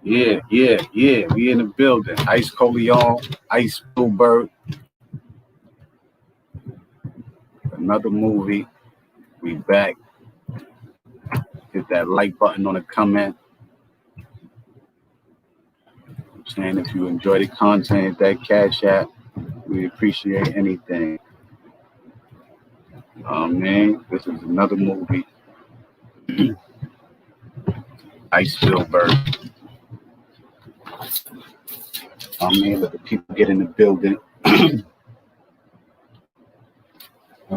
Yeah. We in the building. Ice Coleon, Ice Spielberg, another movie. We back. Hit that like button on the comment. I'm saying if you enjoy the content, that cash app, we appreciate anything. Man, this is another movie. Ice Spielberg. Man, let the people get in the building. And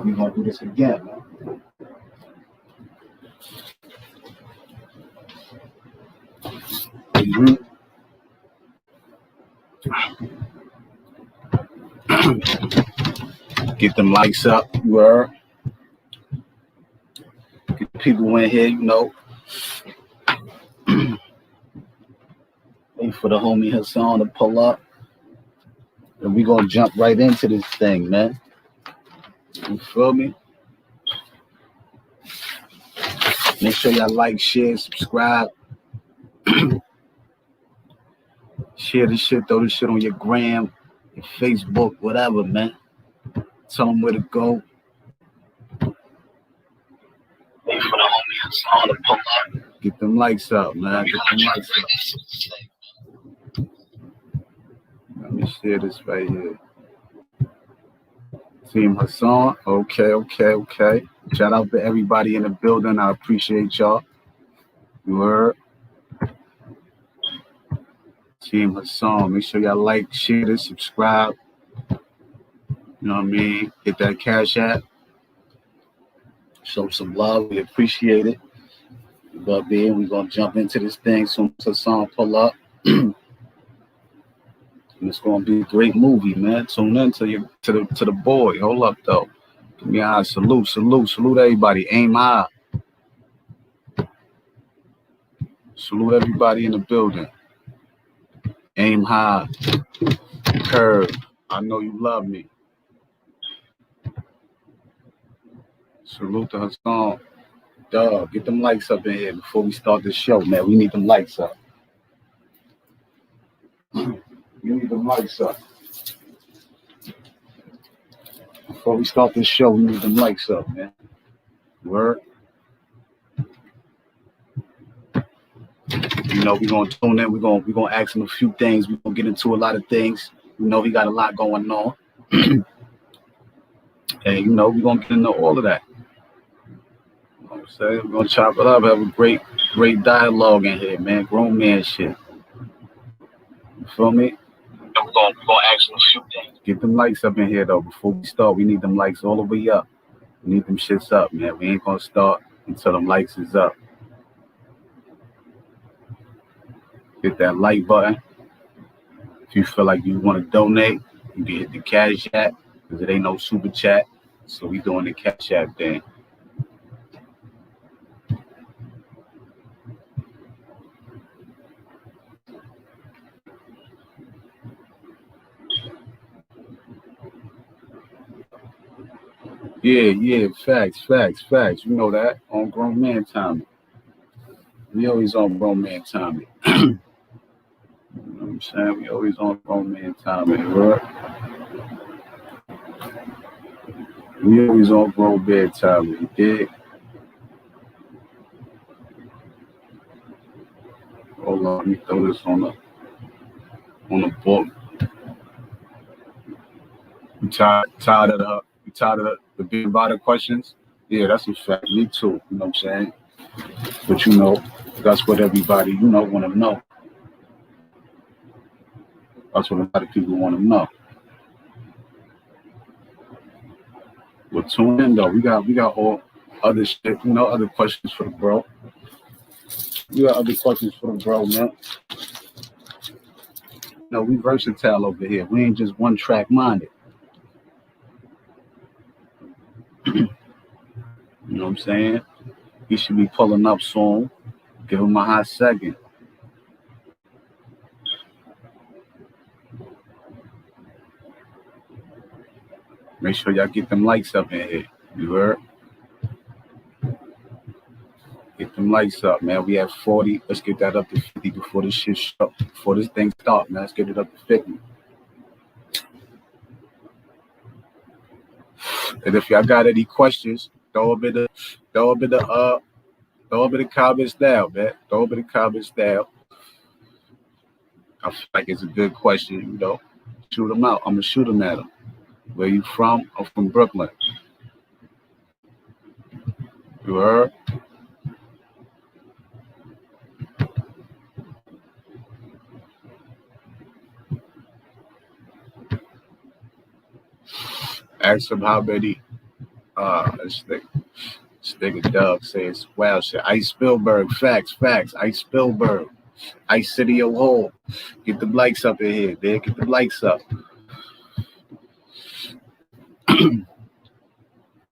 we gonna do this again, man. Mhm. Get them likes up, you heard? Get the people in here, wait for the homie Hassan to pull up. And we gonna jump right into this thing, man. You feel me? Make sure y'all like, share, subscribe. Share this shit, throw this shit on your gram, your Facebook, whatever, man. Tell them where to go. Wait for the homie Hassan to pull up. Get them likes up, man. Get them likes up. Let me share this right here. Team Hassan. Okay. Shout out to everybody in the building. I appreciate y'all. You heard? Team Hassan. Make sure y'all like, share this, subscribe. You know what I mean? Hit that cash app. Show some love. We appreciate it. But then we're gonna jump into this thing soon as Hassan pull up. And it's gonna be a great movie, man. Tune in to the boy. Hold up though. Give me a high salute everybody. Aim high. Salute everybody in the building. Aim high. Curve. I know you love me. Salute to Hassan. Dog, get them likes up in here before we start this show, man. We need them likes up. You need them likes up. Before we start this show, we need them likes up, man. Word. We're gonna tune in. We're gonna ask him a few things. We're gonna get into a lot of things. He got a lot going on. And we're gonna get into all of that. You know what I'm saying? We're gonna chop it up, have a great dialogue in here, man. Grown man shit. You feel me? We're gonna ask him a few things. Get them likes up in here though. Before we start, we need them likes all the way up. We need them shits up, man. We ain't gonna start until them likes is up. Hit that like button. If you feel like you want to donate, you can hit the cash app because it ain't no super chat. So we doing the cash app thing. Yeah, facts. You know that. On grown man timing. We always on grown man timing. You know what I'm saying? We always on grown man timing, right? We always on grown man timing, you dig? Hold on, let me throw this on the book. You tired of the big body questions? Yeah, that's a fact. Me too. You know what I'm saying? But that's what everybody, want to know. That's what a lot of people want to know. But tune in though. We got all other shit, other questions for the bro. We got other questions for the bro, man. We versatile over here. We ain't just one track minded. You know what I'm saying? He should be pulling up soon. Give him a hot second. Make sure y'all get them likes up in here. You heard? Get them lights up, man. We have 40. Let's get that up to 50 before this shit start. Before this thing starts, man. Let's get it up to 50. And if y'all got any questions, throw a bit of comments down, man. Throw a bit of comments down. I feel like it's a good question, you know. Shoot them out. I'm gonna shoot them at them. Where you from? I'm from Brooklyn. You heard? Ask him how many. This nigga Doug says, wow, shit. Ice Spielberg, facts. Ice Spielberg, Ice City of Hall. Get the likes up in here, man. Get the likes up.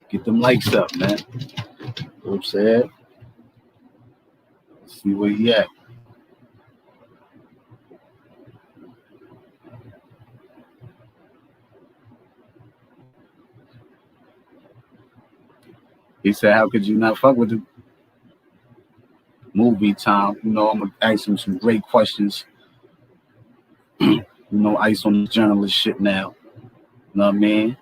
Get them likes up, man. You know what I'm saying? Let's see where he at. He said, how could you not fuck with the movie time? You know, I'm going to ask him some great questions. You know, Ice on the journalist shit now. You know what I mean?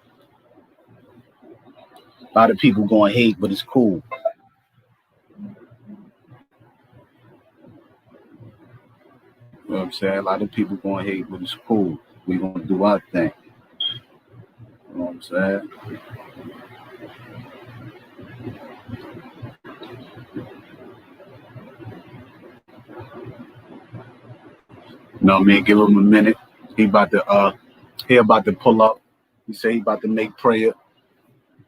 A lot of people going to hate, but it's cool. You know what I'm saying? A lot of people going to hate, but it's cool. We going to do our thing. You know what I'm saying? You know what I mean? Give him a minute. He about to pull up. He say he about to make prayer.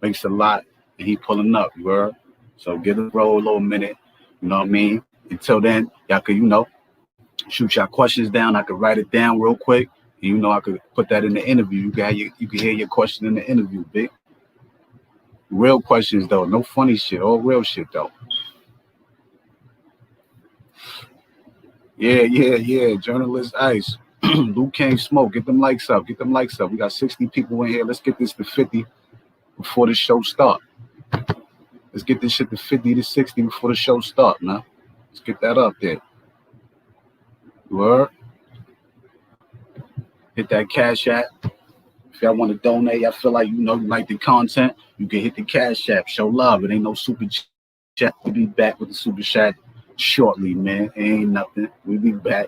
Makes a lot, and he pulling up, you heard? So give it roll a little minute. You know what I mean? Until then, y'all could, you know, shoot your questions down. I could write it down real quick. And, you know, I could put that in the interview. You can hear your question in the interview, big. Real questions though, no funny shit, all real shit though. Yeah. Journalist Ice. Luke King Smoke. Get them likes up. We got 60 people in here. Let's get this to 50 before the show start. Let's get this shit to 50 to 60 before the show start, man. Let's get that up there. Word. Hit that Cash App. If y'all want to donate, I feel like, you know, you like the content, you can hit the Cash App. Show love. It ain't no super chat. We'll be back with the super chat shortly, man. It ain't nothing. We'll be back.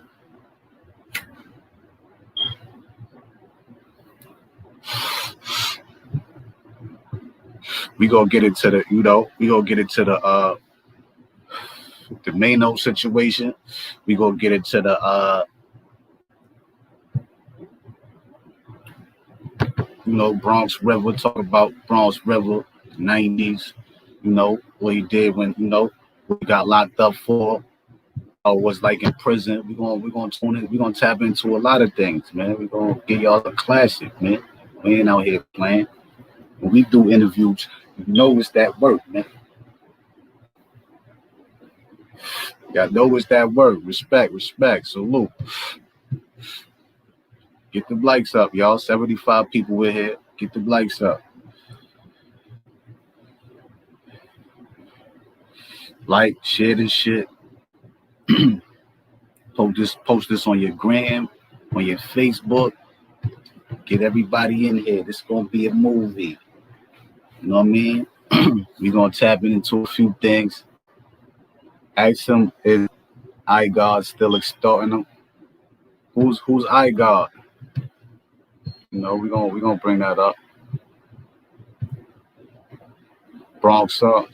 We gonna get into the, you know, the Mano situation. We gonna get into the you know, Bronx River, talk about Bronx River, 90s, you know, what he did when, you know, we got locked up for, was like in prison. We're gonna tune in, we're gonna tap into a lot of things, man. We're gonna give y'all a classic, man. We ain't out here playing. When we do interviews, you know it's that work, man. Y'all know it's that work. Respect, salute. Get the likes up, y'all. 75 people in here. Get the likes up. Like, share this shit. Post this on your gram, on your Facebook. Get everybody in here. This is gonna be a movie. You know what I mean? We're gonna tap into a few things. Ask him, is iGod still extorting them? Who's iGod? You know, we're gonna bring that up. Bronx up.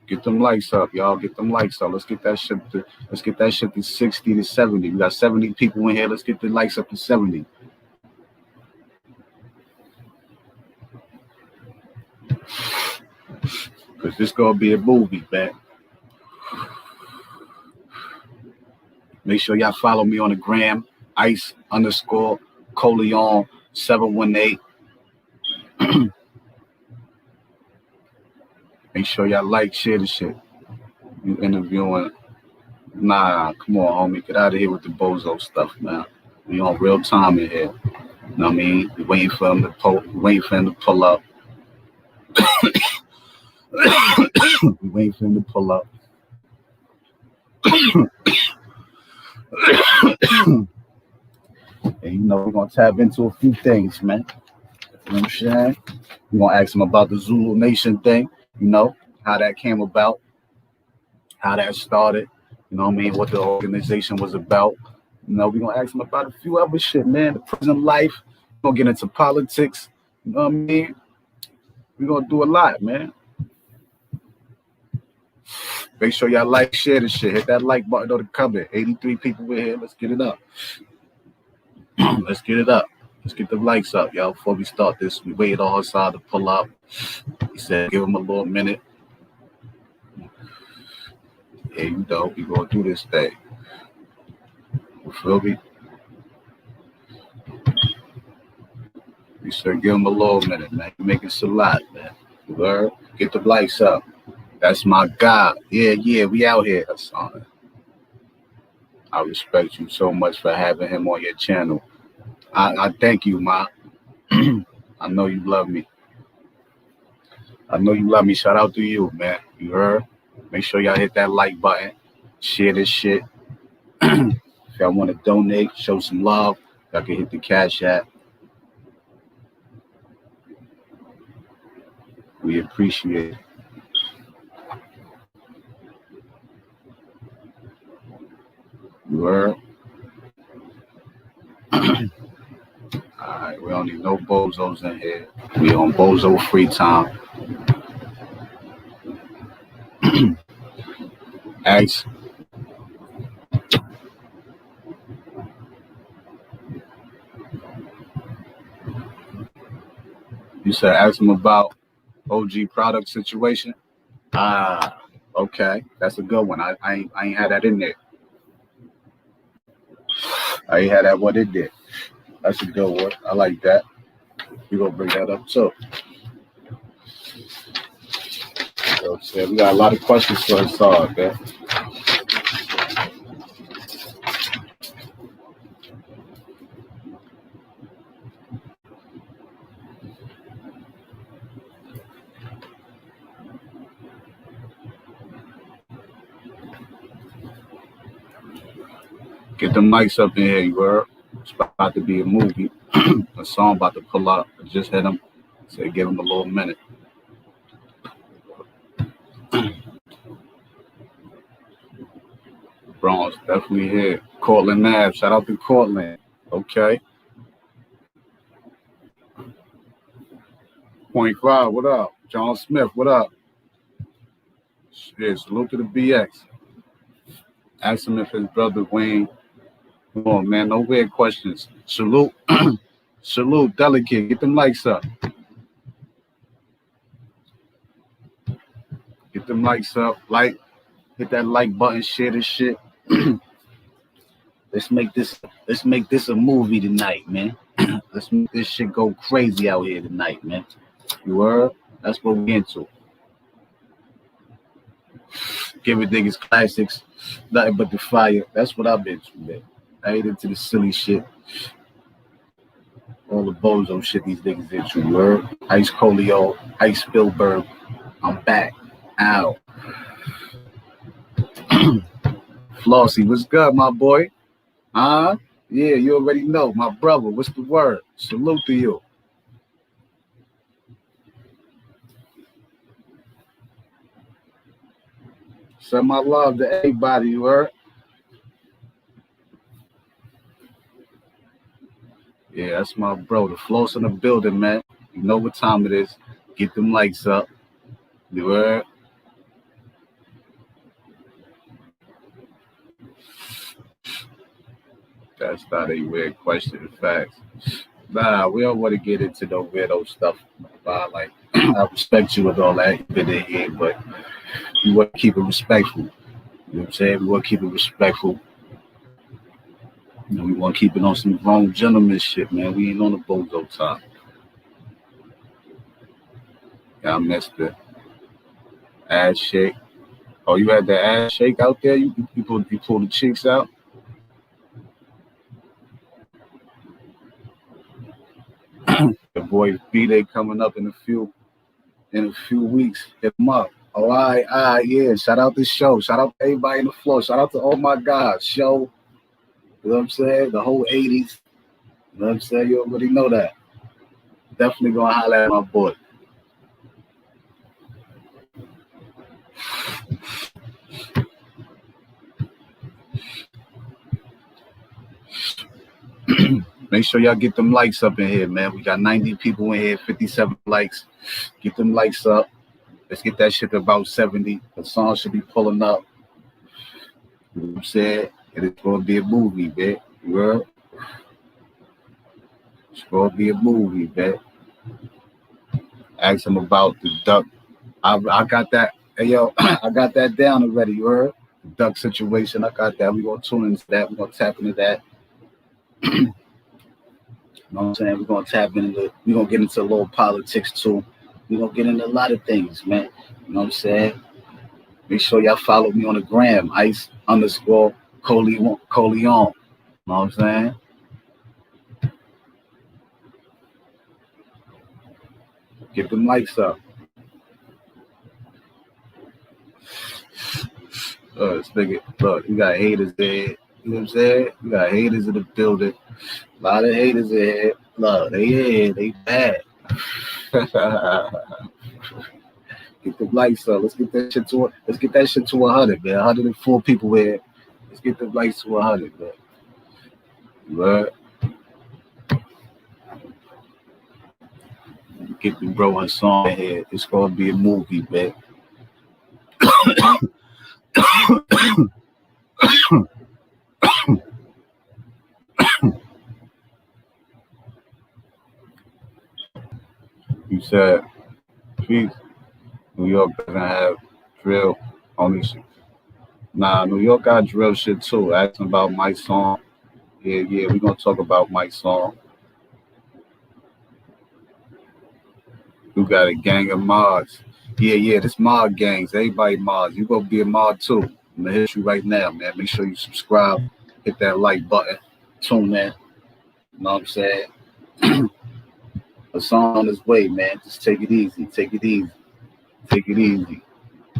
Get them likes up, y'all. Get them likes up. Let's get that shit to 60 to 70. We got 70 people in here. Let's get the likes up to 70. Cause this gonna be a movie, man. Make sure y'all follow me on the gram, Ice_Coleon 718. Make sure y'all like, share the shit. You interviewing. Nah, come on, homie. Get out of here with the bozo stuff, man. We on real time in here. You know what I mean? We waiting for him to pull up. We waiting for him to pull up. And we're gonna tap into a few things, man. You know what I'm saying? We're gonna ask him about the Zulu Nation thing, how that came about, how that started, what the organization was about. We're gonna ask him about a few other shit, man. The prison life. We're gonna get into politics. You know what I mean? We're gonna do a lot, man. Make sure y'all like, share this shit. Hit that like button on the comment. 83 people in here. Let's get it up. Let's get it up. Let's get the likes up, y'all. Before we start this, we waited on Hassan to pull up. He said, give him a little minute. Yeah, we gonna do this thing. You feel me? We said, give him a little minute, man. You're making us a lot, man. You heard? Get the likes up. That's my guy. Yeah, we out here, Hassan. I respect you so much for having him on your channel. I thank you, Ma. I know you love me. Shout out to you, man. You heard? Make sure y'all hit that like button. Share this shit. If y'all want to donate, show some love, y'all can hit the Cash App. We appreciate it. You heard? Alright, we don't need no bozos in here. We on bozo free time. Ask. You said ask him about OG product situation. Okay, that's a good one. I ain't had that in there. I ain't had that one in there. That's a good one. I like that. We gonna bring that up too. We got a lot of questions for Hassan, man. Get the mics up in here, you heard? It's about to be a movie. A song about to pull up. I just hit him. So give him a little minute. Bronx, definitely here. Cortland Nav. Shout out to Cortland. Okay. Point 5, what up? John Smith, what up? Yeah, salute to the BX. Ask him if his brother Wayne. Come on, man. No weird questions. Salute. Salute, delicate. Get them likes up. Get them likes up. Like, hit that like button. Share this shit. Let's make this a movie tonight, man. Let's make this shit go crazy out here tonight, man. You heard? That's what we into. Giving niggas classics, nothing but the fire. That's what I've been to, man. I ain't into the silly shit. All the bozo shit these niggas into, you heard? Ice Colio, Ice Spielberg. I'm back. Ow. Flossie, what's good, my boy? Huh? Yeah, you already know. My brother, what's the word? Salute to you. Send my love to everybody, you heard? Yeah, that's my bro. The floss in the building, man. You know what time it is. Get them lights up. You heard? That's not a weird question, in fact. Nah, we don't want to get into no weirdo stuff. Like, I respect you with all that. You've been in here, but we want to keep it respectful. You know what I'm saying? We want to keep it respectful. We want to keep it on some grown gentleman shit, man. We ain't on the bozo time. Yeah, I missed the ass shake. Oh, you had the ass shake out there? You pull the cheeks out? The boy B-Day coming up in a few weeks. Hit him up. Oh, all right, yeah. Shout out the show. Shout out to everybody in the floor. Shout out to all my guys. Show, you know what I'm saying? The whole 80s. You know what I'm saying? You already know that. Definitely gonna holler at my boy. Make sure y'all get them likes up in here, man. We got 90 people in here, 57 likes. Get them likes up. Let's get that shit to about 70. The song should be pulling up. You know what I'm saying? And it's gonna be a movie, man. Well, it's gonna be a movie, man. Ask him about the duck. I got that. Hey yo, I got that down already. You heard? The duck situation. I got that. We gonna tune into that. We gonna tap into that. You know what I'm saying? We're gonna tap into. We gonna get into a little politics too. We gonna get into a lot of things, man. You know what I'm saying? Make sure y'all follow me on the gram, ice_Coleon. You know what I'm saying? Get them likes up. This nigga, look, you got haters there. You know what I'm saying? You got haters in the building. A lot of haters in here. Look, they here. They bad. Get the likes up. Let's get that shit to 100, man. 104 people here. Let's get the likes to 100, man. Right? Get the bro Hassan in here. It's gonna be a movie, man. You said, peace. New York doesn't have drill only shit. Nah, New York got drill shit too. Asking about my song. Yeah, we're gonna talk about my song. You got a gang of mods. Yeah, this mod gangs. Everybody mods. You gonna be a mod too. I'm gonna hit you right now, man. Make sure you subscribe, hit that like button, tune in. You know what I'm saying? A song on his way, man. Just take it easy. Take it easy. Take it easy.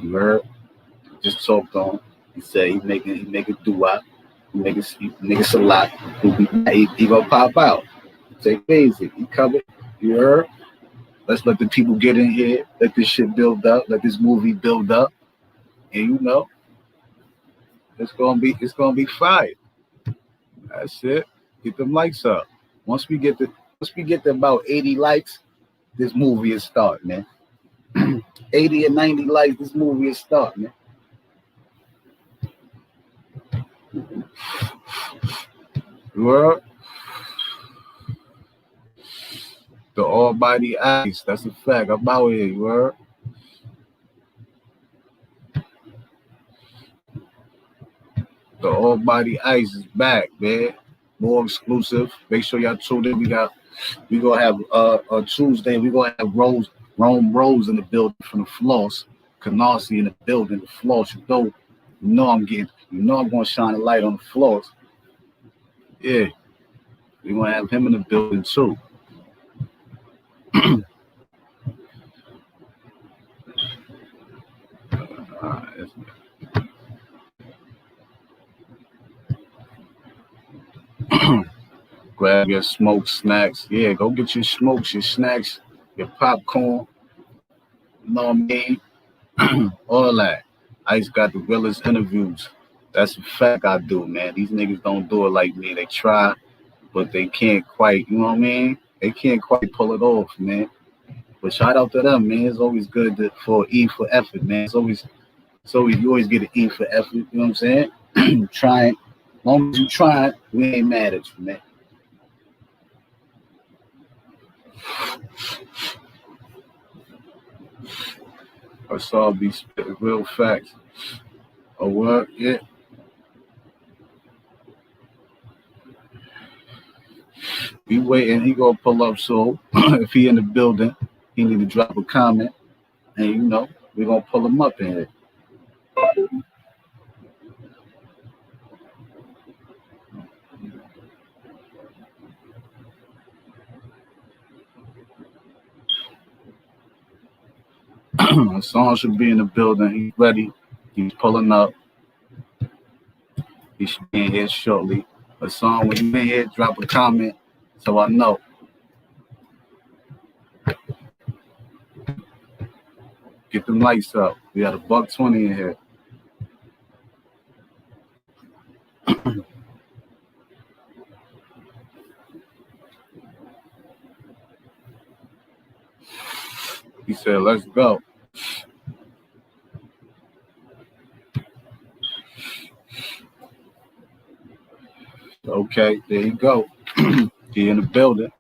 You heard? Just talked on. He said he make it do what? He make it a lot. He gonna pop out. Take it easy. He covered. You heard? Let's let the people get in here. Let this shit build up. Let this movie build up. And you know, it's gonna be fire. That's it. Get them likes up. Once we get to about 80 likes, this movie is start, man. 80 and 90 likes, this movie is start, man. Well, the almighty ice, that's a fact. I'm out here, you heard? The almighty ice is back, man. More exclusive. Make sure y'all tune in. We gonna have a Tuesday. We gonna have Rome Rose in the building from the floss. Canarsie in the building, the floss. You know I'm gonna shine a light on the floss. Yeah, we gonna have him in the building too. Grab your smoke snacks. Yeah, go get your smokes, your snacks, your popcorn. You know what I mean? All that. Ice got the realest interviews. That's a fact I do, man. These niggas don't do it like me. They try, but they can't quite, you know what I mean? They can't quite pull it off, man. But shout out to them, man. It's always good for E for effort, man. You always get an E for effort, you know what I'm saying? Trying. As long as you try, we ain't mad at you, man. I saw be spitting real facts. Oh, what? Yeah. We waiting. He gonna pull up. So if he in the building, he need to drop a comment, and you know we gonna pull him up in here. Hassan should be in the building. He's ready. He's pulling up. He should be in here shortly. Hassan, when you in here, drop a comment so I know. Get them lights up. We got $120 in here. He said, let's go. Okay, there you go. He in the building.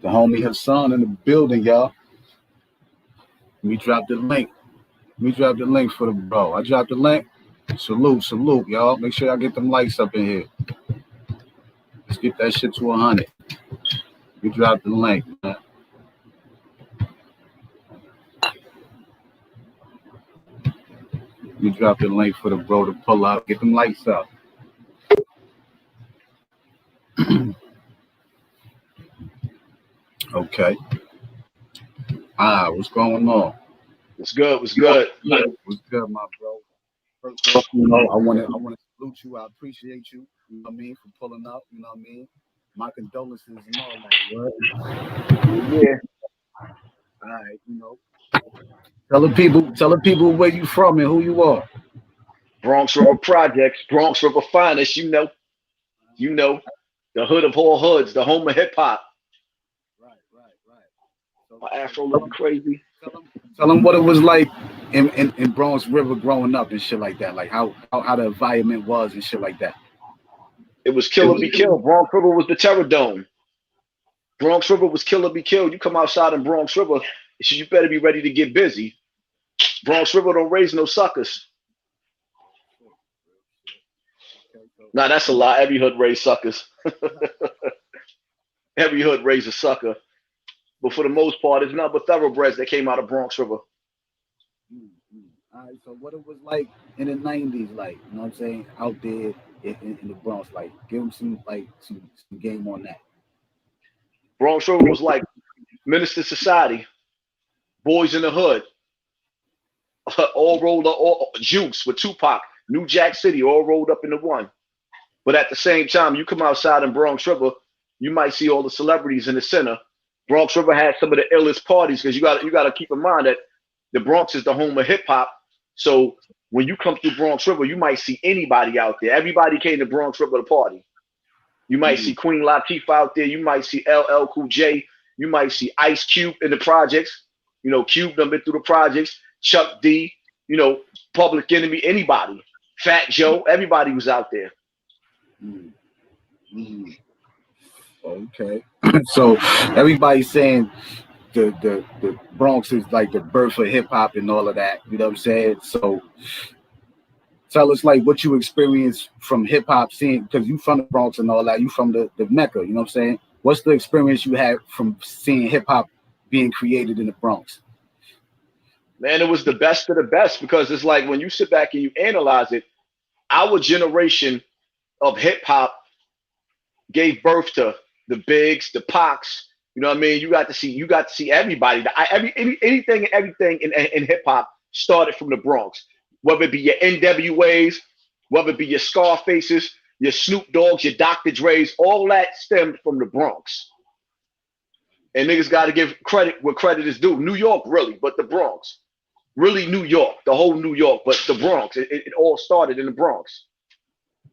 The homie Hassan in the building, y'all. Let me drop the link. Let me drop the link for the bro. I dropped the link. Salute, y'all. Make sure y'all get them lights up in here. Let's get that shit to 100. We dropped the link, man. We dropped the link for the bro to pull out. Get them lights up. Okay. What's going on? What's good? What's good? What's good, my bro? First off, I want to salute you. I appreciate you. You know what I mean, for pulling up. You know what I mean. My condolences and all that. Yeah. All right, Tell the people where you from and who you are. Bronx River Projects, Bronx River Finest. You know, the hood of all hoods, the home of hip hop. Right. So, my Afro looking crazy. Tell them what it was like in Bronx River growing up and shit like that. Like how the environment was and shit like that. It was kill or be killed. Bronx River was the terror dome. Bronx River was kill or be killed. You come outside in Bronx River, you better be ready to get busy. Bronx River don't raise no suckers. Nah, that's a lie. Every hood raised suckers. Every hood raised a sucker. But for the most part, it's not but thoroughbreds that came out of Bronx River. All right, so what it was like in the 90s, like, you know what I'm saying, out there in the Bronx, like, give them some game on that. Bronx River was like Minister Society, Boys in the Hood, all rolled up, all Jukes with Tupac, New Jack City, all rolled up into one. But at the same time, you come outside in Bronx River, you might see all the celebrities in the center. Bronx River had some of the illest parties because you got to keep in mind that the Bronx is the home of hip hop. So when you come through Bronx River, you might see anybody out there. Everybody came to Bronx River to party. You might see Queen Latifah out there. You might see LL Cool J. You might see Ice Cube in the projects. Cube done been through the projects. Chuck D. Public Enemy. Anybody. Fat Joe. Everybody was out there. Okay. So everybody's saying the Bronx is like the birth of hip hop and all of that. You know what I'm saying? So tell us like what you experienced from hip hop seeing, because you from the Bronx and all that. You from the Mecca. You know what I'm saying? What's the experience you had from seeing hip hop being created in the Bronx? Man, it was the best of the best, because it's like when you sit back and you analyze it, our generation of hip hop gave birth to the Bigs, the Pacs. You know what I mean? You got to see everybody. Anything and everything in hip hop started from the Bronx. Whether it be your NWAs, whether it be your Scarfaces, your Snoop Dogs, your Dr. Dre's, all that stemmed from the Bronx. And niggas got to give credit where credit is due. New York, really, but the Bronx. Really New York, the whole New York, but the Bronx. It all started in the Bronx.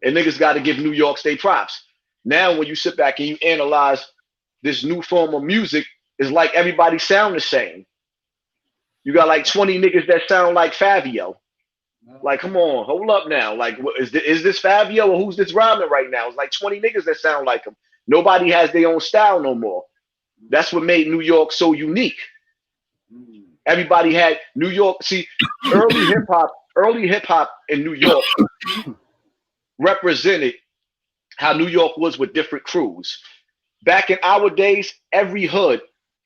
And niggas got to give New York State props. Now, when you sit back and you analyze this new form of music, it's like everybody sound the same. You got like 20 niggas that sound like Fabio. Like, come on, hold up now. Like, is this Fabio or who's this rhyming right now? It's like 20 niggas that sound like him. Nobody has their own style no more. That's what made New York so unique. Everybody had New York. See, early hip hop in New York represented how New York was with different crews. Back in our days, every hood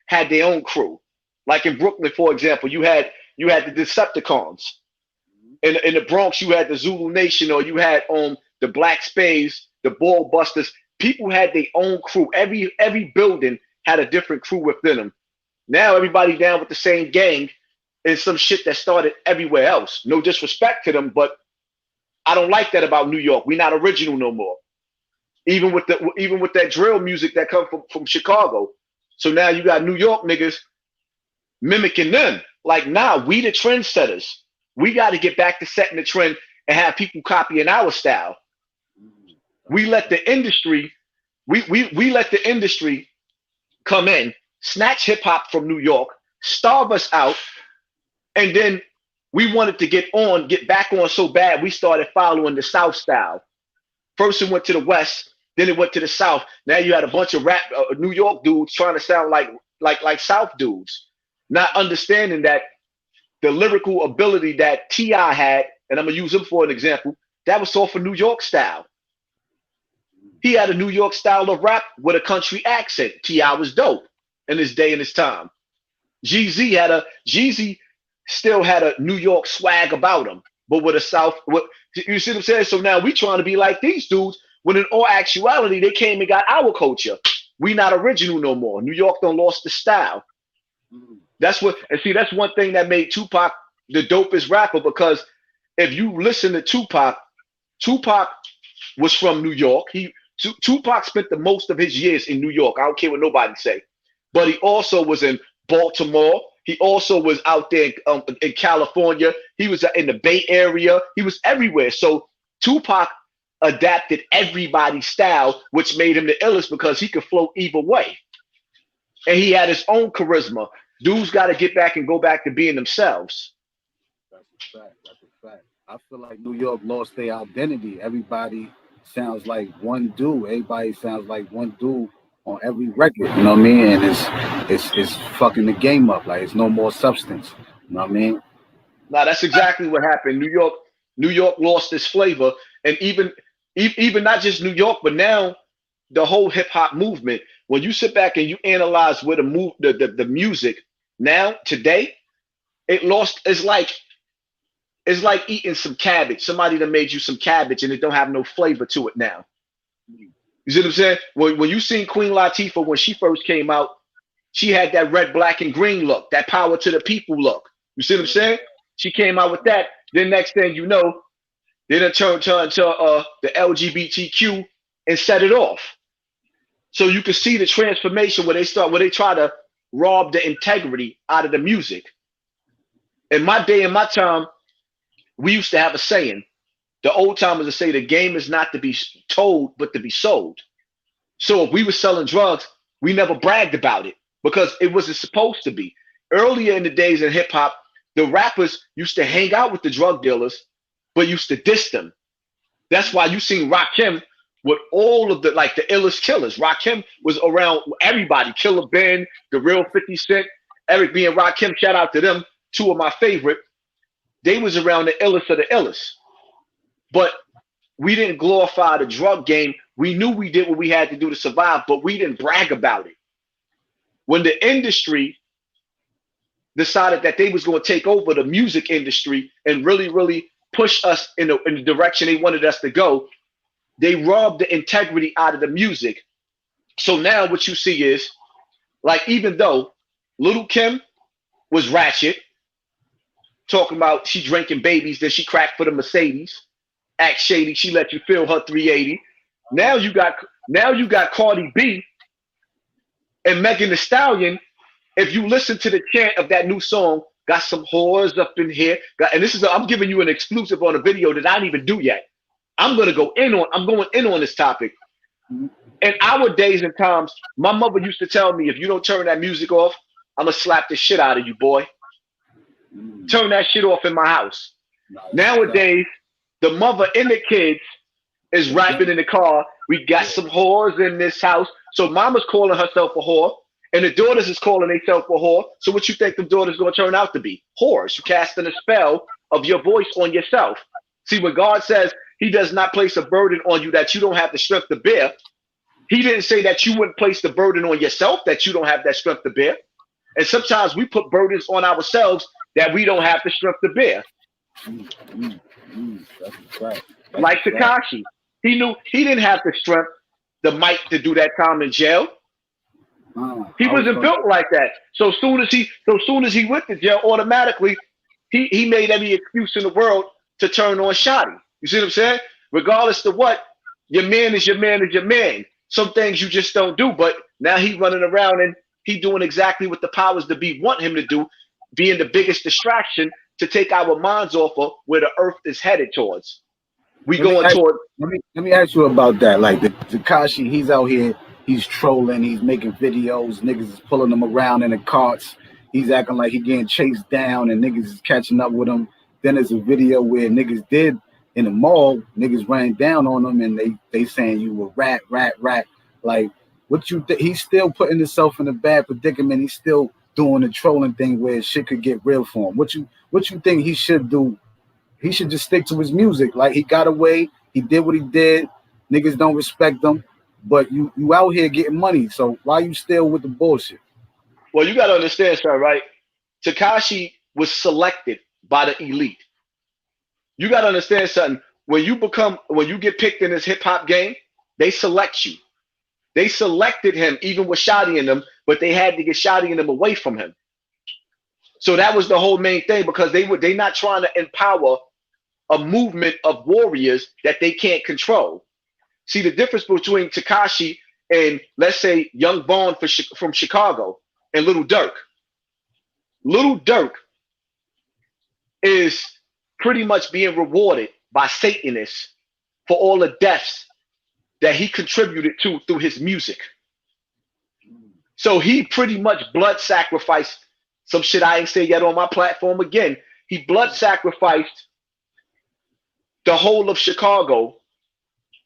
had their own crew. Like in Brooklyn, for example, you had you had the Decepticons. In the Bronx, you had the Zulu Nation, or you had the Black Spades, the Ball Busters. People had their own crew. Every building had a different crew within them. Now everybody down with the same gang and some shit that started everywhere else. No disrespect to them, but I don't like that about New York. We're not original no more. Even with that drill music that come from Chicago. So now you got New York niggas mimicking them. Like, nah, we the trendsetters. We got to get back to setting the trend and have people copying our style. We let the industry, we let the industry come in, snatch hip hop from New York, starve us out, and then we wanted to get back on so bad we started following the South style. First it went to the West, then it went to the South. Now you had a bunch of rap New York dudes trying to sound like South dudes, not understanding that the lyrical ability that T.I. had, and I'm gonna use him for an example, that was all for New York style. He had a New York style of rap with a country accent. T.I. was dope in his day and his time. Jeezy still had a New York swag about him, but with a South. You see what I'm saying? So now we trying to be like these dudes, when in all actuality they came and got our culture. We not original no more. New York done lost the style. That's one thing that made Tupac the dopest rapper, because if you listen to Tupac was from New York. Tupac spent the most of his years in New York. I don't care what nobody say. But he also was in Baltimore. He also was out there in California. He was in the Bay Area. He was everywhere. So Tupac adapted everybody's style, which made him the illest because he could flow either way. And he had his own charisma. Dudes got to get back and go back to being themselves. That's a fact. That's a fact. I feel like New York lost their identity. Everybody sounds like one dude. Everybody sounds like one dude on every record. You know what I mean? And it's fucking the game up. Like, it's no more substance. You know what I mean? Now that's exactly what happened. New York lost its flavor, and even not just New York, but now the whole hip hop movement. When you sit back and you analyze where the music now today, it lost. It's like eating some cabbage. Somebody that made you some cabbage and it don't have no flavor to it now. You see what I'm saying? When you seen Queen Latifah when she first came out, she had that red, black, and green look, that power to the people look. You see what I'm saying? She came out with that. Then next thing you know, they done turn to the LGBTQ and set it off. So you can see the transformation where they try to rob the integrity out of the music. In my day and my time, we used to have a saying. The old timers would say the game is not to be told, but to be sold. So if we were selling drugs, we never bragged about it because it wasn't supposed to be. Earlier in the days in hip hop, the rappers used to hang out with the drug dealers, but used to diss them. That's why you seen Rakim with all of the illest killers. Rakim was around everybody. Killer Ben, the real 50 Cent, Eric B. and Rakim, shout out to them, two of my favorite. They was around the illest of the illest. But we didn't glorify the drug game. We knew we did what we had to do to survive, but we didn't brag about it. When the industry decided that they was going to take over the music industry and really, really push us in the direction they wanted us to go, they robbed the integrity out of the music. So now what you see is, like, even though Little Kim was ratchet, talking about she drinking babies, then she cracked for the Mercedes, act shady, she let you feel her 380. Now you got Cardi B and Megan Thee Stallion. If you listen to the chant of that new song, got some whores up in here. I'm giving you an exclusive on a video that I didn't even do yet. I'm going in on this topic. In our days and times, my mother used to tell me, if you don't turn that music off, I'm going to slap the shit out of you, boy. Turn that shit off in my house. Nowadays, the mother and the kids is rapping in the car. We got some whores in this house. So mama's calling herself a whore, and the daughters is calling themselves a whore. So what you think the daughters going to turn out to be? Whores. You casting a spell of your voice on yourself. See, when God says he does not place a burden on you that you don't have the strength to bear, he didn't say that you wouldn't place the burden on yourself that you don't have that strength to bear. And sometimes we put burdens on ourselves that we don't have the strength to bear. That's a fact. Like Tekashi, he knew he didn't have the strength, the might to do that time in jail. He wasn't built like that. So soon as he went to jail, automatically he made every excuse in the world to turn on Shotty. You see what I'm saying? Regardless of what, your man is your man is your man. Some things you just don't do, but now he running around and he doing exactly what the powers that be want him to do, being the biggest distraction to take our minds off of where the earth is headed towards. We going toward. Let me ask you about that. Like the Tekashi, he's out here, he's trolling, he's making videos, niggas is pulling him around in the carts. He's acting like he getting chased down and niggas is catching up with him. Then there's a video where niggas did in the mall, niggas ran down on him and they saying you were rat. Like what you he's still putting himself in a bad predicament. He's still doing the trolling thing where shit could get real for him. What you think he should do? He should just stick to his music. Like he got away, he did what he did. Niggas don't respect him, but you out here getting money. So why you still with the bullshit? Well, you got to understand, sir, right? Tekashi was selected by the elite. You got to understand something. When you get picked in this hip hop game, they select you. They selected him even with Shotty in them, but they had to get Shotty in them away from him. So that was the whole main thing, because they not trying to empower a movement of warriors that they can't control. See the difference between Tekashi and, let's say, Young Vaughn from Chicago and Little Durk. Little Durk is pretty much being rewarded by Satanists for all the deaths that he contributed to through his music. So he pretty much blood sacrificed some shit I ain't say yet on my platform again. He blood sacrificed the whole of Chicago.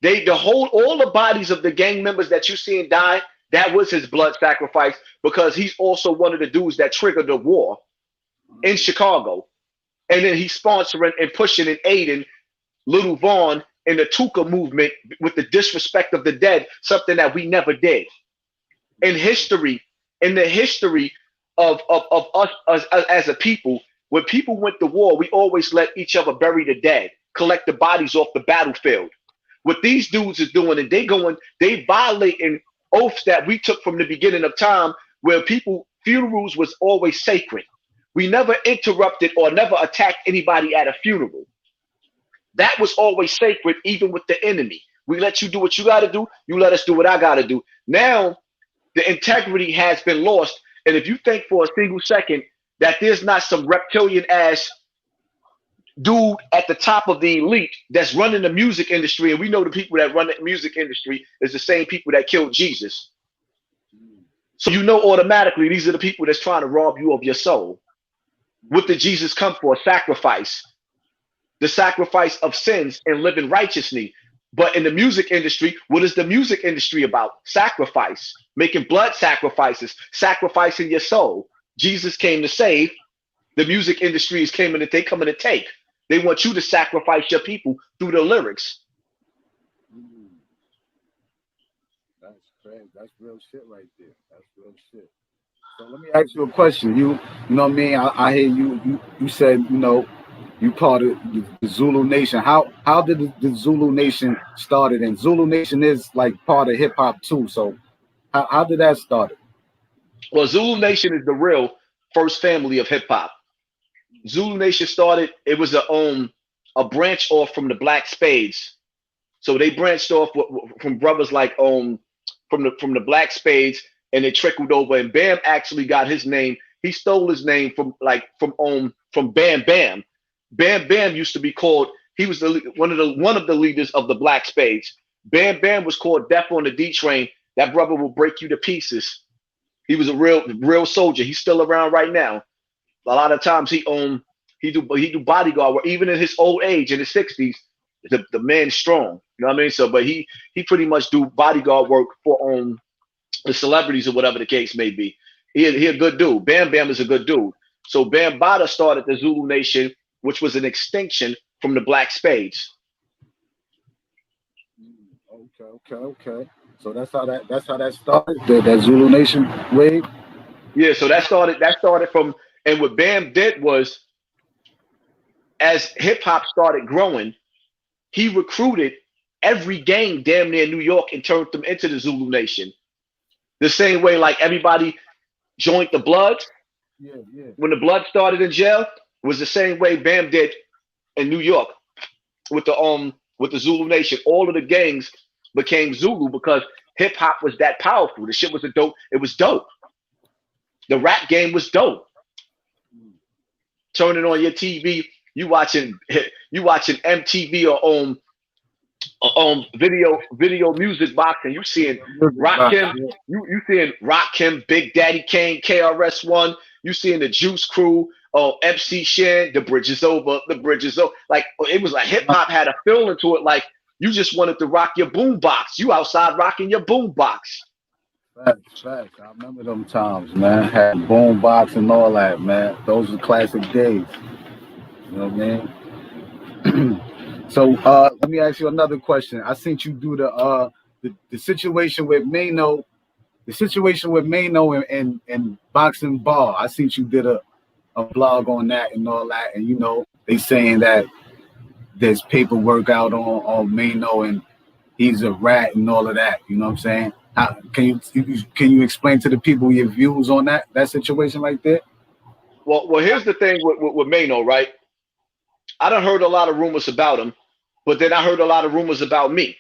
All the bodies of the gang members that you see and die, that was his blood sacrifice, because he's also one of the dudes that triggered the war in Chicago. And then he's sponsoring and pushing and aiding Little Vaughn in the Tuka movement with the disrespect of the dead, something that we never did. In the history of us as a people, when people went to war, we always let each other bury the dead, collect the bodies off the battlefield. What these dudes is doing, and they violating oaths that we took from the beginning of time, where funerals was always sacred. We never interrupted or never attacked anybody at a funeral. That was always sacred, even with the enemy. We let you do what you got to do. You let us do what I got to do. Now, the integrity has been lost. And if you think for a single second that there's not some reptilian ass dude at the top of the elite that's running the music industry, and we know the people that run the music industry is the same people that killed Jesus. So you know automatically these are the people that's trying to rob you of your soul. What did Jesus come for? Sacrifice. The sacrifice of sins and living righteously. But in the music industry, what is the music industry about? Sacrifice, making blood sacrifices, sacrificing your soul. Jesus came to save. The music industry is coming to take. They want you to sacrifice your people through the lyrics. That's crazy. That's real shit right there. That's real shit. So let me ask you a question. You know what I mean? I hear you said, you part of the Zulu Nation. How did the Zulu Nation started? And Zulu Nation is like part of hip hop too. So how did that start? Well, Zulu Nation is the real first family of hip hop. Zulu Nation started. It was a branch off from the Black Spades. So they branched off from brothers like from the Black Spades, and it trickled over. And Bam actually got his name. He stole his name from Bam Bam. Bam Bam used to be called. He was one of the leaders of the Black Spades. Bam Bam was called Death on the D Train. That brother will break you to pieces. He was a real soldier. He's still around right now. A lot of times he do bodyguard work, even in his old age, in his 60s. The man's strong. You know what I mean? So, but he pretty much do bodyguard work for the celebrities or whatever the case may be. He a good dude. Bam Bam is a good dude. So Bam Bada started the Zulu Nation, which was an extinction from the Black Spades. Okay. So that's how that started. That Zulu Nation wave. Yeah. So that started from And what Bam did was, as hip hop started growing, he recruited every gang damn near New York and turned them into the Zulu Nation. The same way like everybody joined the Bloods. Yeah. When the Blood started in jail, was the same way Bam did in New York with the Zulu Nation. All of the gangs became Zulu because hip hop was that powerful. The shit was it was dope. The rap game was dope. Turning on your TV, you watching MTV or video music box, and you seeing Rakim, you seeing Rakim, Big Daddy Kane, KRS-One, you seeing the Juice Crew, MC Shan, The Bridge Is Over, The Bridge Is Over. Like it was like hip hop had a feeling to it, like you just wanted to rock your boom box. You outside rocking your boom box. Facts. I remember them times, man. Had boom box and all that, man. Those were classic days. You know what I mean? So let me ask you another question. I seen you do the situation with Mano, and Boxing Ball. I seen you did a blog on that and all that, and you know they saying that there's paperwork out on Mano and he's a rat and all of that. You know what I'm saying? Can you explain to the people your views on that situation right there? Well, here's the thing with Mano, right? I done heard a lot of rumors about him, but then I heard a lot of rumors about me.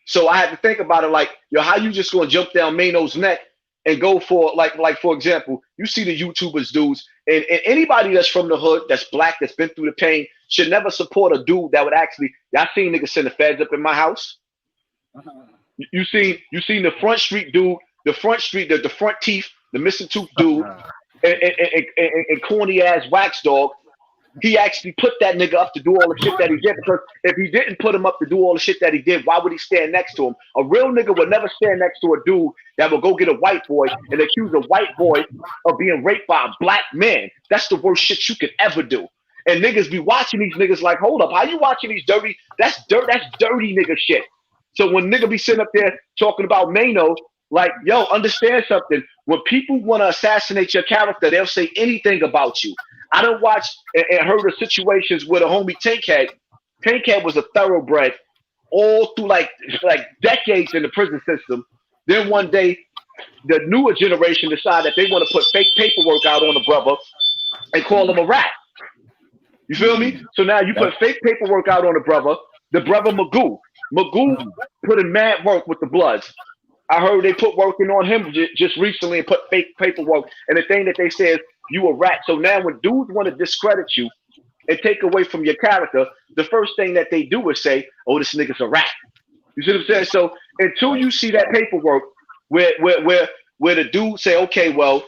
So I had to think about it like, yo, how you just gonna jump down Mano's neck and go for like for example, you see the YouTubers dudes and anybody that's from the hood, that's black, that's been through the pain, should never support a dude that would actually. Y'all seen niggas send the feds up in my house. You seen the front street dude, the front teeth, the missing tooth dude, and corny ass wax dog. He actually put that nigga up to do all the shit that he did, because if he didn't put him up to do all the shit that he did, why would he stand next to him? A real nigga would never stand next to a dude that would go get a white boy and accuse a white boy of being raped by a black man. That's the worst shit you could ever do. And niggas be watching these niggas like, hold up, how you watching these dirty? That's dirty nigga shit. So when nigga be sitting up there talking about Mano, like, yo, understand something. When people want to assassinate your character, they'll say anything about you. I don't watch and heard of situations where the homie Tankhead was a thoroughbred all through like decades in the prison system. Then one day, the newer generation decide that they want to put fake paperwork out on the brother and call him a rat. You feel me? So now you put fake paperwork out on the brother Magoo. Magoo put in mad work with the Bloods. I heard they put working on him just recently and put fake paperwork. And the thing that they say is, you a rat. So now when dudes want to discredit you and take away from your character, the first thing that they do is say, oh, this nigga's a rat. You see what I'm saying? So until you see that paperwork where the dude say, okay, well,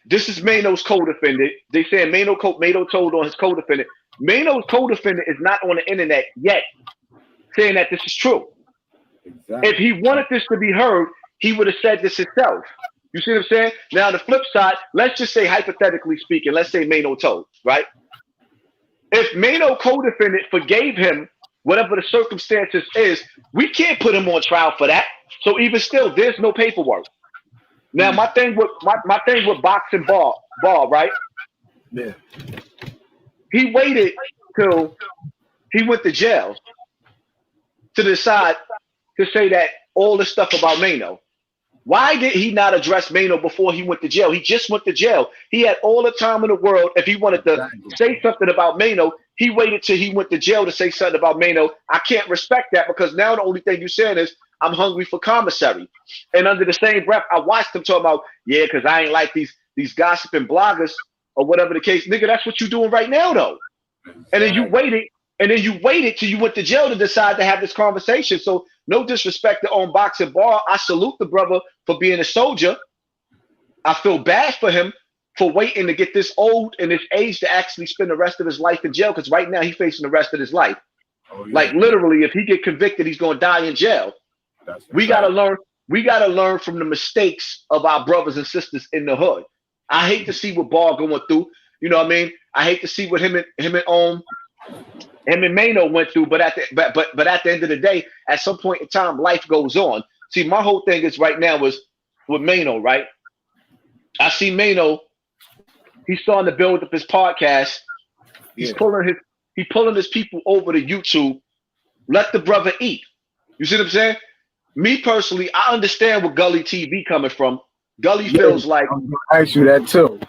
this is Mano's co-defendant. They say Mano told on his co-defendant. Mano's co-defendant is not on the internet yet saying that this is true. Exactly. If he wanted this to be heard, he would have said this himself. You see what I'm saying? Now, the flip side, let's just say, hypothetically speaking, let's say Mano told, right? If Mano co-defendant forgave him, whatever the circumstances is, we can't put him on trial for that. So even still, there's no paperwork. Now, my thing with Boxing Ball, right? Yeah. He waited till he went to jail to decide to say that all the stuff about Mano. Why did he not address Mano before he went to jail? He just went to jail. He had all the time in the world. If he wanted to say something about Mano, he waited till he went to jail to say something about Mano. I can't respect that, because now the only thing you're saying is, I'm hungry for commissary. And under the same breath, I watched him talk about, yeah, because I ain't like these gossiping bloggers or whatever the case. Nigga, that's what you're doing right now, though. And then you waited till you went to jail to decide to have this conversation. So no disrespect to on Boxing Ball. I salute the brother for being a soldier. I feel bad for him for waiting to get this old and this age to actually spend the rest of his life in jail, because right now he's facing the rest of his life. Oh, yeah. Like literally, if he get convicted, he's going to die in jail. We got to learn. We got to learn from the mistakes of our brothers and sisters in the hood. I hate to see what Ball going through. You know what I mean? I hate to see what him and Mano went through, but at the end of the day, at some point in time, life goes on. See, my whole thing is right now is with Mano, right? I see Mano He's starting to build up his podcast. He's pulling his people over to YouTube. Let the brother eat. You see what I'm saying? Me personally, I understand where Gully TV coming from. Gully feels like I'm gonna ask you that too.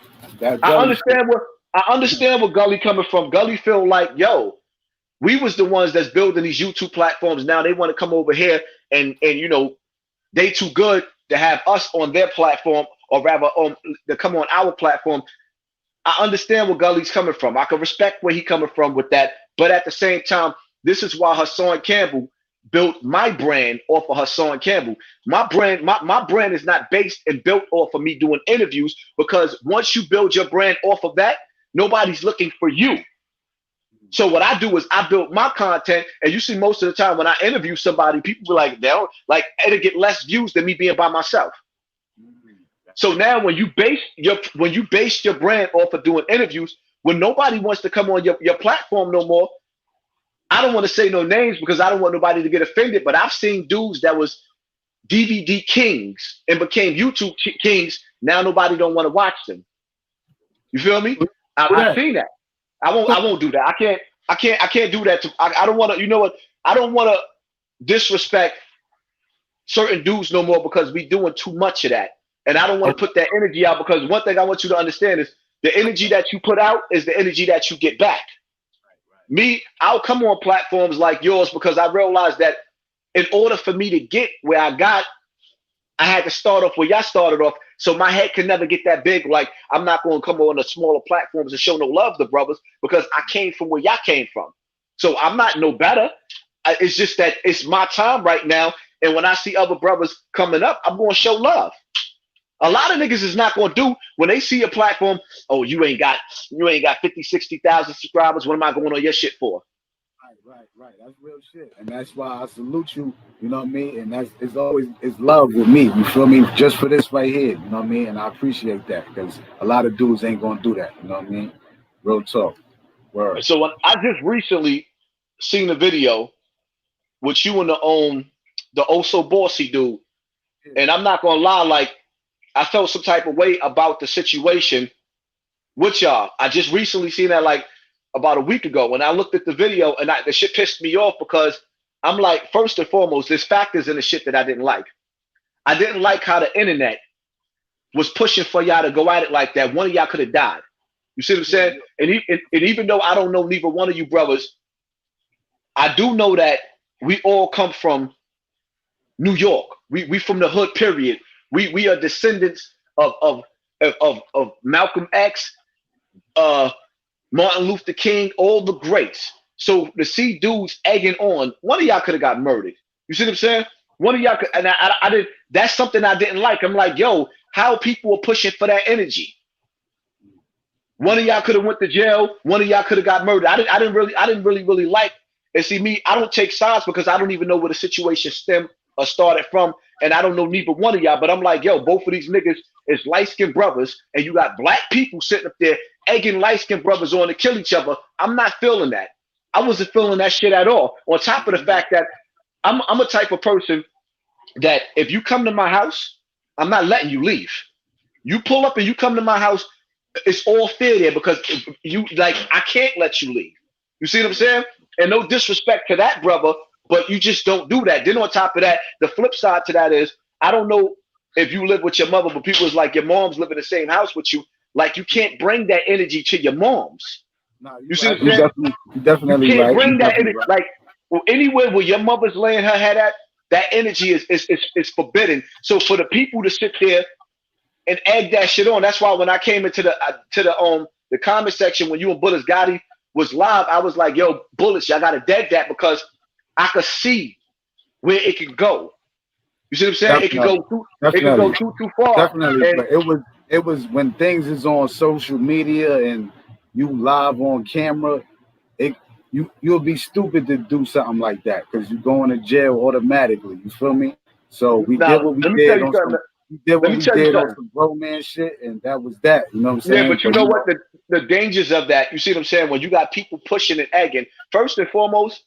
I understand where Gully coming from. Gully feel like, yo, we was the ones that's building these YouTube platforms. Now they want to come over here and you know, they too good to have us on their platform, or rather to come on our platform. I understand where Gully's coming from. I can respect where he coming from with that. But at the same time, this is why Hassan Campbell built my brand off of Hassan Campbell. My brand is not based and built off of me doing interviews, because once you build your brand off of that, nobody's looking for you. So what I do is I build my content, and you see most of the time when I interview somebody, people be like, it'll get less views than me being by myself. So now when you base your brand off of doing interviews, when nobody wants to come on your platform no more, I don't want to say no names because I don't want nobody to get offended, but I've seen dudes that was DVD kings and became YouTube kings. Now nobody don't want to watch them. You feel me? I've seen that. I won't do that. I can't do that. I don't want to, you know what? I don't want to disrespect certain dudes no more because we doing too much of that. And I don't want to put that energy out, because one thing I want you to understand is the energy that you put out is the energy that you get back. Me, I'll come on platforms like yours because I realized that in order for me to get where I got, I had to start off where y'all started off. So my head can never get that big. Like, I'm not going to come on the smaller platforms and show no love to brothers because I came from where y'all came from. So I'm not no better. It's just that it's my time right now. And when I see other brothers coming up, I'm going to show love. A lot of niggas is not going to do when they see a platform. Oh, you ain't got 50, 60,000 subscribers. What am I going on your shit for? Right. That's real shit. And that's why I salute you. You know what I mean? And it's love with me. You feel me? Just for this right here. You know what I mean? And I appreciate that because a lot of dudes ain't going to do that. You know what I mean? Real talk. Word. So when I just recently seen a video with you and the oh so bossy dude. And I'm not going to lie, like, I felt some type of way about the situation with y'all. I just recently seen that like about a week ago when I looked at the video, and the shit pissed me off because I'm like, first and foremost, there's factors in the shit that I didn't like. I didn't like how the internet was pushing for y'all to go at it like that. One of y'all could have died. You see what I'm saying? And even though I don't know neither one of you brothers, I do know that we all come from New York. We from the hood, period. We are descendants of Malcolm X, Martin Luther King, all the greats. So to see dudes egging on, one of y'all could have got murdered. You see what I'm saying? One of y'all could, and I did. That's something I didn't like. I'm like, yo, how people are pushing for that energy. One of y'all could have went to jail. One of y'all could have got murdered. I didn't really like. And see me, I don't take sides because I don't even know where the situation stemmed or started from. And I don't know neither one of y'all, but I'm like, yo, both of these niggas is light-skinned brothers, and you got black people sitting up there egging light-skinned brothers on to kill each other. I'm not feeling that. I wasn't feeling that shit at all. On top of the fact that I'm a type of person that if you come to my house, I'm not letting you leave. You pull up and you come to my house, it's all fair there because I can't let you leave. You see what I'm saying? And no disrespect to that brother, but you just don't do that. Then on top of that, the flip side to that is, I don't know if you live with your mother, but people is like your mom's live in the same house with you. Like you can't bring that energy to your mom's. No, you see what I'm saying? You definitely you can't right. bring that energy. Right. Like anywhere where your mother's laying her head at, that energy is forbidden. So for the people to sit there and egg that shit on, that's why when I came into the comment section when you and Bullets Gotti was live, I was like, yo, Bullets, y'all gotta dead that because I could see where it could go. You see what I'm saying? Definitely. It could go too far. Definitely. And but it was when things is on social media and you live on camera, you'll be stupid to do something like that because you're going to jail automatically. You feel me? So we did what we did on some grown man shit, and that was that. You know what I'm saying? Yeah, but you know what? The dangers of that, you see what I'm saying? When you got people pushing and egging, first and foremost,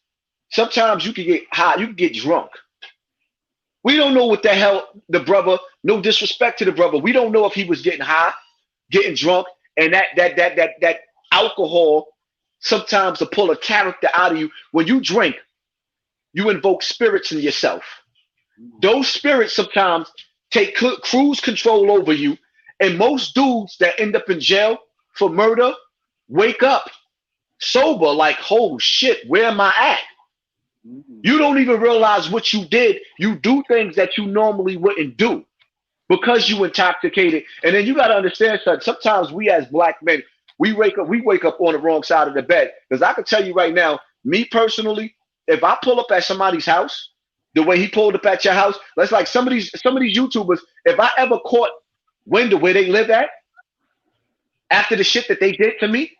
sometimes you can get high, you can get drunk. We don't know what the hell the brother, no disrespect to the brother, we don't know if he was getting high, getting drunk, And that alcohol sometimes to pull a character out of you. When you drink, you invoke spirits in yourself. Those spirits sometimes take cruise control over you. And most dudes that end up in jail for murder wake up sober, like, oh shit, where am I at? You don't even realize what you did. You do things that you normally wouldn't do because you intoxicated. And then you got to understand something. Sometimes we as black men, we wake up on the wrong side of the bed. Because I can tell you right now, me personally, if I pull up at somebody's house, the way he pulled up at your house, that's like some of these YouTubers, if I ever caught wind of where they live at, after the shit that they did to me,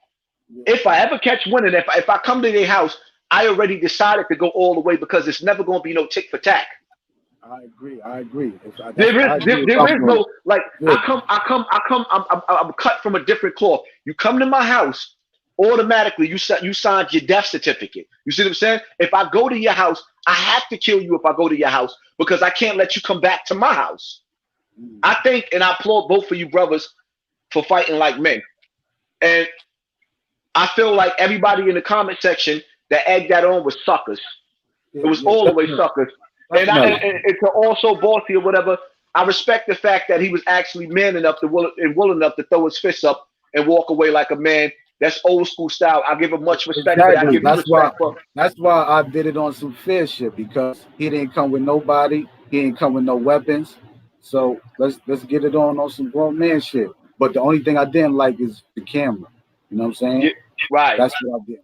if I ever catch wind, and if I come to their house, I already decided to go all the way because it's never going to be no tick for tack. I agree. There is no, like, I'm cut from a different cloth. You come to my house, automatically you signed your death certificate. You see what I'm saying? If I go to your house, I have to kill you if I go to your house because I can't let you come back to my house. I think, and I applaud both of you brothers for fighting like men. And I feel like everybody in the comment section that egged that on was suckers. It was all the way suckers. And to also bossy or whatever, I respect the fact that he was actually man enough to willing enough to throw his fists up and walk away like a man. That's old school style. I give him much respect. Exactly. That's why I did it on some fair shit because he didn't come with nobody. He didn't come with no weapons. So let's get it on some grown man shit. But the only thing I didn't like is the camera. You know what I'm saying? Yeah, right. That's what I didn't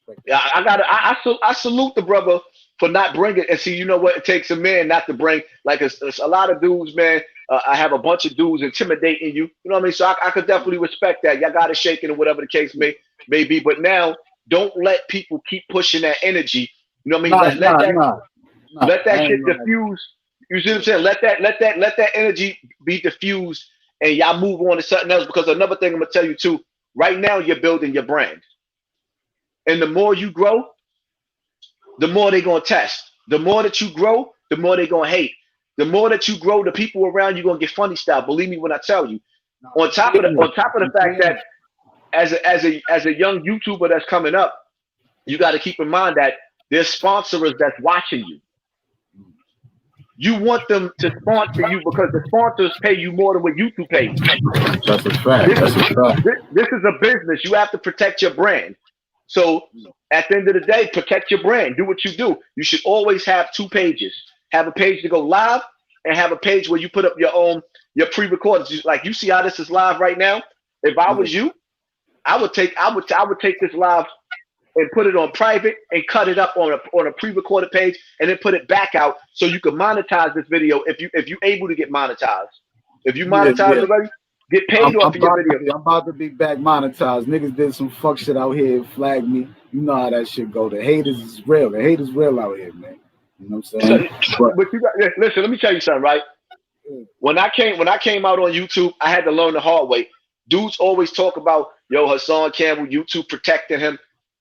like. Yeah, I salute the brother for not bringing. And see, you know what? It takes a man not to bring. Like it's a lot of dudes, man. I have a bunch of dudes intimidating you. You know what I mean? So I could definitely respect that. Y'all got it shaking or whatever the case may be. But now, don't let people keep pushing that energy. You know what I mean? Let that shit diffuse. You see what I'm saying? Let that energy be diffused, and y'all move on to something else. Because another thing I'm gonna tell you too. Right now, you're building your brand, and the more you grow, the more they're gonna test. The more that you grow, the more they're gonna hate. The more that you grow, the people around you gonna get funny style. Believe me when I tell you. On top of the fact that as a young YouTuber that's coming up, you got to keep in mind that there's sponsors that's watching you. You want them to sponsor you because the sponsors pay you more than what YouTube pays. That's a fact. This is a business. You have to protect your brand. So at the end of the day, protect your brand. Do what you do. You should always have two pages. Have a page to go live and have a page where you put up your pre-recorded. Like you see how this is live right now. If I was you, I would take this live and put it on private and cut it up on a pre-recorded page and then put it back out so you can monetize this video if you're able to get monetized. If you monetize already, get paid off of your video. I'm about to be back monetized. Niggas did some fuck shit out here, flagged me. You know how that shit go. The haters is real. The haters real out here, man. You know what I'm saying? But you got, listen, let me tell you something, right? When I came out on YouTube, I had to learn the hard way. Dudes always talk about, Hassan Campbell, YouTube protecting him.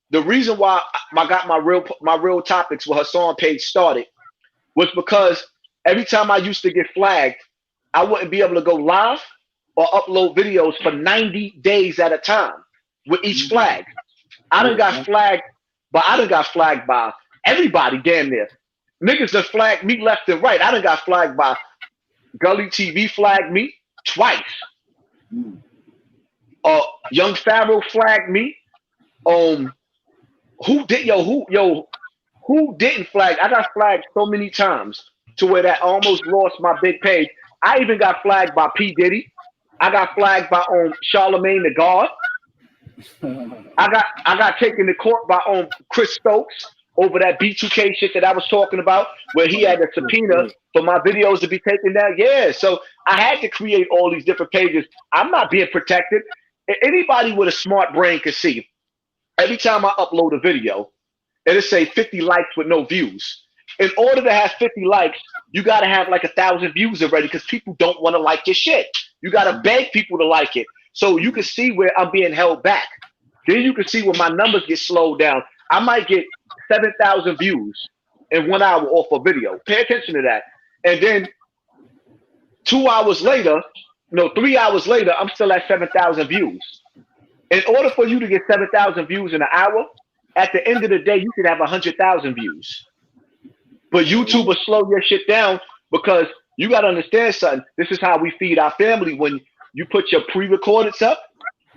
The reason why I got my real topics with Hassan page started was because every time I used to get flagged, I wouldn't be able to go live or upload videos for 90 days at a time with each flag. I done got flagged by everybody damn near. Niggas that flagged me left and right. I done got flagged by Gully TV flagged me twice. Young Pharaoh flagged me. Who didn't flag? I got flagged so many times to where that I almost lost my big page. I even got flagged by P. Diddy. I got flagged by Charlemagne the God. I got taken to court by Chris Stokes over that B2K shit that I was talking about, where he had a subpoena for my videos to be taken down. Yeah, so I had to create all these different pages. I'm not being protected. Anybody with a smart brain can see. Every time I upload a video, it'll say 50 likes with no views. In order to have 50 likes, you got to have like 1,000 views already because people don't want to like your shit. You got to beg people to like it. So you can see where I'm being held back. Then you can see where my numbers get slowed down. I might get 7,000 views in 1 hour off a video. Pay attention to that. And then 2 hours later, No, 3 hours later, I'm still at 7,000 views. In order for you to get 7,000 views in an hour, at the end of the day, you should have 100,000 views. But YouTube will slow your shit down because you got to understand something. This is how we feed our family. When you put your pre-recordeds up,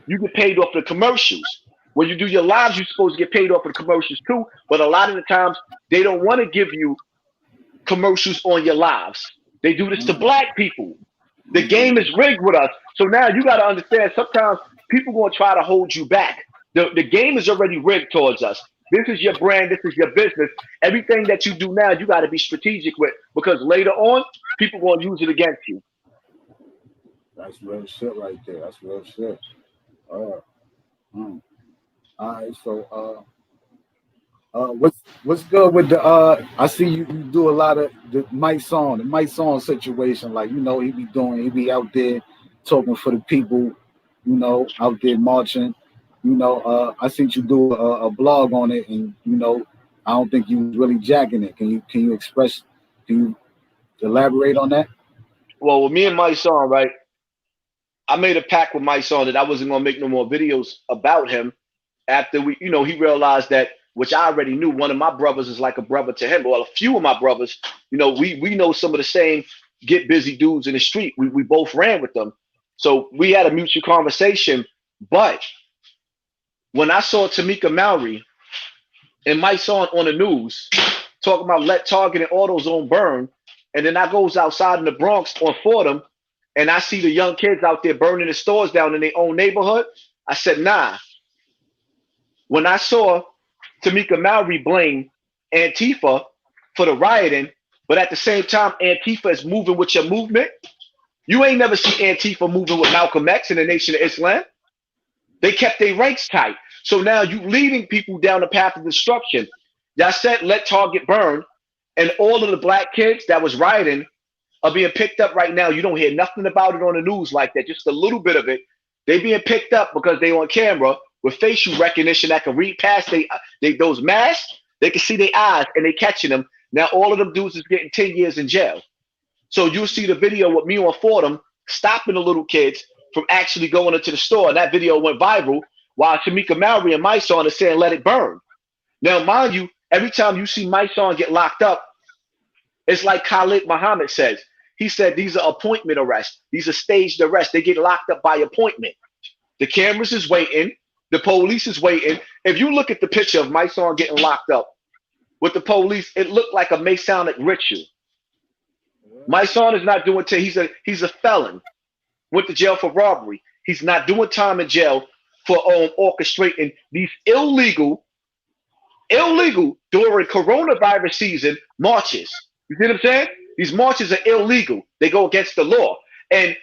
you get paid off the commercials. When you do your lives, you're supposed to get paid off of the commercials too. But a lot of the times, they don't want to give you commercials on your lives. They do this to black people. The game is rigged with us. So now you got to understand, sometimes people going to try to hold you back. The game is already rigged towards us. This is your brand. This is your business. Everything that you do now, you got to be strategic with, because later on, people going to use it against you. That's real shit right there. That's real shit. All right. So, what's good with the I see you do a lot of the Mike Song situation. Like, he be out there talking for the people, out there marching. I seen you do a blog on it, and I don't think you was really jacking it. Can you elaborate on that? Well, with me and my son, right? I made a pact with my son that I wasn't gonna make no more videos about him after he realized that, which I already knew. One of my brothers is like a brother to him. Well, a few of my brothers, we know some of the same get busy dudes in the street. We both ran with them, so we had a mutual conversation. But when I saw Tamika Mallory and my son on the news talking about let Target and AutoZone burn, and then I goes outside in the Bronx on Fordham, and I see the young kids out there burning the stores down in their own neighborhood, I said, nah. When I saw Tamika Mallory blame Antifa for the rioting, but at the same time, Antifa is moving with your movement, you ain't never see Antifa moving with Malcolm X and the Nation of Islam. They kept their ranks tight. So now you leading people down the path of destruction. Y'all said let Target burn, and all of the black kids that was rioting are being picked up right now. You don't hear nothing about it on the news like that, just a little bit of it. They being picked up because they on camera with facial recognition that can read past those masks. They can see their eyes and they catching them. Now all of them dudes is getting 10 years in jail. So you'll see the video with me on Fordham stopping the little kids from actually going into the store. And that video went viral while Tamika Mallory and my son are saying let it burn. Now, mind you, every time you see my son get locked up, it's like Khalid Muhammad says. He said these are appointment arrests. These are staged arrests. They get locked up by appointment. The cameras is waiting. The police is waiting. If you look at the picture of my son getting locked up with the police, it looked like a Masonic ritual. My son is not doing he's a felon. Went to jail for robbery. He's not doing time in jail for orchestrating these illegal during coronavirus season marches. You see what I'm saying? These marches are illegal. They go against the law. And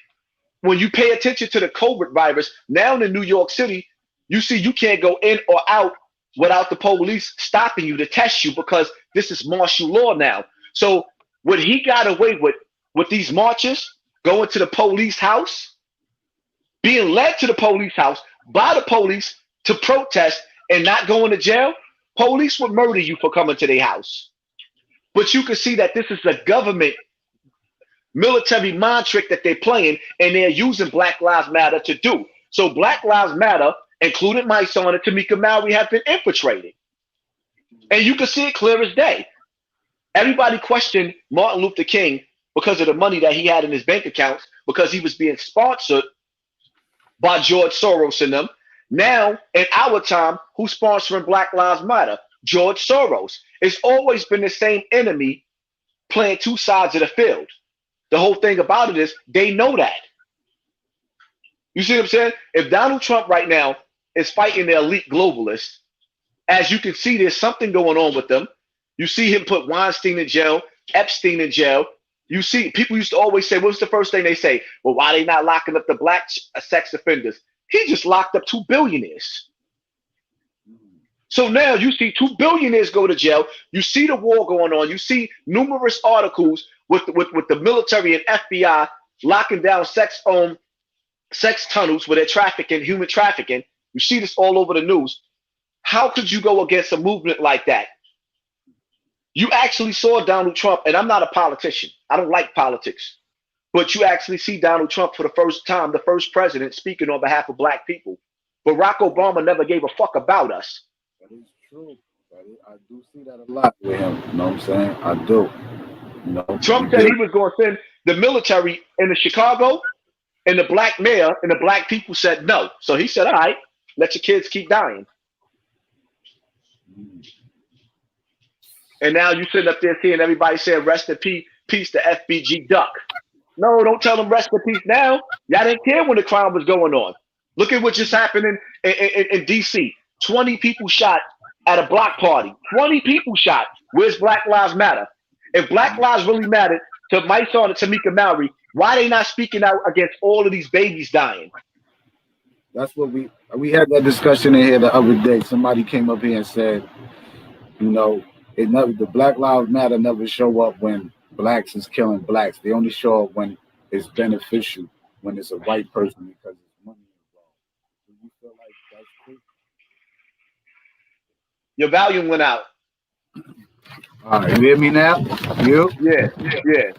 when you pay attention to the COVID virus, now in New York City, you see you can't go in or out without the police stopping you to test you, because this is martial law now. So what he got away with these marches, going to the police house, being led to the police house by the police to protest and not going to jail, police would murder you for coming to their house. But you can see that this is a government military mind trick that they're playing, and they're using Black Lives Matter to do. So Black Lives Matter, including my son and Tamika Mallory, have been infiltrated. And you can see it clear as day. Everybody questioned Martin Luther King because of the money that he had in his bank accounts, because he was being sponsored by George Soros and them. Now, in our time, who's sponsoring Black Lives Matter? George Soros. It's always been the same enemy playing two sides of the field. The whole thing about it is they know that. You see what I'm saying? If Donald Trump right now is fighting the elite globalists, as you can see, there's something going on with them. You see him put Weinstein in jail, Epstein in jail. You see, people used to always say, what's the first thing they say? Well, why are they not locking up the black sex offenders? He just locked up 2 billionaires. So now you see 2 billionaires go to jail. You see the war going on. You see numerous articles with the military and FBI locking down sex tunnels where they're trafficking, human trafficking. You see this all over the news. How could you go against a movement like that? You actually saw Donald Trump, and I'm not a politician. I don't like politics. but you actually see Donald Trump for the first time, the first president speaking on behalf of black people. Barack Obama never gave a fuck about us. That is true. I do see that a lot with him. You know what I'm saying? I do. You know, Trump said he was going to send the military into Chicago, and the black mayor and the black people said no. So he said, all right, let your kids keep dying. And now you sitting up there seeing everybody saying rest in peace to FBG Duck. No, don't tell them rest in peace now. Y'all didn't care when the crime was going on. Look at what just happened in D.C. 20 people shot at a block party. 20 people shot. Where's Black Lives Matter? If Black Lives really mattered to my son and Tamika Mallory, why they not speaking out against all of these babies dying? That's what we had that discussion in here the other day. Somebody came up here and said, you know, the Black Lives Matter never show up when blacks is killing blacks. They only show up when it's beneficial, when it's a white person because it's money involved. Do you feel like that's true? Your volume went out. All right, you hear me now? You? Yeah.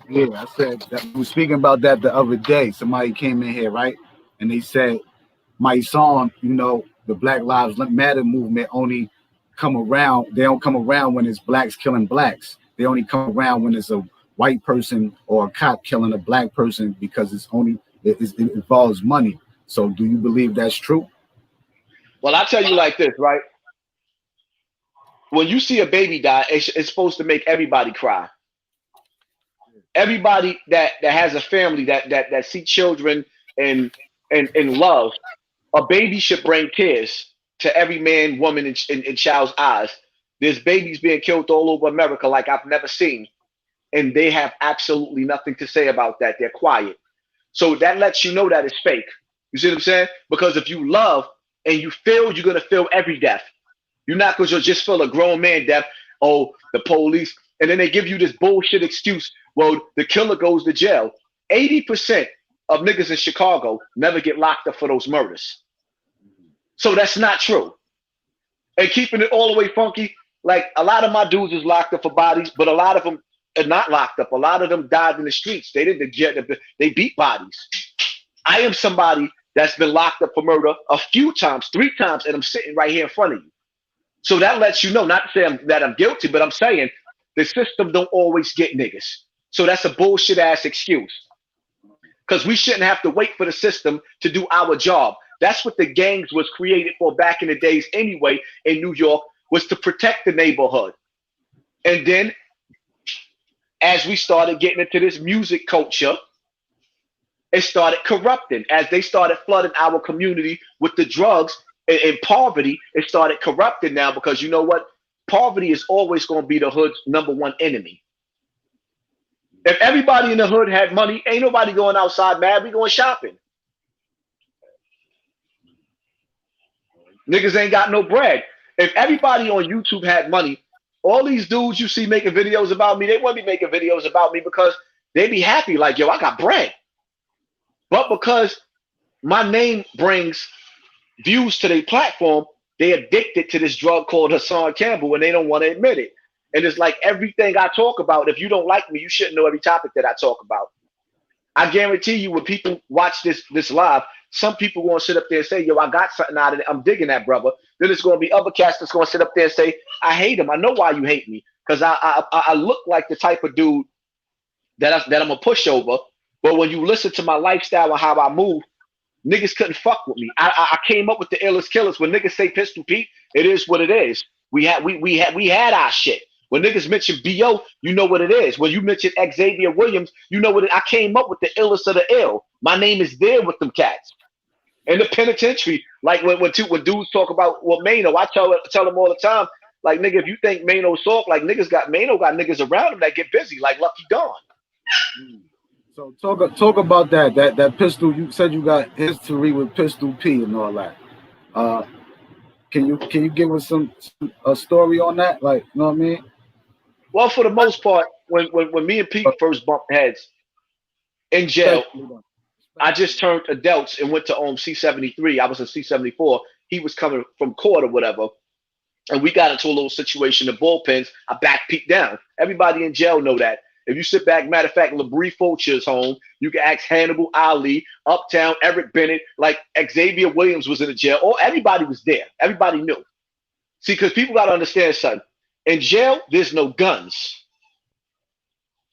I said that we were speaking about that the other day. Somebody came in here, right? And they said, my son, you know, the Black Lives Matter movement only come around. They don't come around when it's blacks killing blacks. They only come around when it's a white person or a cop killing a black person because it involves money. So do you believe that's true? Well, I tell you like this, right? When you see a baby die, it's supposed to make everybody cry. Everybody that has a family that see children and love, a baby should bring tears to every man, woman, and child's eyes. There's babies being killed all over America like I've never seen, and they have absolutely nothing to say about that. They're quiet. So that lets you know that it's fake. You see what I'm saying? Because if you love and you feel, you're going to feel every death. You're not going to just feel a grown man death, oh, the police, and then they give you this bullshit excuse, well, the killer goes to jail. 80% of niggas in Chicago never get locked up for those murders. So that's not true. And keeping it all the way funky, like a lot of my dudes is locked up for bodies, but a lot of them are not locked up. A lot of them died in the streets. They beat bodies. I am somebody that's been locked up for murder a few times, 3 times, and I'm sitting right here in front of you. So that lets you know, not to say that I'm guilty, but I'm saying the system don't always get niggas. So that's a bullshit ass excuse. Because we shouldn't have to wait for the system to do our job. That's what the gangs was created for back in the days anyway in New York, was to protect the neighborhood. And then as we started getting into this music culture, it started corrupting. As they started flooding our community with the drugs and poverty, it started corrupting now, because you know what? Poverty is always going to be the hood's #1 enemy. If everybody in the hood had money, ain't nobody going outside mad. We going shopping. Niggas ain't got no bread. If everybody on YouTube had money, all these dudes you see making videos about me, they wouldn't be making videos about me because they be happy like, yo, I got bread. But because my name brings views to their platform, they addicted to this drug called Hassan Campbell, and they don't want to admit it. And it's like everything I talk about, if you don't like me, you shouldn't know every topic that I talk about. I guarantee you, when people watch this live, some people going to sit up there and say, yo, I got something out of it. I'm digging that, brother. Then there's going to be other cats that's going to sit up there and say, I hate him. I know why you hate me, because I look like the type of dude that I'm a pushover. But when you listen to my lifestyle and how I move, niggas couldn't fuck with me. I came up with the illest killers. When niggas say Pistol Pete, it is what it is. We had our shit. When niggas mention B.O., you know what it is. When you mention Xavier Williams, you know what it is. I came up with the illest of the ill. My name is there with them cats. In the penitentiary, like when dudes talk about Mano, I tell them all the time, like, nigga, if you think Mano's soft, like Mano got niggas around him that get busy, like Lucky Dawn. So talk about that pistol. You said you got history with Pistol P and all that. Can you give us a story on that? Like, you know what I mean? Well, for the most part, when me and Pete first bumped heads in jail, I just turned adults and went to C-73. I was in C-74. He was coming from court or whatever. And we got into a little situation, the bullpens. I backed Pete down. Everybody in jail know that. If you sit back, matter of fact, LaBrie Fulcher's home. You can ask Hannibal Ali, Uptown, Eric Bennett, like Xavier Williams was in the jail. Or everybody was there. Everybody knew. See, because people got to understand something. In jail, there's no guns.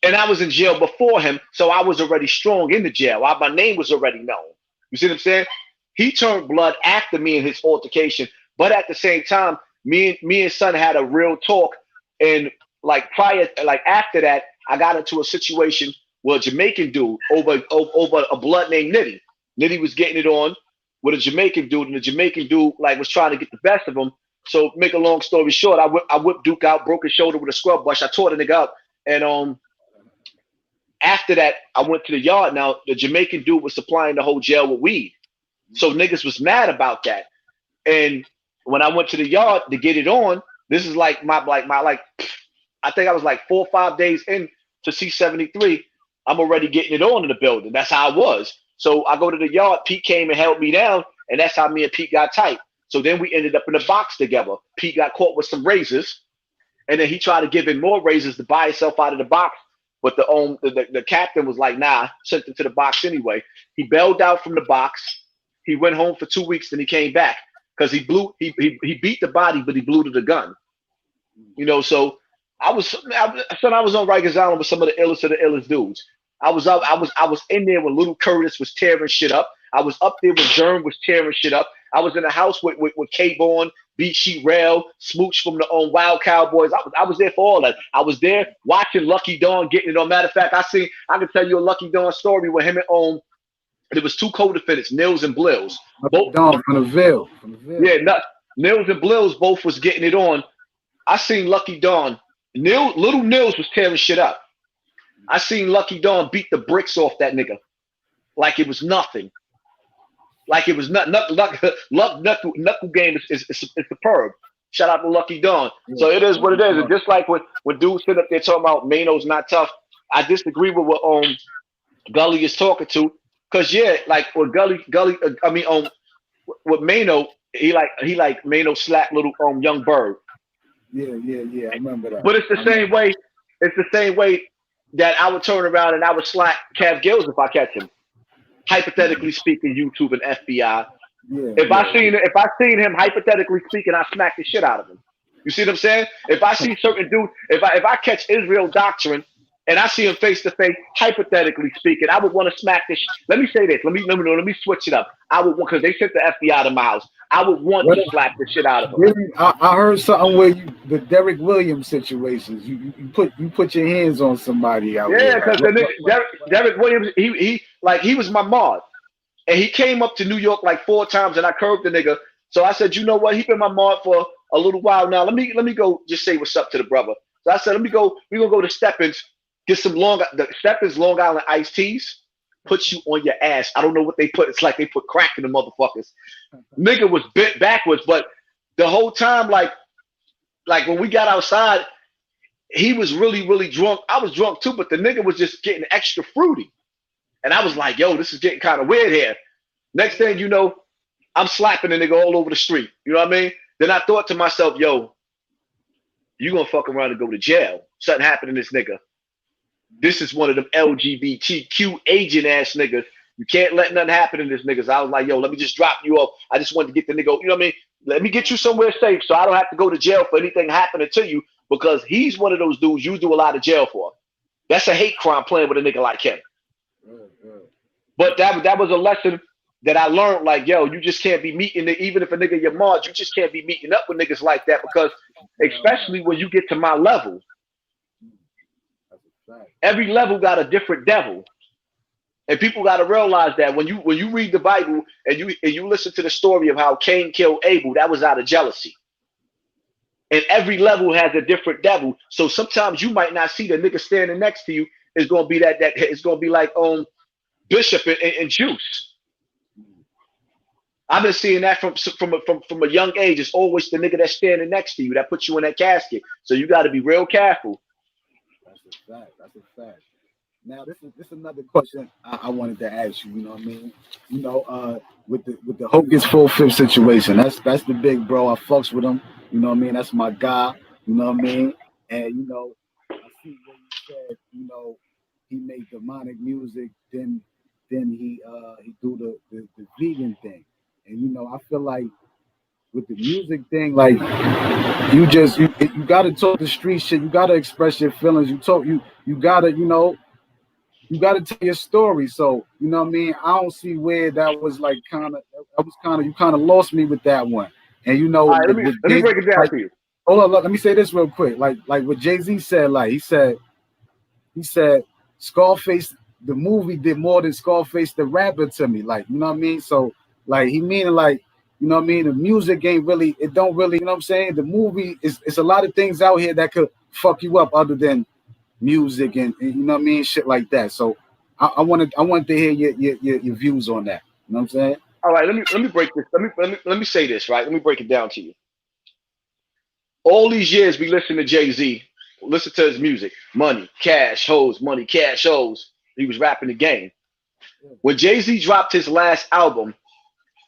And I was in jail before him, so I was already strong in the jail. My name was already known. You see what I'm saying? He turned blood after me in his altercation, but at the same time, me and Son had a real talk. And like after that, I got into a situation with a Jamaican dude over a blood named Nitty. Nitty was getting it on with a Jamaican dude, and the Jamaican dude like was trying to get the best of him. So make a long story short, I whipped Duke out, broke his shoulder with a scrub brush. I tore the nigga up, and after that, I went to the yard. Now, the Jamaican dude was supplying the whole jail with weed. So niggas was mad about that. And when I went to the yard to get it on, this is like I think I was like 4 or 5 days in to C73. I'm already getting it on in the building. That's how I was. So I go to the yard. Pete came and held me down, and that's how me and Pete got tight. So then we ended up in a box together. Pete got caught with some razors, and then he tried to give him more razors to buy himself out of the box. But the captain was like, nah, sent him to the box anyway. He bailed out from the box. He went home for 2 weeks, then he came back because he beat the body, but he blew to the gun. You know, so I was on Rikers Island with some of the illest dudes. I was in there when Little Curtis was tearing shit up. I was up there when Germ was tearing shit up. I was in the house with K-Born, Beat Sheet Rail, Smooch from the Wild Cowboys. I was there for all that. I was there watching Lucky Dawn getting it on. Matter of fact, I can tell you a Lucky Dawn story with him and there was 2 co-defendants, Nils and Blills. Both Dawn from the Ville. Yeah, Nils and Blills both was getting it on. I seen Lucky Dawn. Little Nils was tearing shit up. I seen Lucky Dawn beat the bricks off that nigga like it was nothing. Like it was not knuckle game is superb. Shout out to Lucky Dawn. So it is what it is. And just like when dudes sit up there talking about Mano's not tough, I disagree with what Gully is talking to. Cause yeah, like with with Mano, he like Mano slapped little Young Bird. Yeah, I remember that. But it's the same way. It's the same way that I would turn around and I would slap Cav Gills if I catch him. Hypothetically speaking, YouTube and FBI. If I seen him hypothetically speaking, I smack the shit out of him. You see what I'm saying? If I see certain dudes, if I catch Israel Doctrine and I see him face to face, hypothetically speaking, I would want to smack this. Let me say this. Let me switch it up. I would want, because they sent the FBI to my house. I would want to slap the shit out of him. Really, I heard something where the Derek Williams situations. You put your hands on somebody out there. Yeah, because Derek Williams, he was my mod. And he came up to New York like 4 times and I curved the nigga. So I said, you know what? He been my mod for a little while now. Let me go just say what's up to the brother. So I said, we're gonna go to Steppens, get some Steppens Long Island iced teas, put you on your ass. I don't know what they put. It's like they put crack in the motherfuckers. Nigga was bent backwards, but the whole time, like when we got outside, he was really, really drunk. I was drunk too, but the nigga was just getting extra fruity. And I was like, yo, this is getting kind of weird here. Next thing you know, I'm slapping the nigga all over the street. You know what I mean? Then I thought to myself, yo, you gonna fuck around and go to jail. Something happened to this nigga. This is one of them LGBTQ agent ass niggas. You can't let nothing happen to this niggas. I was like, yo, let me just drop you off. I just wanted to get the nigga, you know what I mean? Let me get you somewhere safe so I don't have to go to jail for anything happening to you, because he's one of those dudes you do a lot of jail for. That's a hate crime playing with a nigga like him. But that was a lesson that I learned, like, yo, you just can't be meeting even if a nigga your mod, you just can't be meeting up with niggas like that, because especially when you get to my level, every level got a different devil. And people got to realize that when you read the Bible and you listen to the story of how Cain killed Abel, that was out of jealousy. And every level has a different devil. So sometimes you might not see the nigga standing next to you is going to be that it's going to be like Bishop and Juice. I've been seeing that from a young age. It's always the nigga that's standing next to you that puts you in that casket. So you got to be real careful. That's a fact. Now this is another question I wanted to ask you. You know what I mean? You know, with the Hocus 4/5 situation, that's the big bro. I fucks with him. You know what I mean? That's my guy. You know what I mean? And you know, I see where you said, you know, he made demonic music, then he do the vegan thing. And you know, I feel like with the music thing, like you gotta talk the street shit, you gotta express your feelings, you gotta, you know, you gotta tell your story. So, you know what I mean? I don't see where that was like you kinda lost me with that one. And you know, All right, like with let me break it down like for you. hold on, let me say this real quick. Like what Jay-Z said, like he said Scarface, the movie did more than Scarface the rapper to me. Like, you know what I mean? So like he meaning like, you know what I mean? The music ain't really, it don't really, you know what I'm saying? The movie is it's a lot of things out here that could fuck you up other than music and you know what I mean? Shit like that. So I wanted to hear your views on that. You know what I'm saying? All right, let me break this. Let me say this, right? Let me break it down to you. All these years we listen to Jay-Z, listen to his music, money, cash, hoes, money, cash, hoes. He was rapping the game. When Jay-Z dropped his last album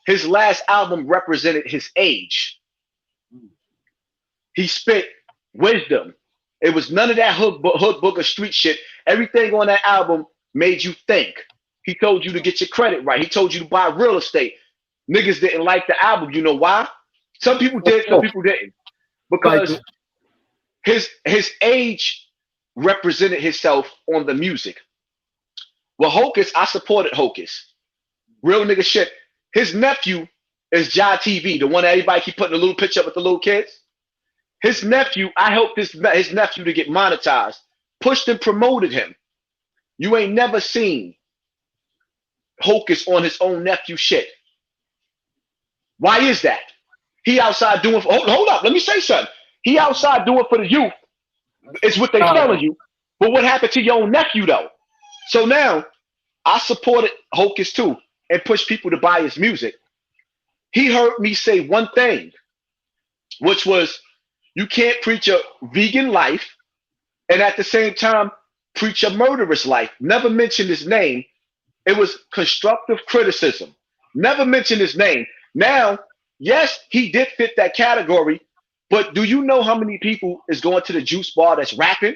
represented his age. He spit wisdom. It was none of that hood book or street shit. Everything on that album made you think. He told you to get your credit right. He told you to buy real estate. Niggas didn't like the album. You know why? Some people did, some people didn't. Because his age represented himself on the music. Well, Hocus, I supported Hocus. Real nigga shit. His nephew is Jai TV, the one that everybody keep putting a little picture up with the little kids. His nephew, I helped his nephew to get monetized, pushed and promoted him. You ain't never seen Hocus on his own nephew shit. Why is that? He outside doing, hold up, let me say something. He outside doing for the youth. It's what they telling you. But what happened to your own nephew though? So now I supported Hocus too and pushed people to buy his music. He heard me say one thing, which was you can't preach a vegan life and at the same time preach a murderous life. Never mention his name. It was constructive criticism. Never mention his name. Now, yes, he did fit that category, but do you know how many people is going to the juice bar that's rapping?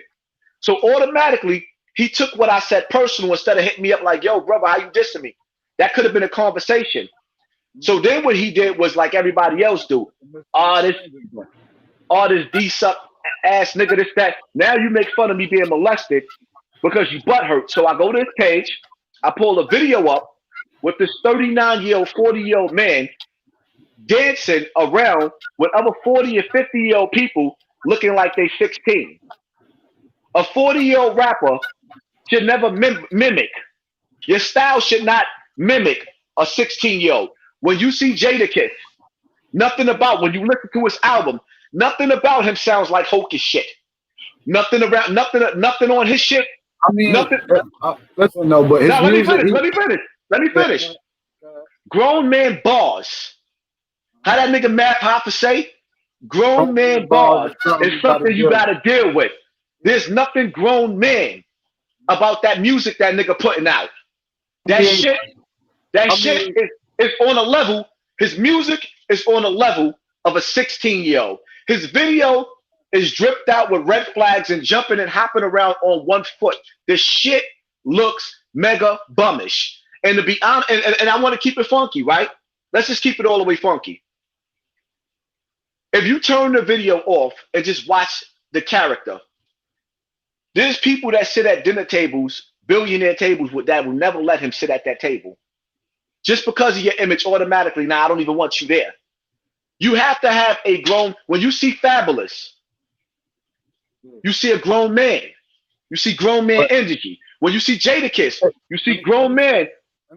So automatically, he took what I said personal instead of hitting me up like, yo, brother, how you dissing me? That could have been a conversation. So then what he did was like everybody else do. This D-suck ass nigga, this, that. Now you make fun of me being molested because you butt hurt. So I go to his page, I pull a video up with this 39-year-old, 40-year-old man dancing around with other 40 and 50-year-old people looking like they 16. A 40-year-old rapper should never mimic. Your style should not mimic a 16-year-old. When you see Jadakiss, nothing about, when you listen to his album, nothing about him sounds like Hocus shit. Nothing on his shit. I mean, nothing. Listen, no, but his now, music, let me finish. Grown man bars. How that nigga Matt Hoffa say? Grown man bars is something you gotta deal with. There's nothing grown man about that music that nigga putting out. That shit is on a level. His music is on a level of a 16-year-old. His video is dripped out with red flags and jumping and hopping around on one foot. The shit looks mega bummish. And to be honest, and I want to keep it funky, right? Let's just keep it all the way funky. If you turn the video off and just watch the character, there's people that sit at dinner tables, billionaire tables, that will never let him sit at that table. Just because of your image, automatically, now I don't even want you there. You have to have a grown, when you see Fabulous, you see a grown man. You see grown man energy. When you see Jadakiss, you see grown man.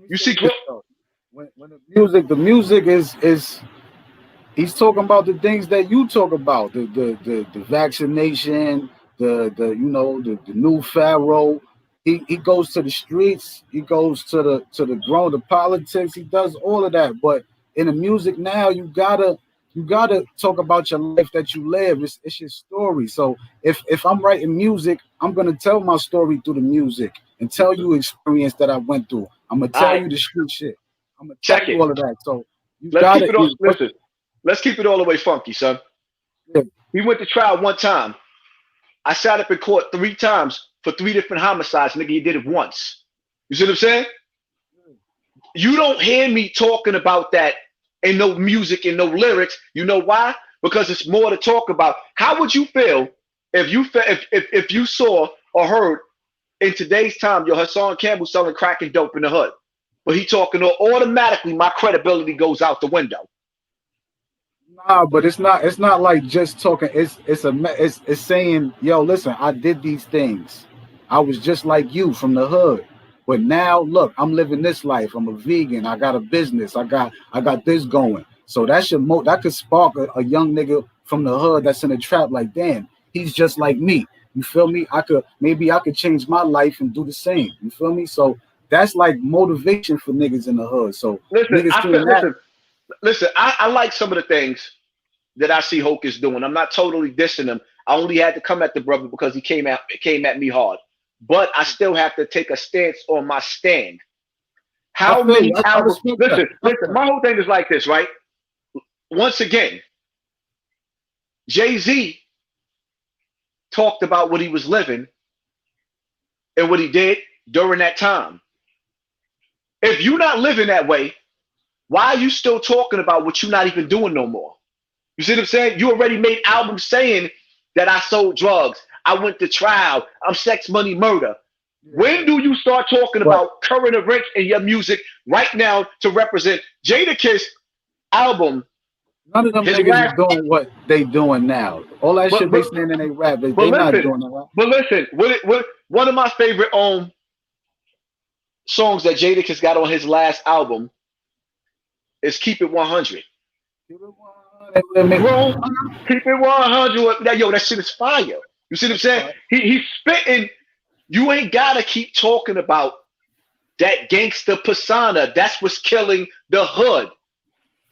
You see grown. When the music is he's talking about the things that you talk about, the vaccination, the new pharaoh. He goes to the streets, he goes to the politics, he does all of that. But in the music now, you gotta talk about your life that you live. It's your story. So if I'm writing music, I'm gonna tell my story through the music and tell you experience that I went through. I'm gonna tell you the street shit. I'm gonna tell you all of that. So let's keep it all the way funky, son. Yeah. He went to trial one time. I sat up in court 3 times for 3 different homicides. Nigga, you did it once. You see what I'm saying? You don't hear me talking about that and no music and no lyrics. You know why? Because it's more to talk about. How would you feel if you saw or heard in today's time your Hassan Campbell selling crack and dope in the hood? But he talking automatically, my credibility goes out the window. Nah, but it's not like just talking. It's saying, yo, listen, I did these things. I was just like you from the hood. But now look, I'm living this life. I'm a vegan. I got a business. I got this going. So that could spark a young nigga from the hood that's in a trap like, damn, he's just like me. You feel me? I could change my life and do the same. You feel me? So that's like motivation for niggas in the hood. So listen, I like some of the things that I see Hulk is doing. I'm not totally dissing him. I only had to come at the brother because he came at me hard. But I still have to take a stance on my stand. How many albums? Listen, my whole thing is like this, right? Once again, Jay-Z talked about what he was living and what he did during that time. If you're not living that way, why are you still talking about what you're not even doing no more? You see what I'm saying? You already made albums saying that I sold drugs. I went to trial. I'm sex, money, murder. When do you start talking about current events in your music right now to represent Jadakiss album? None of them niggas is doing what they doing now. All that shit they saying in they rap, they not doing that. Right? But listen, one of my favorite songs that Jadakiss got on his last album is "Keep It 100." Keep it 100. Yo, that shit is fire. You see what I'm saying? He's spitting. You ain't gotta keep talking about that gangster persona. That's what's killing the hood.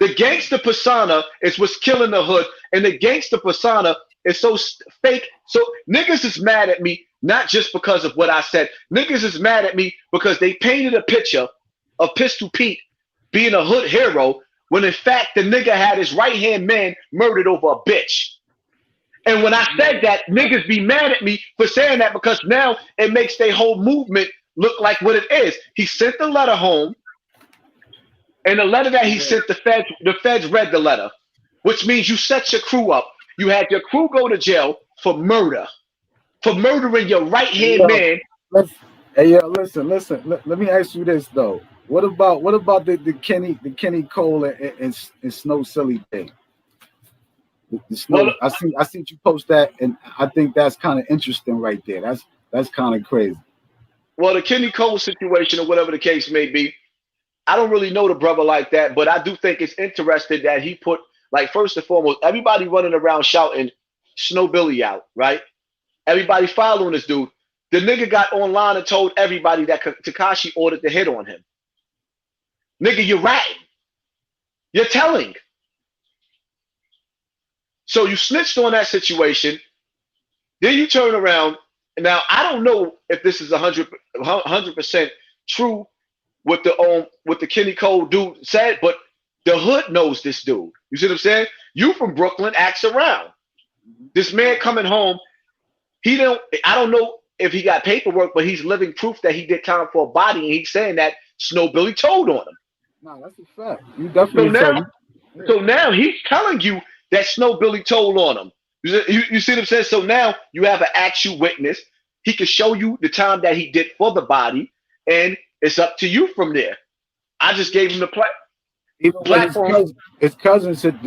The gangster persona is what's killing the hood, and the gangster persona is so fake. So niggas is mad at me, not just because of what I said. Niggas is mad at me because they painted a picture of Pistol Pete being a hood hero, when in fact the nigga had his right-hand man murdered over a bitch. And when I said that, niggas be mad at me for saying that because now it makes their whole movement look like what it is. He sent the letter home, and the letter that he sent the feds read the letter, which means you set your crew up. You had your crew go to jail for murder, for murdering your right-hand man. Listen. Let me ask you this though. What about the Kenny Cole and Snow Silly thing? The Snow, I see you post that, and I think that's kind of interesting right there. That's kind of crazy. Well, the Kenny Cole situation, or whatever the case may be, I don't really know the brother like that, but I do think it's interesting that he put, like, first and foremost, everybody running around shouting Snow Billy out, right? Everybody following this dude. The nigga got online and told everybody that Tekashi ordered the hit on him. Nigga, you're ratting. You're telling. So you snitched on that situation. Then you turn around. And now I don't know if this is 100% true what the Kenny Cole dude said, but the hood knows this dude. You see what I'm saying? You from Brooklyn, acts around. This man coming home, I don't know if he got paperwork, but he's living proof that he did time for a body, and he's saying that Snow Billy told on him. No, that's a fact. You definitely so now he's telling you that Snow Billy told on him. You see what I'm saying? So now you have an actual witness. He can show you the time that he did for the body, and it's up to you from there. I just gave him the platform. His cousin said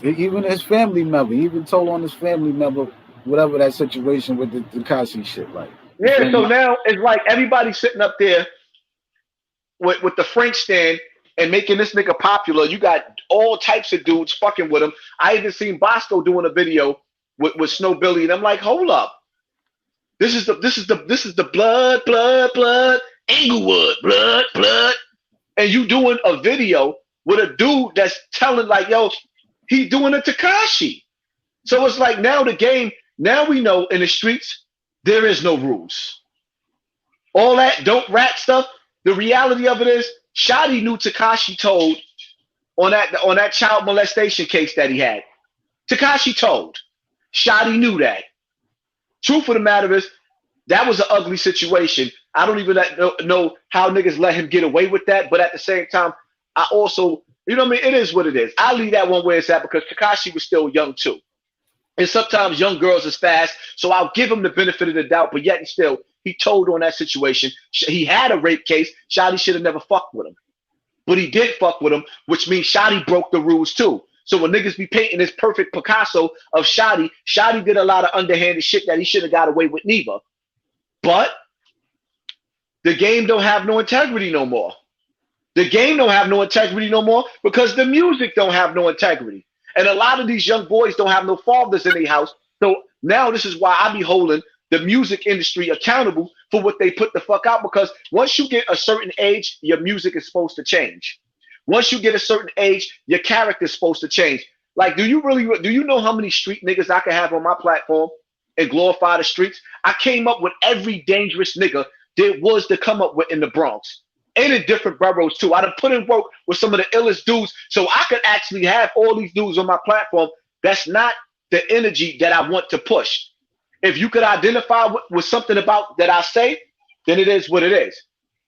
even his family member, he even told on his family member whatever that situation with the Tekashi shit, like. Yeah, so now it's like everybody sitting up there with the Frank stand and making this nigga popular. You got all types of dudes fucking with him. I even seen Bosco doing a video with Snow Billy, and I'm like, hold up. This is the blood, Englewood, blood. And you doing a video with a dude that's telling like, yo, he doing a Tekashi. So it's like now the game, now we know in the streets, there is no rules. All that don't rat stuff, the reality of it is, Shotty knew Tekashi told on that child molestation case that he had. Tekashi told. Shotty knew that. Truth of the matter is, that was an ugly situation. I don't even know how niggas let him get away with that. But at the same time, I also, you know what I mean? It is what it is. I leave that one where it's at because Tekashi was still young too. And sometimes young girls is fast. So I'll give him the benefit of the doubt. But yet and still, he told on that situation. He had a rape case. Shotty should have never fucked with him. But he did fuck with him, which means Shotty broke the rules too. So when niggas be painting this perfect Picasso of Shotty, Shotty did a lot of underhanded shit that he should have got away with neither. But the game don't have no integrity no more. The game don't have no integrity no more because the music don't have no integrity. And a lot of these young boys don't have no fathers in their house. So now this is why I be holding the music industry accountable for what they put the fuck out, because once you get a certain age, your music is supposed to change. Once you get a certain age, your character is supposed to change. Like, do you know how many street niggas I can have on my platform and glorify the streets? I came up with every dangerous nigga there was to come up with in the Bronx and in different boroughs too. I done put in work with some of the illest dudes so I could actually have all these dudes on my platform. That's not the energy that I want to push. If you could identify with something about that I say, then it is what it is.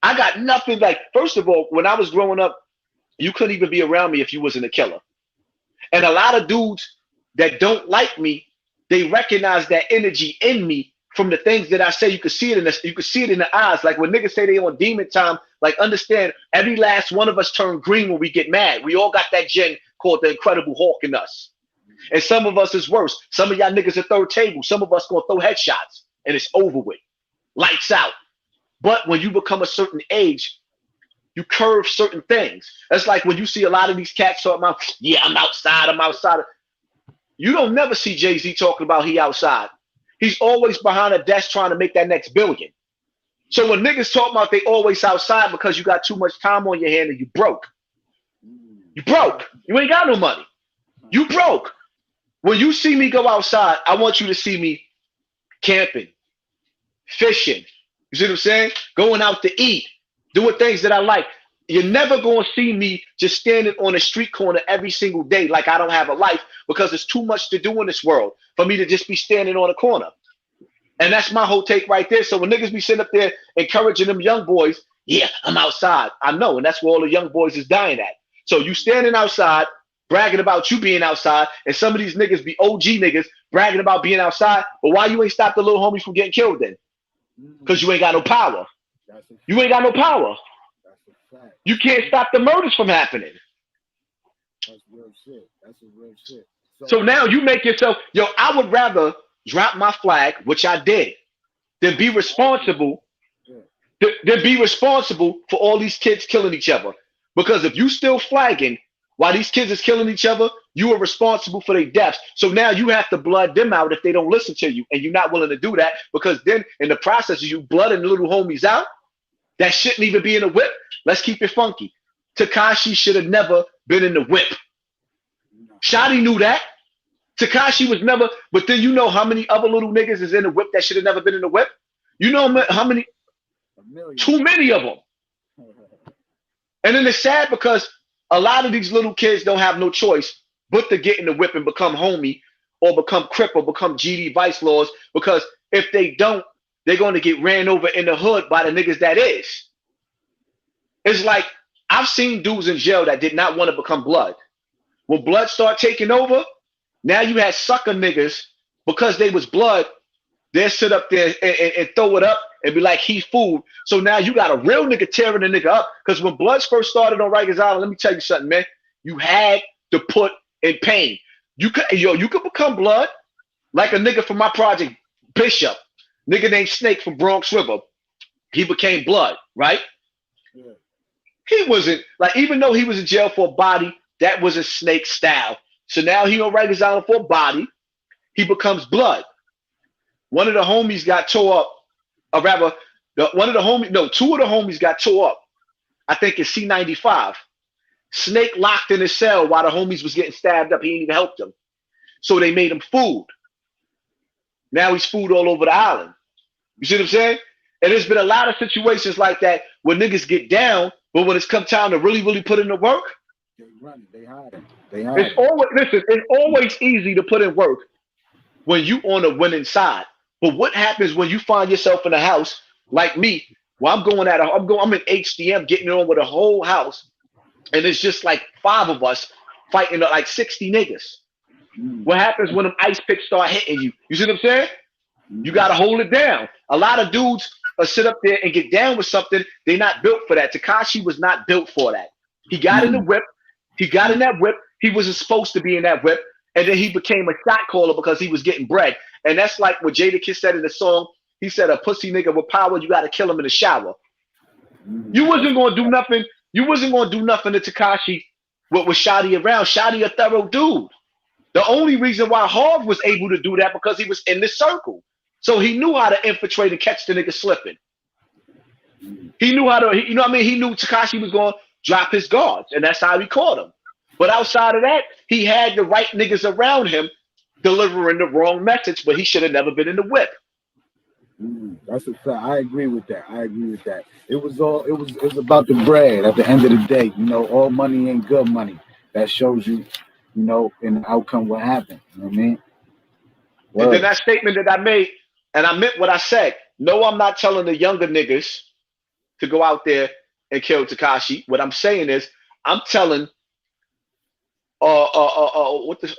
I got nothing. Like, first of all, when I was growing up, you couldn't even be around me if you wasn't a killer. And a lot of dudes that don't like me, they recognize that energy in me from the things that I say. You can see it in you can see it in the eyes. Like when niggas say they on demon time, like understand every last one of us turn green when we get mad. We all got that gen called the Incredible Hulk in us. And some of us is worse. Some of y'all niggas are third table. Some of us gonna throw headshots and it's over with. Lights out. But when you become a certain age, you curve certain things. That's like when you see a lot of these cats talking about, yeah, I'm outside. You don't never see Jay-Z talking about he outside. He's always behind a desk trying to make that next billion. So when niggas talk about they always outside because you got too much time on your hand and you broke. You broke. You ain't got no money. You broke. When you see me go outside, I want you to see me camping, fishing. You see what I'm saying? Going out to eat, doing things that I like. You're never going to see me just standing on a street corner every single day like I don't have a life, because there's too much to do in this world for me to just be standing on a corner. And that's my whole take right there. So when niggas be sitting up there encouraging them young boys, yeah, I'm outside. I know, and that's where all the young boys is dying at. So you standing outside, bragging about you being outside, and some of these niggas be OG niggas bragging about being outside, but why you ain't stopped the little homies from getting killed then? Because you ain't got no power. You ain't got no power. You can't stop the murders from happening. That's real shit. That's real shit. So now you make yourself, yo, I would rather drop my flag, which I did, than be responsible, than be responsible for all these kids killing each other. Because if you still flagging while these kids is killing each other, you are responsible for their deaths. So now you have to blood them out if they don't listen to you, and you're not willing to do that, because then in the process of you blooding the little homies out, that shouldn't even be in the whip. Let's keep it funky. Tekashi should have never been in the whip. Shotty knew that. Tekashi was never, but then you know how many other little niggas is in the whip that should have never been in the whip? You know how many? Too many of them. And then it's sad because a lot of these little kids don't have no choice but to get in the whip and become homie or become Crip or become GD Vice Lords, because if they don't, they're going to get ran over in the hood by the niggas that is. It's like, I've seen dudes in jail that did not want to become blood. When blood start taking over, now you had sucker niggas, because they was blood, they'll sit up there and throw it up and be like, he food. So now you got a real nigga tearing a nigga up. Because when Bloods first started on Rikers Island, let me tell you something, man. You had to put in pain. You could become blood, like a nigga from my project, Bishop. Nigga named Snake from Bronx River. He became blood, right? Yeah. He wasn't, like, even though he was in jail for a body, that was a Snake style. So now he on Rikers Island for a body. He becomes blood. One of the homies got tore up, or rather, two of the homies got tore up. I think it's C95. Snake locked in his cell while the homies was getting stabbed up. He didn't even help them. So they made him food. Now he's food all over the island. You see what I'm saying? And there's been a lot of situations like that where niggas get down, but when it's come time to really, really put in the work, they run, they hide it. It's always easy to put in work when you on the winning side. But what happens when you find yourself in a house like me? Well, I'm in HDM getting it on with a whole house, and it's just like 5 of us fighting like 60 niggas. What happens when them ice picks start hitting you? You see what I'm saying? You got to hold it down. A lot of dudes sit up there and get down with something. They're not built for that. Tekashi was not built for that. He got in the whip. He got in that whip. He wasn't supposed to be in that whip. And then he became a shot caller because he was getting bread. And that's like what Jadakiss said in the song. He said, a pussy nigga with power, you got to kill him in the shower. You wasn't going to do nothing. You wasn't going to do nothing to Tekashi with Shotty around. Shotty a thorough dude. The only reason why Harv was able to do that because he was in the circle. So he knew how to infiltrate and catch the nigga slipping. He knew how to, you know what I mean? He knew Tekashi was going to drop his guards, and that's how he caught him. But outside of that, he had the right niggas around him delivering the wrong message, but he should have never been in the whip. That's a fact. I agree with that. It was about the bread at the end of the day. You know, all money ain't good money. That shows you, you know, in the outcome what happened. You know what I mean? Word. And then that statement that I made, and I meant what I said. No, I'm not telling the younger niggas to go out there and kill Tekashi. What I'm saying is, I'm telling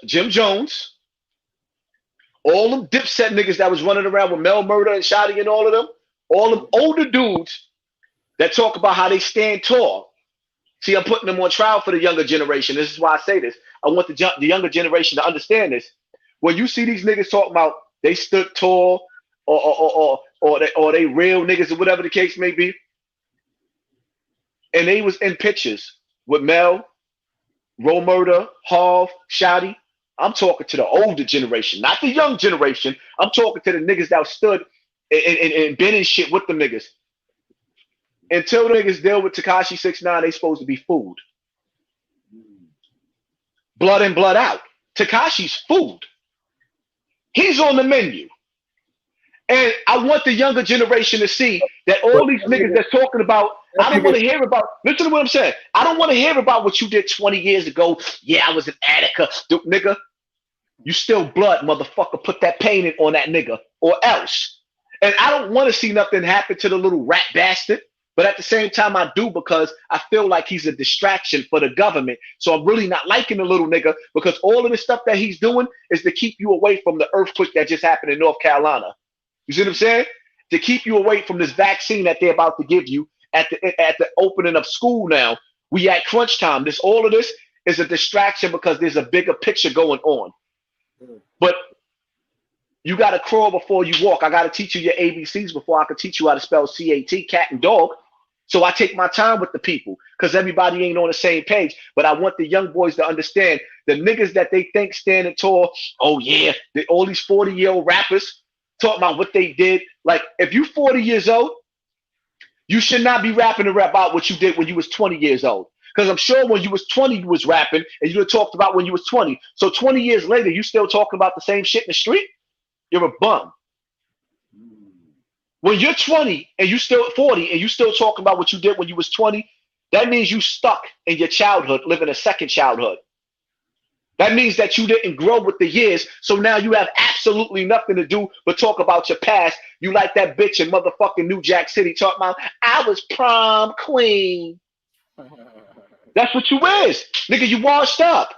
Jim Jones, all them Dipset niggas that was running around with Mel Murder and Shotty and all of them, all them older dudes that talk about how they stand tall. See, I'm putting them on trial for the younger generation. This is why I say this. I want the younger generation to understand this. When you see these niggas talking about they stood tall or they real niggas or whatever the case may be, and they was in pictures with Mel, Roll Murder, Harv, Shotty. I'm talking to the older generation, not the young generation. I'm talking to the niggas that stood and been in shit with the niggas. Until the niggas deal with Tekashi 6ix9ine, they supposed to be food. Blood in, blood out. Tekashi's food. He's on the menu. And I want the younger generation to see that all these niggas that's talking about, I don't want to hear about, listen to what I'm saying. I don't want to hear about what you did 20 years ago. Yeah, I was in Attica. Dude, nigga, you still blood, motherfucker. Put that pain in on that nigga or else. And I don't want to see nothing happen to the little rat bastard. But at the same time, I do because I feel like he's a distraction for the government. So I'm really not liking the little nigga because all of the stuff that he's doing is to keep you away from the earthquake that just happened in North Carolina. You see what I'm saying? To keep you away from this vaccine that they're about to give you at the opening of school now. We at crunch time. All of this is a distraction because there's a bigger picture going on. But you got to crawl before you walk. I got to teach you your ABCs before I can teach you how to spell CAT, cat and dog. So I take my time with the people because everybody ain't on the same page. But I want the young boys to understand the niggas that they think standing tall. Oh, yeah, all these 40-year-old rappers talking about what they did. Like, if you 40 years old, you should not be rapping about what you did when you was 20 years old. Because I'm sure when you was 20, you was rapping and you talked about when you was 20. So 20 years later, you still talking about the same shit in the street? You're a bum. When you're 20 and you still 40 and you still talking about what you did when you was 20, that means you stuck in your childhood, living a second childhood. That means that you didn't grow with the years. So now you have absolutely nothing to do but talk about your past. You like that bitch in motherfucking New Jack City talking about, I was prom queen. That's what you is. Nigga, you washed up.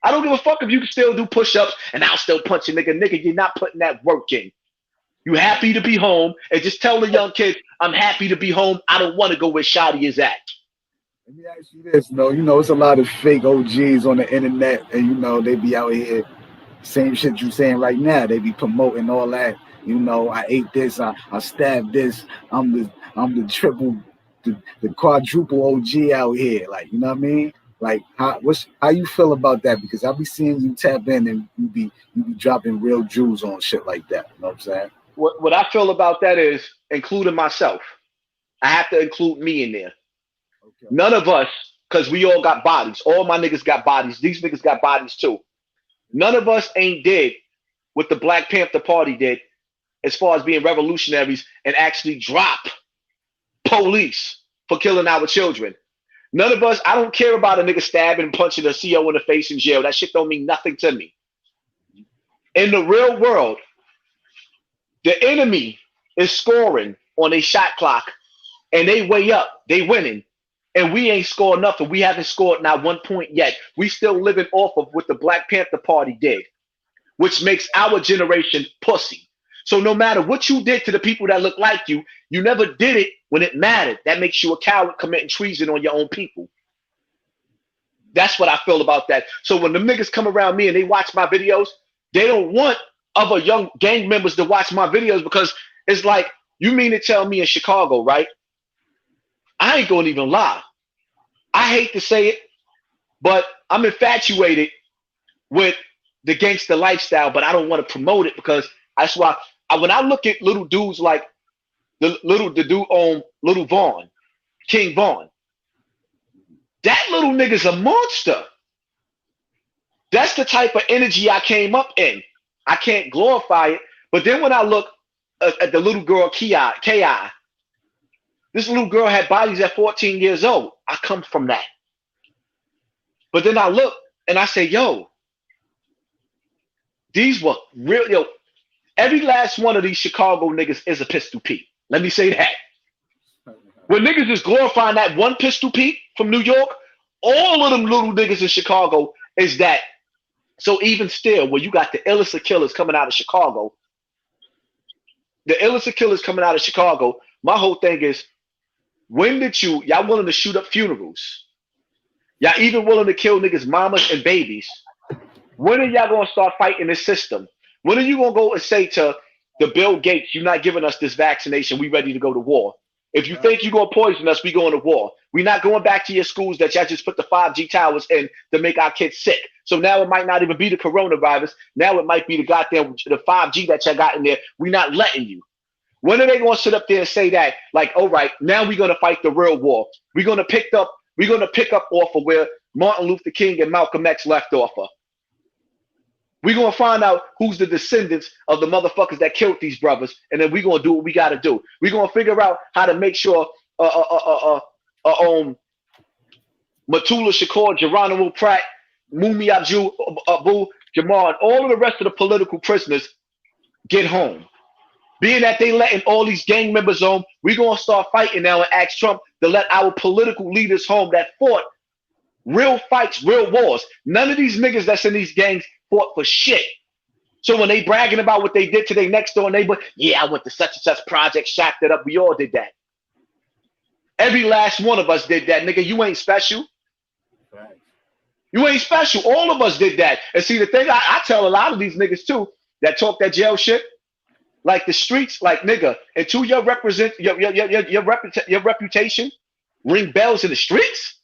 I don't give a fuck if you can still do push-ups and I'll still punch you, nigga. Nigga, you're not putting that work in. You happy to be home and just tell the young kids, I'm happy to be home. I don't want to go where Shotty is at. Let me ask you this, though. You know, it's a lot of fake OGs on the internet, and you know, they be out here, same shit you saying right now. They be promoting all that. You know, I ate this, I stabbed this. I'm the triple, the quadruple OG out here. Like, you know what I mean? Like, how you feel about that? Because I be seeing you tap in and you be dropping real jewels on shit like that. You know what I'm saying? What I feel about that is, including myself, I have to include me in there. Okay. None of us, because we all got bodies. All my niggas got bodies. These niggas got bodies too. None of us ain't did what the Black Panther Party did as far as being revolutionaries and actually drop police for killing our children. None of us, I don't care about a nigga stabbing and punching a CO in the face in jail. That shit don't mean nothing to me. In the real world, The enemy is scoring on a shot clock, and they way up, they winning, and we ain't scored nothing. We haven't scored not 1 point yet. We still living off of what the Black Panther Party did, which makes our generation pussy. So no matter what you did to the people that look like you never did it when it mattered. That makes you a coward committing treason on your own people. That's what I feel about that. So when the niggas come around me and they watch my videos, they don't want other young gang members to watch my videos, because it's like, you mean to tell me in Chicago, right? I ain't gonna even lie. I hate to say it, but I'm infatuated with the gangster lifestyle, but I don't want to promote it, because that's why when I look at little dudes like the dude on Little Vaughn, King Vaughn, that little nigga's a monster. That's the type of energy I came up in. I can't glorify it, but then when I look at the little girl Ki, this little girl had bodies at 14 years old. I come from that. But then I look and I say, yo, these were real, yo, every last one of these Chicago niggas is a Pistol Pete. Let me say that. When niggas is glorifying that one Pistol Pete from New York, all of them little niggas in Chicago is that. So even still, when you got the illest of killers coming out of Chicago, my whole thing is, when did y'all willing to shoot up funerals? Y'all even willing to kill niggas' mamas and babies? When are y'all gonna start fighting this system? When are you gonna go and say to the Bill Gates, you're not giving us this vaccination, we ready to go to war? If you think you're gonna poison us, we going to war. We're not going back to your schools that y'all just put the 5G towers in to make our kids sick. So now it might not even be the coronavirus. Now it might be the 5G that y'all got in there. We're not letting you. When are they gonna sit up there and say that? Like, all right, now we're gonna fight the real war. We're gonna pick up off of where Martin Luther King and Malcolm X left off of. We're going to find out who's the descendants of the motherfuckers that killed these brothers, and then we're going to do what we got to do. We're going to figure out how to make sure Matula Shakur, Geronimo Pratt, Mumi Abu Jamal, and all of the rest of the political prisoners get home. Being that they letting all these gang members home, we're going to start fighting now and ask Trump to let our political leaders home that fought real fights, real wars. None of these niggas that's in these gangs fought for shit. So when they bragging about what they did to their next door neighbor, yeah, I went to such and such project, shot that up. We all did that. Every last one of us did that, nigga. You ain't special. Right. You ain't special. All of us did that. And see, the thing I tell a lot of these niggas too that talk that jail shit, like the streets, like nigga, until your reputation ring bells in the streets.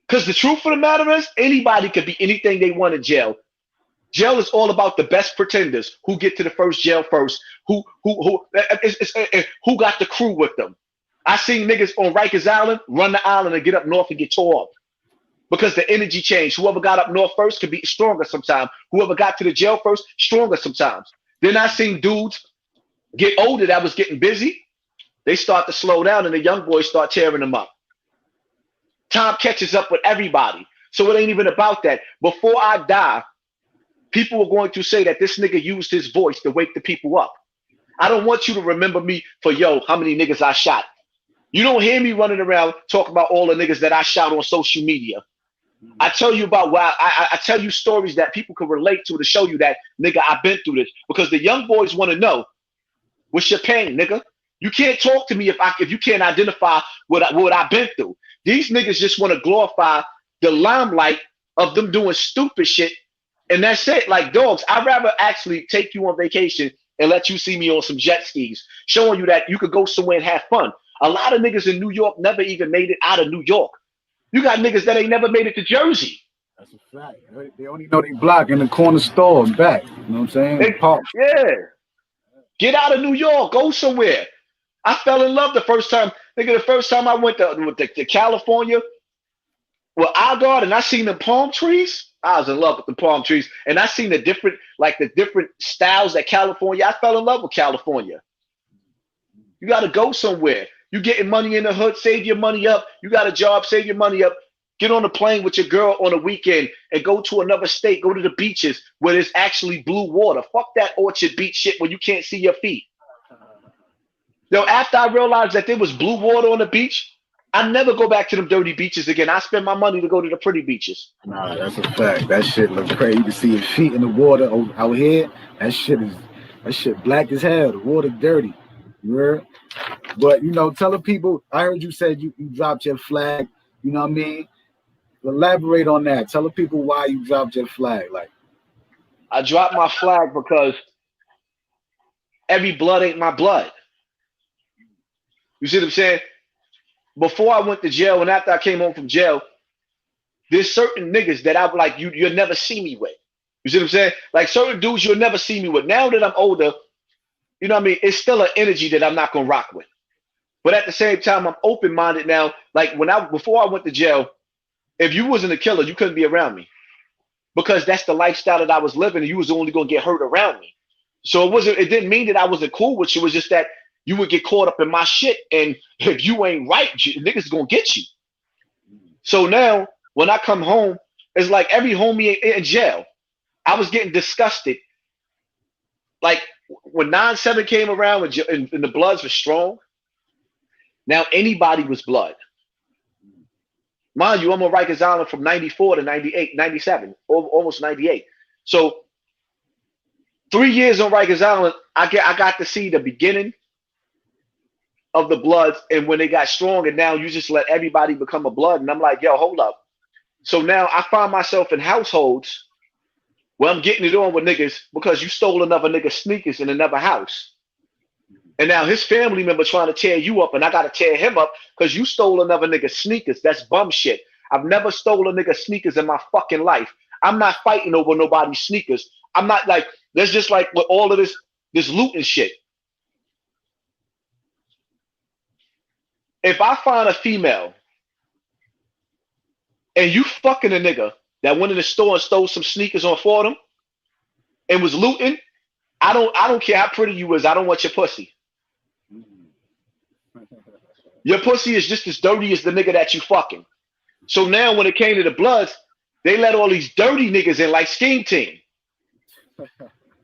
Because the truth of the matter is, anybody could be anything they want in jail. Jail is all about the best pretenders who get to the first jail first, who got the crew with them. I seen niggas on Rikers Island run the island and get up north and get tore up because the energy changed. Whoever got up north first could be stronger sometimes. Whoever got to the jail first, stronger sometimes. Then I seen dudes get older that was getting busy. They start to slow down and the young boys start tearing them up. Time catches up with everybody. So it ain't even about that. Before I die, people are going to say that this nigga used his voice to wake the people up. I don't want you to remember me for, yo, how many niggas I shot. You don't hear me running around talking about all the niggas that I shot on social media. I tell you about why I tell you stories that people can relate to show you that, nigga, I've been through this. Because the young boys want to know, what's your pain, nigga? You can't talk to me if you can't identify what I've been through. These niggas just want to glorify the limelight of them doing stupid shit. And that's it. Like, dogs, I'd rather actually take you on vacation and let you see me on some jet skis, showing you that you could go somewhere and have fun. A lot of niggas in New York never even made it out of New York. You got niggas that ain't never made it to Jersey. That's a fact. They only know they block in the corner store and back. You know what I'm saying? Yeah. Get out of New York. Go somewhere. I fell in love the first time. Nigga, the first time I went to California with Algard and I seen the palm trees, I was in love with the palm trees. And I seen the different styles that California, I fell in love with California. You got to go somewhere. You getting money in the hood, save your money up. You got a job, save your money up. get on a plane with your girl on a weekend and go to another state, go to the beaches where there's actually blue water. Fuck that Orchard Beach shit where you can't see your feet. Yo, after I realized that there was blue water on the beach, I never go back to them dirty beaches again. I spend my money to go to the pretty beaches. Nah, that's a fact. That shit look crazy. You can see your feet in the water out here. That shit black as hell. The water dirty. You heard? But, you know, tell the people, I heard you said you dropped your flag. You know what I mean? Elaborate on that. Tell the people why you dropped your flag. Like, I dropped my flag because every blood ain't my blood. You see what I'm saying? Before I went to jail and after I came home from jail, there's certain niggas that I'm like, you'll never see me with. You see what I'm saying? Like certain dudes you'll never see me with. Now that I'm older, you know what I mean? It's still an energy that I'm not gonna rock with. But at the same time, I'm open-minded now. Like before I went to jail, if you wasn't a killer, you couldn't be around me. Because that's the lifestyle that I was living, and you was only gonna get hurt around me. So it didn't mean that I wasn't cool with you. It was just that you would get caught up in my shit, and if you ain't right, niggas gonna get you. So now, when I come home, it's like every homie in jail. I was getting disgusted. Like when 9/7 came around and the Bloods were strong, now anybody was blood. Mind you, I'm on Rikers Island from 94 to 98, 97, almost 98. So 3 years on Rikers Island, I got to see the beginning of the Bloods and when they got strong, and now you just let everybody become a blood. And I'm like, yo, hold up. So now I find myself in households where I'm getting it on with niggas because you stole another nigga's sneakers in another house. And now his family member trying to tear you up, and I got to tear him up because you stole another nigga's sneakers. That's bum shit. I've never stole a nigga's sneakers in my fucking life. I'm not fighting over nobody's sneakers. I'm not like, there's just like with all of this looting shit. If I find a female and you fucking a nigga that went in the store and stole some sneakers on Fordham and was looting, I don't care how pretty you is. I don't want your pussy. Your pussy is just as dirty as the nigga that you fucking. So now when it came to the Bloods, they let all these dirty niggas in like Scheme Team.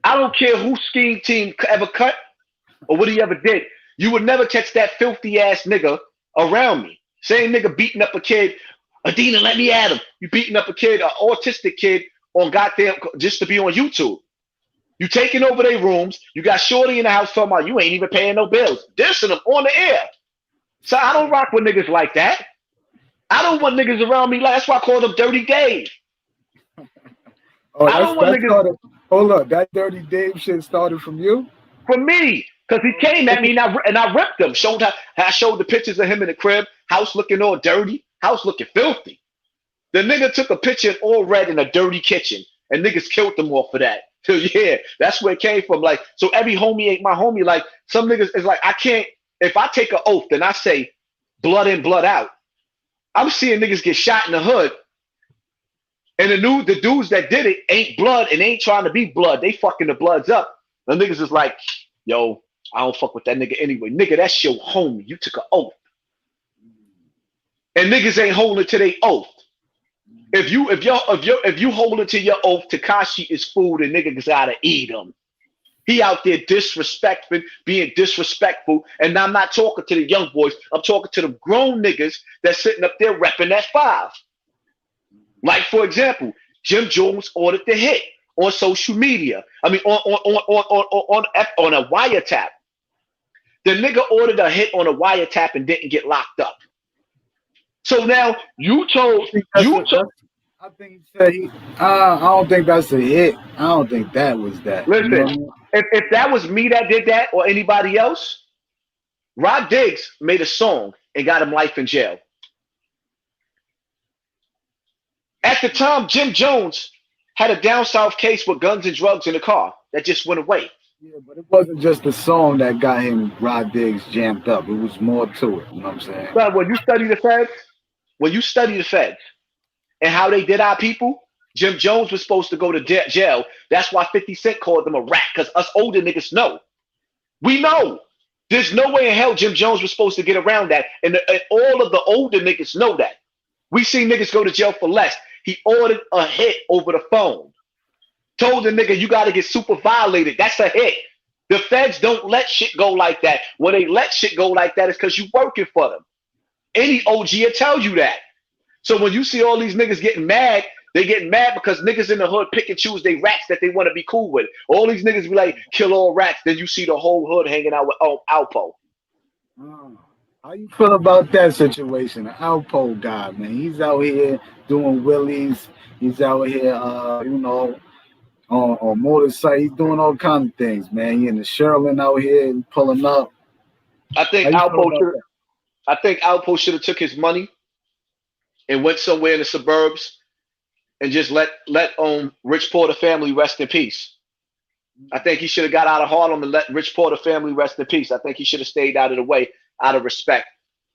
I don't care who Scheme Team ever cut or what he ever did. You would never catch that filthy ass nigga around me. Same nigga beating up a kid. Adina, let me at him. You beating up a kid, an autistic kid on goddamn just to be on YouTube. You taking over their rooms. You got Shorty in the house talking about you ain't even paying no bills. Dissing them on the air. So I don't rock with niggas like that. I don't want niggas around me. That's why I call them Dirty Dave. Oh, I don't want niggas. Hold up, that Dirty Dave shit started from you? From me. Because he came at me and I ripped him. I showed the pictures of him in the crib. House looking all dirty. House looking filthy. The nigga took a picture in all red in a dirty kitchen. And niggas killed them off for that. So yeah, that's where it came from. Like, so every homie ain't my homie. Like, some niggas is like, I can't, if I take an oath and I say blood in, blood out, I'm seeing niggas get shot in the hood. And the dudes that did it ain't blood and ain't trying to be blood. They fucking the Bloods up. The niggas is like, yo, I don't fuck with that nigga anyway. Nigga, that's your homie. You took an oath. And niggas ain't holding to their oath. If you holding to your oath, Tekashi is food and niggas gotta eat him. He out there being disrespectful. And I'm not talking to the young boys. I'm talking to the grown niggas that's sitting up there repping that 5. Like, for example, Jim Jones ordered the hit on social media. I mean, on a wiretap. The nigga ordered a hit on a wiretap and didn't get locked up. So now I think he said I don't think that's a hit. I don't think that was that. Listen, you know what I mean? if that was me that did that or anybody else, Rod Diggs made a song and got him life in jail. At the time, Jim Jones had a down south case with guns and drugs in the car that just went away. Yeah, but it wasn't just the song that got him Rod Diggs jammed up. It was more to it. You know what I'm saying? But when you study the feds and how they did our people, Jim Jones was supposed to go to jail. That's why 50 Cent called them a rat, because us older niggas know. We know. There's no way in hell Jim Jones was supposed to get around that. And all of the older niggas know that. We seen niggas go to jail for less. He ordered a hit over the phone. Told the nigga, you got to get super violated. That's a hit. The feds don't let shit go like that. When they let shit go like that, it's because you working for them. Any OG will tell you that. So when you see all these niggas getting mad, they getting mad because niggas in the hood pick and choose they rats that they want to be cool with. All these niggas be like, kill all rats. Then you see the whole hood hanging out with Alpo. How you feel about that situation? The Alpo guy, man. He's out here doing willies. He's out here, on motorcycle. He's doing all kinds of things, man. He in the Sherlin out here and pulling up. I think Alpo should have took his money and went somewhere in the suburbs and just let Rich Porter family rest in peace. I think he should have got out of Harlem and let Rich Porter family rest in peace. I think he should have stayed out of the way, out of respect.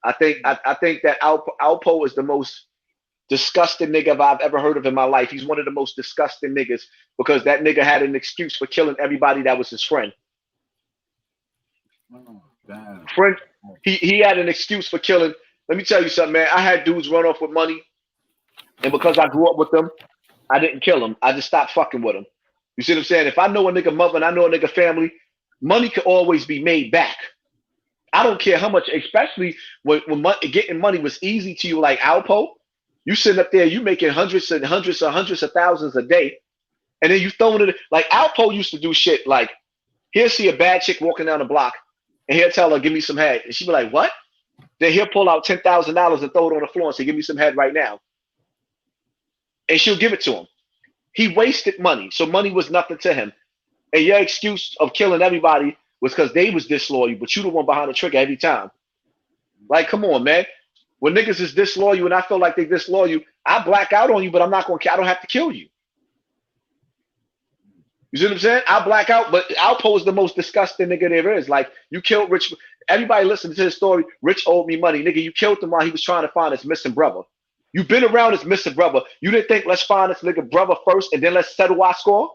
I think that Alpo is the most disgusting nigga I've ever heard of in my life. He's one of the most disgusting niggas because that nigga had an excuse for killing everybody that was his friend. Friend, he had an excuse for killing. Let me tell you something, man. I had dudes run off with money, and because I grew up with them, I didn't kill them. I just stopped fucking with them. You see what I'm saying? If I know a nigga mother and I know a nigga family, money can always be made back. I don't care how much, especially when getting money was easy to you like Alpo. You sitting up there, you making hundreds of thousands a day, and then you throwing it like Alpo used to do shit like he'll see a bad chick walking down the block, and he'll tell her, "Give me some head," and she'll be like, "What?" Then he'll pull out $10,000 and throw it on the floor and say, "Give me some head right now," and she'll give it to him. He wasted money, so money was nothing to him. And your excuse of killing everybody was because they was disloyal, but you the one behind the trigger every time. Like, come on, man. When niggas is disloyal and I feel like they disloyal, I black out on you, but I'm not gonna. I don't have to kill you. You see what I'm saying? I black out, but Alpo is the most disgusting nigga there is. Like, you killed Rich. Everybody listening to his story. Rich owed me money, nigga. You killed him while he was trying to find his missing brother. You've been around his missing brother. You didn't think let's find this nigga brother first and then let's settle our score.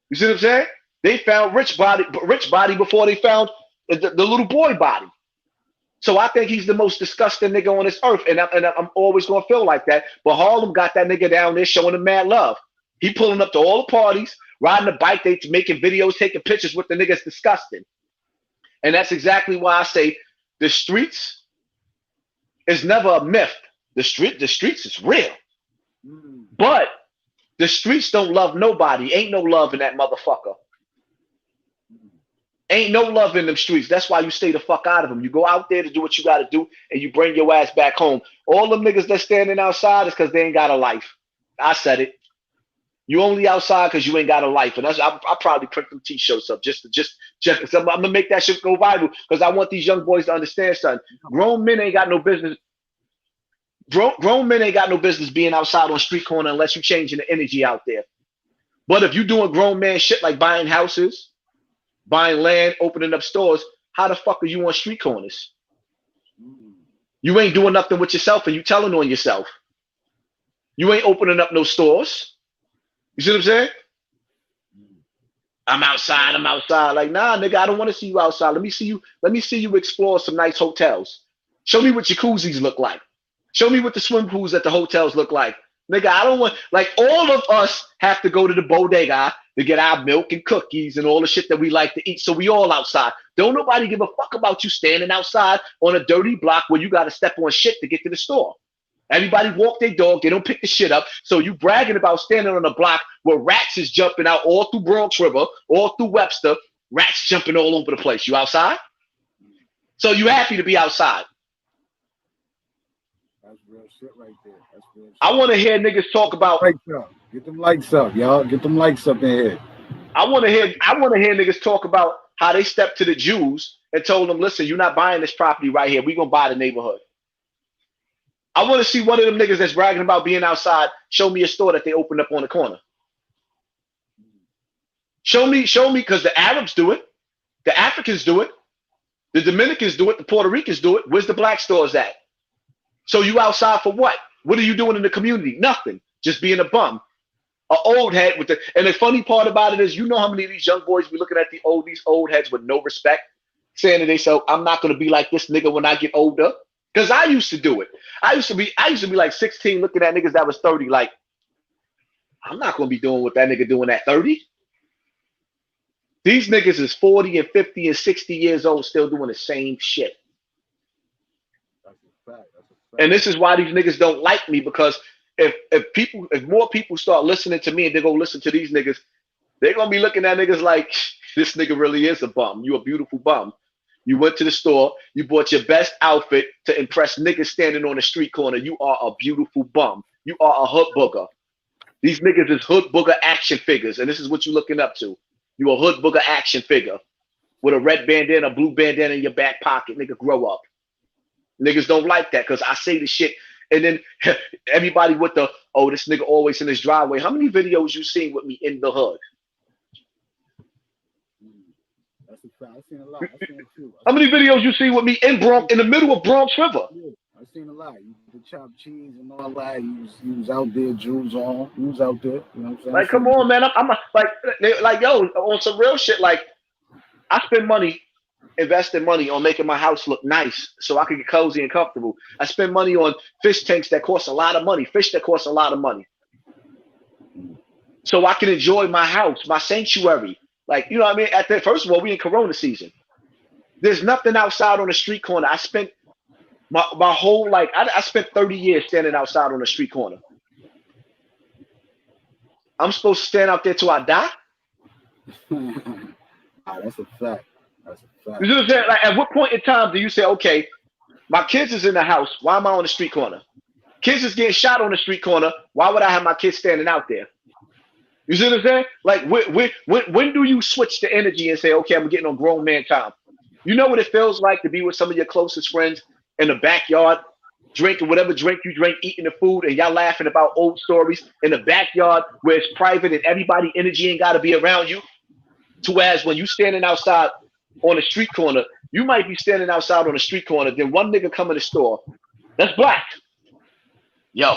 You see what I'm saying? They found Rich body before they found the little boy body. So I think he's the most disgusting nigga on this earth, and I'm always gonna feel like that. But Harlem got that nigga down there showing him mad love. He pulling up to all the parties, riding a bike, they making videos, taking pictures with the niggas. Disgusting. And that's exactly why I say the streets is never a myth. The streets is real. But the streets don't love nobody. Ain't no love in that motherfucker. Ain't no love in them streets. That's why you stay the fuck out of them. You go out there to do what you got to do, and you bring your ass back home. All them niggas that's standing outside is because they ain't got a life. I said it. You only outside because you ain't got a life. And that's, I probably print them t-shirts up just I'm going to make that shit go viral because I want these young boys to understand something. Grown men ain't got no business. Grown men ain't got no business being outside on street corner unless you changing the energy out there. But if you doing grown man shit like buying houses, buying land, opening up stores, how the fuck are you on street corners? You ain't doing nothing with yourself and you telling on yourself. You ain't opening up no stores. You see what I'm saying? I'm outside. Like, nah, nigga, I don't want to see you outside. Let me see you explore some nice hotels. Show me what jacuzzis look like. Show me what the swim pools at the hotels look like. Nigga, I don't want, like, all of us have to go to the bodega to get our milk and cookies and all the shit that we like to eat. So we all outside. Don't nobody give a fuck about you standing outside on a dirty block where you got to step on shit to get to the store. Everybody walk their dog. They don't pick the shit up. So you bragging about standing on a block where rats is jumping out all through Bronx River, all through Webster, rats jumping all over the place. You outside? So you happy to be outside. That's real shit right there. That's real shit. I want to hear niggas talk about. Get them likes up, y'all. Get them likes up in here. I want to hear niggas talk about how they stepped to the Jews and told them, listen, you're not buying this property right here. We're going to buy the neighborhood. I want to see one of them niggas that's bragging about being outside. Show me a store that they opened up on the corner. Show me, because the Arabs do it. The Africans do it. The Dominicans do it. The Puerto Ricans do it. Where's the black stores at? So you outside for what? What are you doing in the community? Nothing. Just being a bum. An old head with and the funny part about it is, you know how many of these young boys be looking at these old heads with no respect, saying to themselves, I'm not going to be like this nigga when I get older. Because I used to do it. I used to be like 16 looking at niggas that was 30, like, I'm not gonna be doing what that nigga doing at 30. These niggas is 40 and 50 and 60 years old still doing the same shit. That's a fact. That's a fact. And this is why these niggas don't like me, because if more people start listening to me and they go listen to these niggas, they're gonna be looking at niggas like, this nigga really is a bum. You a beautiful bum. You went to the store, you bought your best outfit to impress niggas standing on the street corner. You are a beautiful bum. You are a hood booger. These niggas is hood booger action figures, and this is what you looking up to. You a hood booger action figure with a red bandana, a blue bandana in your back pocket. Nigga, grow up. Niggas don't like that because I say the shit, and then everybody with the, oh, this nigga always in his driveway. How many videos you seen with me in the hood? That's a fact. I've seen a lot. I've seen it too. How many videos you see with me in the middle of Bronx River? Yeah, I've seen a lot. You the chopped cheese and all that. You was out there, jewels on. You was out there. You know what I'm saying? Like, come on, man. I'm like, yo, on some real shit. Like, I spend money, investing money on making my house look nice so I can get cozy and comfortable. I spend money on fish tanks that cost a lot of money, fish that cost a lot of money, so I can enjoy my house, my sanctuary. Like, you know what I mean? First of all, we in Corona season. There's nothing outside on the street corner. I spent my whole life, I spent 30 years standing outside on the street corner. I'm supposed to stand out there till I die? That's a fact. That's a fact. You know what I'm saying? Like, at what point in time do you say, okay, my kids is in the house, why am I on the street corner? Kids is getting shot on the street corner, why would I have my kids standing out there? You see what I'm saying? Like, when do you switch the energy and say, okay, I'm getting on grown man time? You know what it feels like to be with some of your closest friends in the backyard, drinking whatever drink you drink, eating the food, and y'all laughing about old stories in the backyard where it's private and everybody energy ain't got to be around you? Whereas when you standing outside on the street corner, you might be standing outside on the street corner, then one nigga come in the store, that's black. Yo,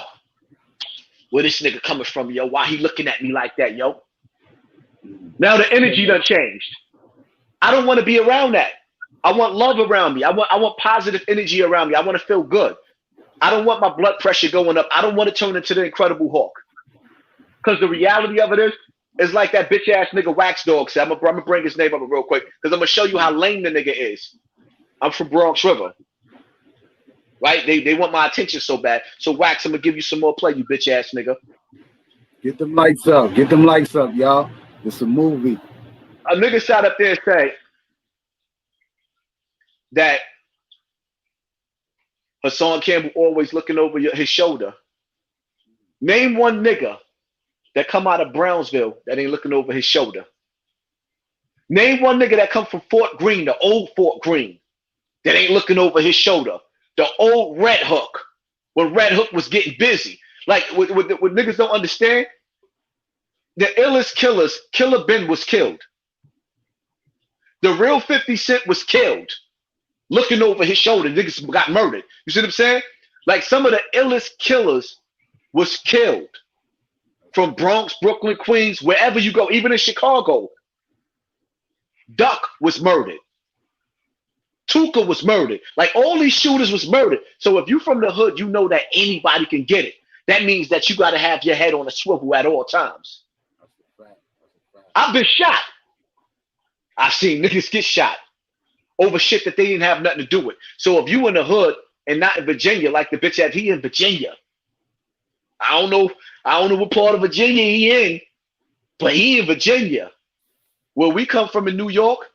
where this nigga coming from, yo? Why he looking at me like that, yo? Now the energy done changed. I don't want to be around that. I want love around me. I want positive energy around me. I want to feel good. I don't want my blood pressure going up. I don't want to turn into the Incredible Hulk. Because the reality of it is like that bitch ass nigga Wax Dog said. I'm gonna bring his name up real quick because I'm gonna show you how lame the nigga is. I'm from Bronx River. Right? They want my attention so bad. So Wax, I'm gonna give you some more play, you bitch ass nigga. Get them lights up. Get them lights up, y'all. It's a movie. A nigga sat up there and say that Hassan Campbell always looking over his shoulder. Name one nigga that come out of Brownsville that ain't looking over his shoulder. Name one nigga that come from Fort Greene, the old Fort Greene, that ain't looking over his shoulder. The old Red Hook, when Red Hook was getting busy. Like, what niggas don't understand, the illest killers, Killer Ben was killed. The real 50 Cent was killed. Looking over his shoulder, niggas got murdered. You see what I'm saying? Like, some of the illest killers was killed. From Bronx, Brooklyn, Queens, wherever you go, even in Chicago. Duck was murdered. Tuka was murdered. Like, all these shooters was murdered. So if you from the hood, you know that anybody can get it. That means that you got to have your head on a swivel at all times. I've been shot. I've seen niggas get shot over shit that they didn't have nothing to do with. So if you in the hood and not in Virginia, like the bitch that he in Virginia, I don't know what part of Virginia he in, but he in Virginia. Where we come from in New York,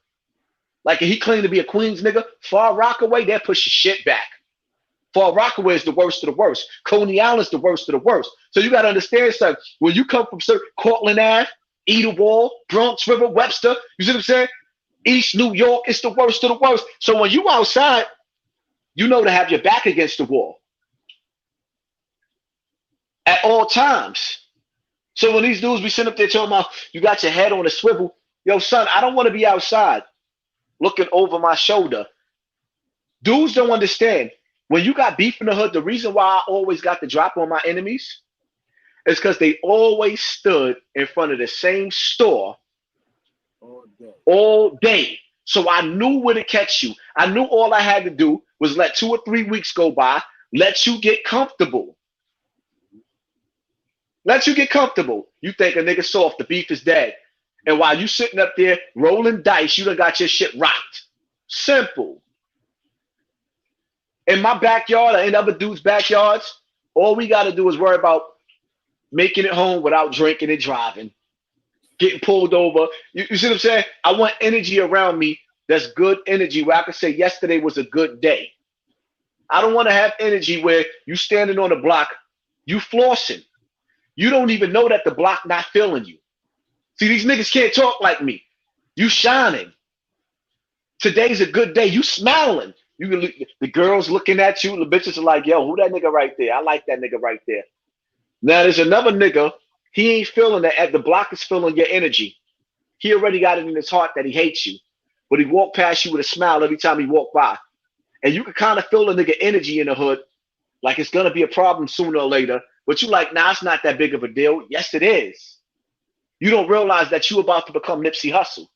like if he claimed to be a Queens nigga, Far Rockaway, they'll push your shit back. Far Rockaway is the worst of the worst. Coney Island's the worst of the worst. So you got to understand something. When you come from Cortland Ave, Edenwald, Bronx River, Webster, you see what I'm saying? East New York, it's the worst of the worst. So when you outside, you know to have your back against the wall at all times. So when these dudes be sitting up there talking about you got your head on a swivel, yo, son, I don't want to be outside looking over my shoulder. Dudes don't understand. When you got beef in the hood, the reason why I always got the drop on my enemies is because they always stood in front of the same store all day. So I knew where to catch you. I knew all I had to do was let 2 or 3 weeks go by, let you get comfortable. Let you get comfortable. You think a nigga soft, the beef is dead. And while you sitting up there rolling dice, you done got your shit rocked. Simple. In my backyard or in other dudes' backyards, all we got to do is worry about making it home without drinking and driving, getting pulled over. You see what I'm saying? I want energy around me that's good energy where I can say yesterday was a good day. I don't want to have energy where you standing on the block, you flossing. You don't even know that the block not feeling you. See, these niggas can't talk like me. You shining. Today's a good day. You smiling. You can look, the girls looking at you. The bitches are like, yo, who that nigga right there? I like that nigga right there. Now there's another nigga. He ain't feeling that. The block is feeling your energy. He already got it in his heart that he hates you. But he walk past you with a smile every time he walk by. And you can kind of feel the nigga energy in the hood. Like it's going to be a problem sooner or later. But you like, nah, it's not that big of a deal. Yes, it is. You don't realize that you about to become Nipsey Hussle.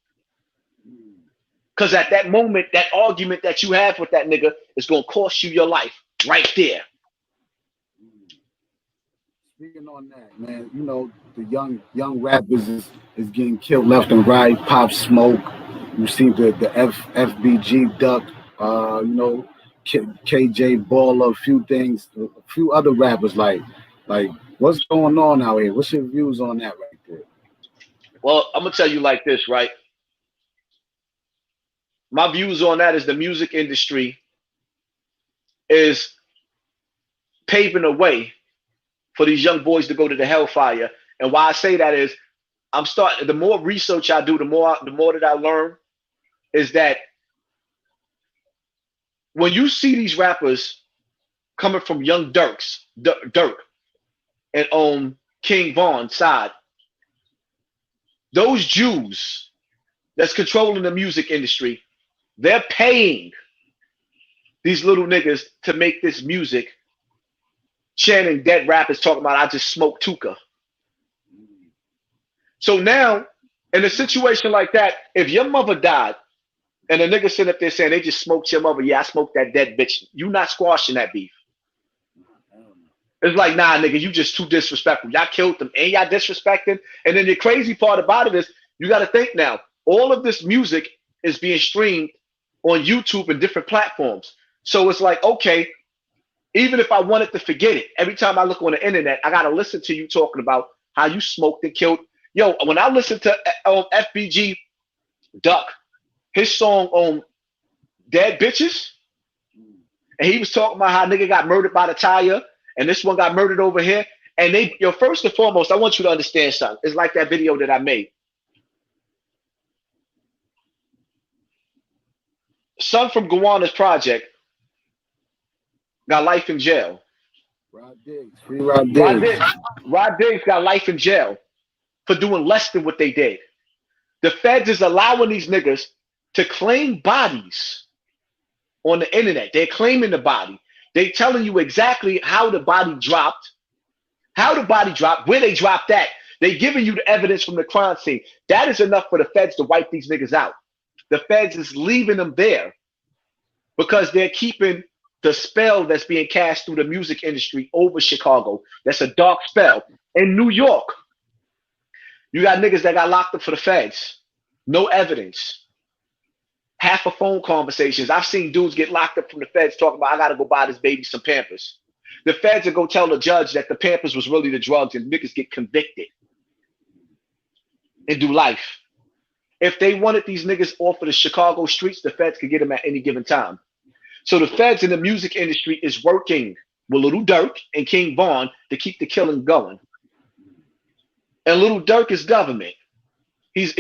Because at that moment, that argument that you have with that nigga is going to cost you your life right there. Speaking on that, man, you know, the young rappers is getting killed left and right. Pop Smoke. You see the FBG Duck, you know, KJ Baller, a few things, a few other rappers like what's going on out here? What's your views on that right there? Well, I'm gonna tell you like this, right? My views on that is the music industry is paving a way for these young boys to go to the hellfire. And why I say that is I'm starting, the more research I do, the more that I learn is that when you see these rappers coming from young Dirk and King Von's side, those Jews that's controlling the music industry, they're paying these little niggas to make this music, chanting dead rappers talking about I just smoked Tuka. So now, in a situation like that, if your mother died and a nigga sitting up there saying they just smoked your mother, yeah, I smoked that dead bitch, you not squashing that beef. It's like, nah, nigga, you just too disrespectful. Y'all killed them and y'all disrespecting. And then the crazy part about it is you got to think now, all of this music is being streamed on YouTube and different platforms. So it's like, okay, even if I wanted to forget it, every time I look on the internet, I got to listen to you talking about how you smoked and killed. Yo, when I listen to FBG Duck, his song on Dead Bitches, and he was talking about how nigga got murdered by the tire, and this one got murdered over here. And they, yo, first and foremost, I want you to understand something. It's like that video that I made. Son from Guyana's project got life in jail. Rod Diggs, free Rod Diggs. Rod Diggs got life in jail for doing less than what they did. The feds is allowing these niggas to claim bodies on the internet. They're claiming the body. They telling you exactly how the body dropped, where they dropped that. They giving you the evidence from the crime scene. That is enough for the feds to wipe these niggas out. The feds is leaving them there because they're keeping the spell that's being cast through the music industry over Chicago. That's a dark spell. In New York, you got niggas that got locked up for the feds. No evidence. Half of phone conversations. I've seen dudes get locked up from the feds talking about, I got to go buy this baby some Pampers. The feds will go tell the judge that the Pampers was really the drugs and niggas get convicted and do life. If they wanted these niggas off of the Chicago streets, the feds could get them at any given time. So the feds in the music industry is working with Little Dirk and King Von to keep the killing going. And Little Dirk is government. He's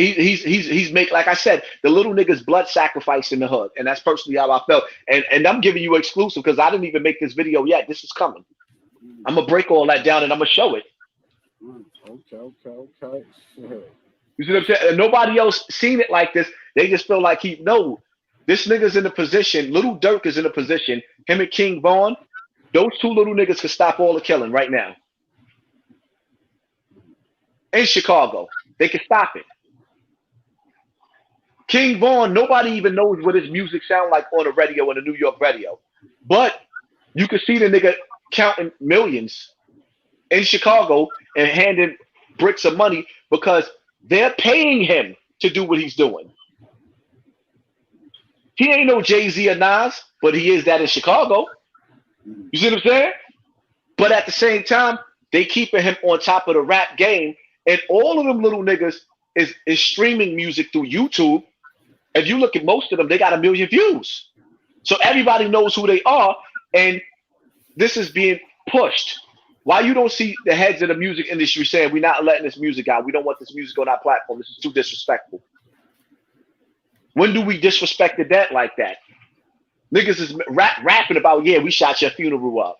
make, like I said, the little niggas blood sacrifice in the hood. And that's personally how I felt. And I'm giving you exclusive because I didn't even make this video yet. This is coming. I'm gonna break all that down and I'm gonna show it. Okay. You see what I'm saying? And nobody else seen it like this. They just feel like this nigga's in a position, Little Dirk is in a position, him and King Von, those two little niggas could stop all the killing right now. In Chicago. They can stop it. King Von, nobody even knows what his music sound like on the radio, on the New York radio. But you can see the nigga counting millions in Chicago and handing bricks of money because they're paying him to do what he's doing. He ain't no Jay-Z or Nas, but he is that in Chicago. You see what I'm saying? But at the same time, they keeping him on top of the rap game, and all of them little niggas is streaming music through YouTube. If you look at most of them, they got 1 million views. So everybody knows who they are, and this is being pushed. Why you don't see the heads of the music industry saying, we're not letting this music out. We don't want this music on our platform. This is too disrespectful. When do we disrespected that like that? Niggas is rapping about, yeah, we shot your funeral up.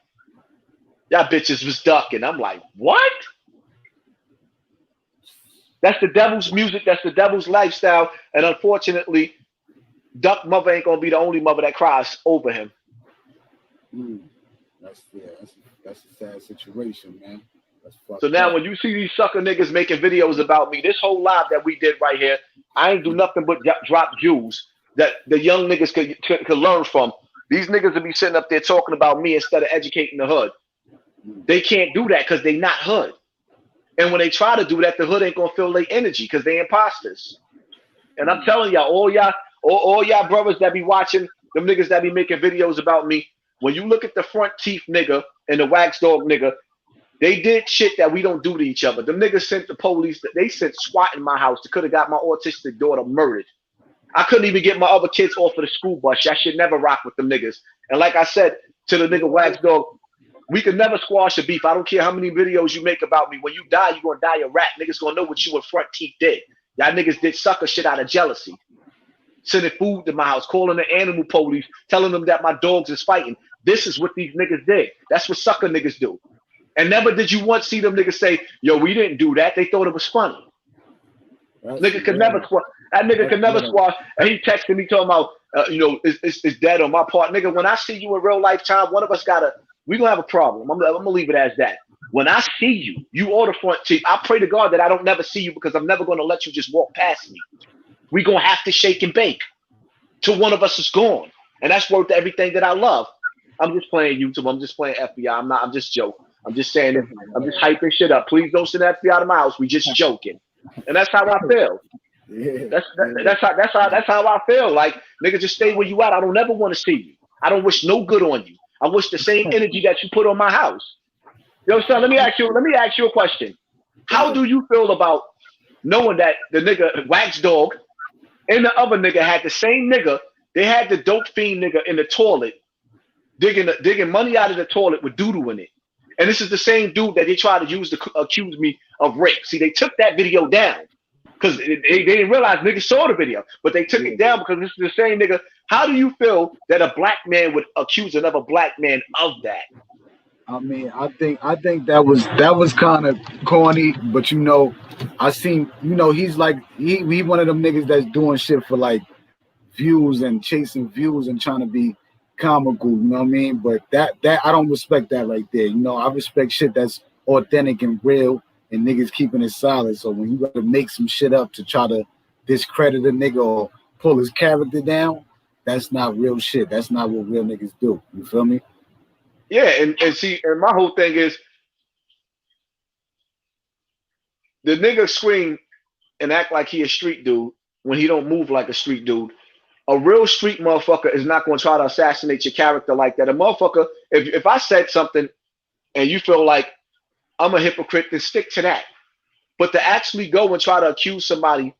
Y'all bitches was ducking. I'm like, what? That's the devil's music. That's the devil's lifestyle. And unfortunately, Duck mother ain't gonna be the only mother that cries over him. That's a sad situation, man. So now when you see these sucker niggas making videos about me, this whole live that we did right here, I ain't do nothing but drop jewels that the young niggas could learn from. These niggas will be sitting up there talking about me instead of educating the hood. They can't do that because they not hood. And when they try to do that, the hood ain't gonna feel their energy because they imposters. And I'm telling y'all, all y'all brothers that be watching, them niggas that be making videos about me, when you look at the front teeth nigga and the wax dog nigga, they did shit that we don't do to each other. Them niggas sent the police, they sent SWAT in my house that could have got my autistic daughter murdered. I couldn't even get my other kids off of the school bus. I should never rock with them niggas. And like I said to the nigga wax dog, we could never squash a beef. I don't care how many videos you make about me. When you die, you're gonna die a rat. Niggas gonna know what you and front teeth did. Y'all niggas did sucker shit out of jealousy. Sending food to my house, calling the animal police, telling them that my dogs is fighting. This is what these niggas did. That's what sucker niggas do. And never did you once see them niggas say, yo, we didn't do that. They thought it was funny. Nigga could never squash. That nigga could never squash. And he texted me talking about, it's dead on my part. Nigga, when I see you in real lifetime, one of us we gonna have a problem. I'm gonna leave it as that. When I see you or the front teeth, I pray to God that I don't never see you because I'm never gonna let you just walk past me. We gonna have to shake and bake till one of us is gone. And that's worth everything that I love. I'm just playing YouTube. I'm just playing FBI. I'm just joking. I'm just saying it. I'm just hyping shit up. Please don't send FBI to my house. We just joking. And that's how I feel. That's how I feel. Like, nigga, just stay where you at. I don't ever want to see you. I don't wish no good on you. I wish the same energy that you put on my house. Yo, son, let me ask you a question. How do you feel about knowing that the nigga Wax Dog and the other nigga had the same nigga? They had the dope fiend nigga in the toilet digging money out of the toilet with doodoo in it. And this is the same dude that they tried to use to accuse me of rape. See, they took that video down because they didn't realize niggas saw the video, but they took it down because this is the same nigga. How do you feel that a black man would accuse another black man of that? I mean, I think that was kind of corny, but I seen, he's like he one of them niggas that's doing shit for like views and chasing views and trying to be comical, you know what I mean? But that I don't respect that right there. I respect shit that's authentic and real and niggas keeping it solid. So when you gotta make some shit up to try to discredit a nigga or pull his character down, that's not real shit. That's not what real niggas do. You feel me? Yeah, and see, and my whole thing is the nigga scream and act like he a street dude when he don't move like a street dude. A real street motherfucker is not going to try to assassinate your character like that. A motherfucker, if I said something and you feel like I'm a hypocrite, then stick to that. But to actually go and try to accuse somebody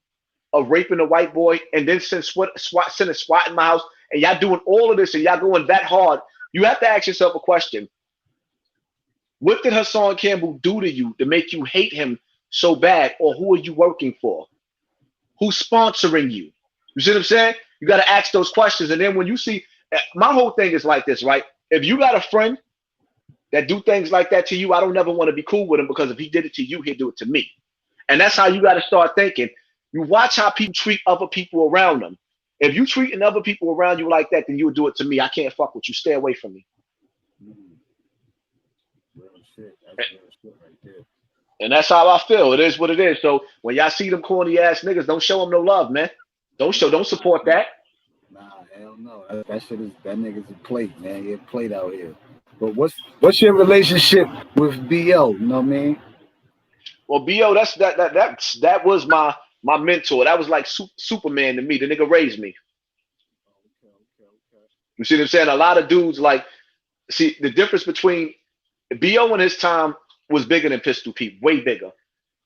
of raping a white boy and then send a SWAT in my house and y'all doing all of this and y'all going that hard, you have to ask yourself a question. What did Hassan Campbell do to you to make you hate him so bad? Or who are you working for? Who's sponsoring you? You see what I'm saying? You got to ask those questions. And then when you see, my whole thing is like this, right? If you got a friend that do things like that to you, I don't never want to be cool with him because if he did it to you, he'd do it to me. And that's how you got to start thinking. You watch how people treat other people around them. If you treating other people around you like that, then you'll do it to me. I can't fuck with you. Stay away from me. Real shit. That's real shit right there. And that's how I feel. It is what it is. So when y'all see them corny ass niggas, don't show them no love, man. Don't support that. Nah, Hell no. That shit is that nigga's a plate, man. He a plate out here. But what's your relationship with BL? You know what I mean? Well, Bo, that was my mentor. That was like Superman to me. The nigga raised me. You see what I'm saying? A lot of dudes like see the difference between Bo in his time was bigger than Pistol Pete, way bigger.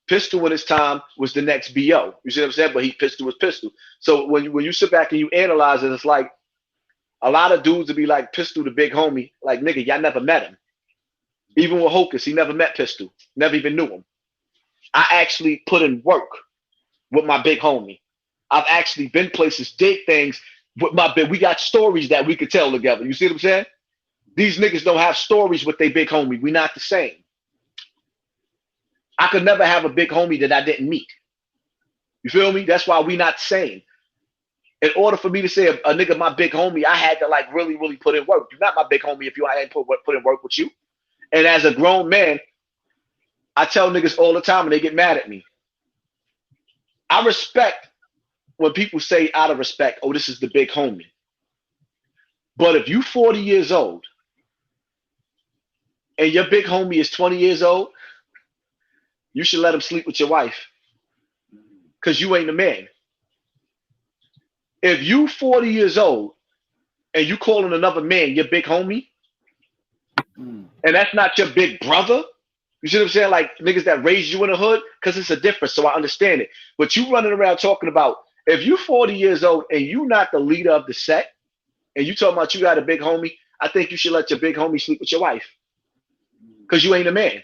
Pistol in his time was the next BO. You see what I'm saying? But Pistol was Pistol. So when you sit back and you analyze it, it's like a lot of dudes would be like Pistol, the big homie. Like, nigga, y'all never met him. Even with Hocus, he never met Pistol. Never even knew him. I actually put in work with my big homie. I've actually been places, did things with my big. We got stories that we could tell together. You see what I'm saying? These niggas don't have stories with their big homie. We not the same. I could never have a big homie that I didn't meet. You feel me? That's why we not the same. In order for me to say a nigga my big homie, I had to like really, really put in work. You're not my big homie if I ain't put in work with you. And as a grown man, I tell niggas all the time and they get mad at me. I respect when people say out of respect, oh, this is the big homie. But if you 40 years old and your big homie is 20 years old, you should let him sleep with your wife because you ain't a man. If you 40 years old and you calling another man your big homie, and that's not your big brother, you see what I'm saying? Like niggas that raised you in the hood, because it's a difference, so I understand it. But you running around talking about, if you 40 years old and you not the leader of the set, and you talking about you got a big homie, I think you should let your big homie sleep with your wife because you ain't a man.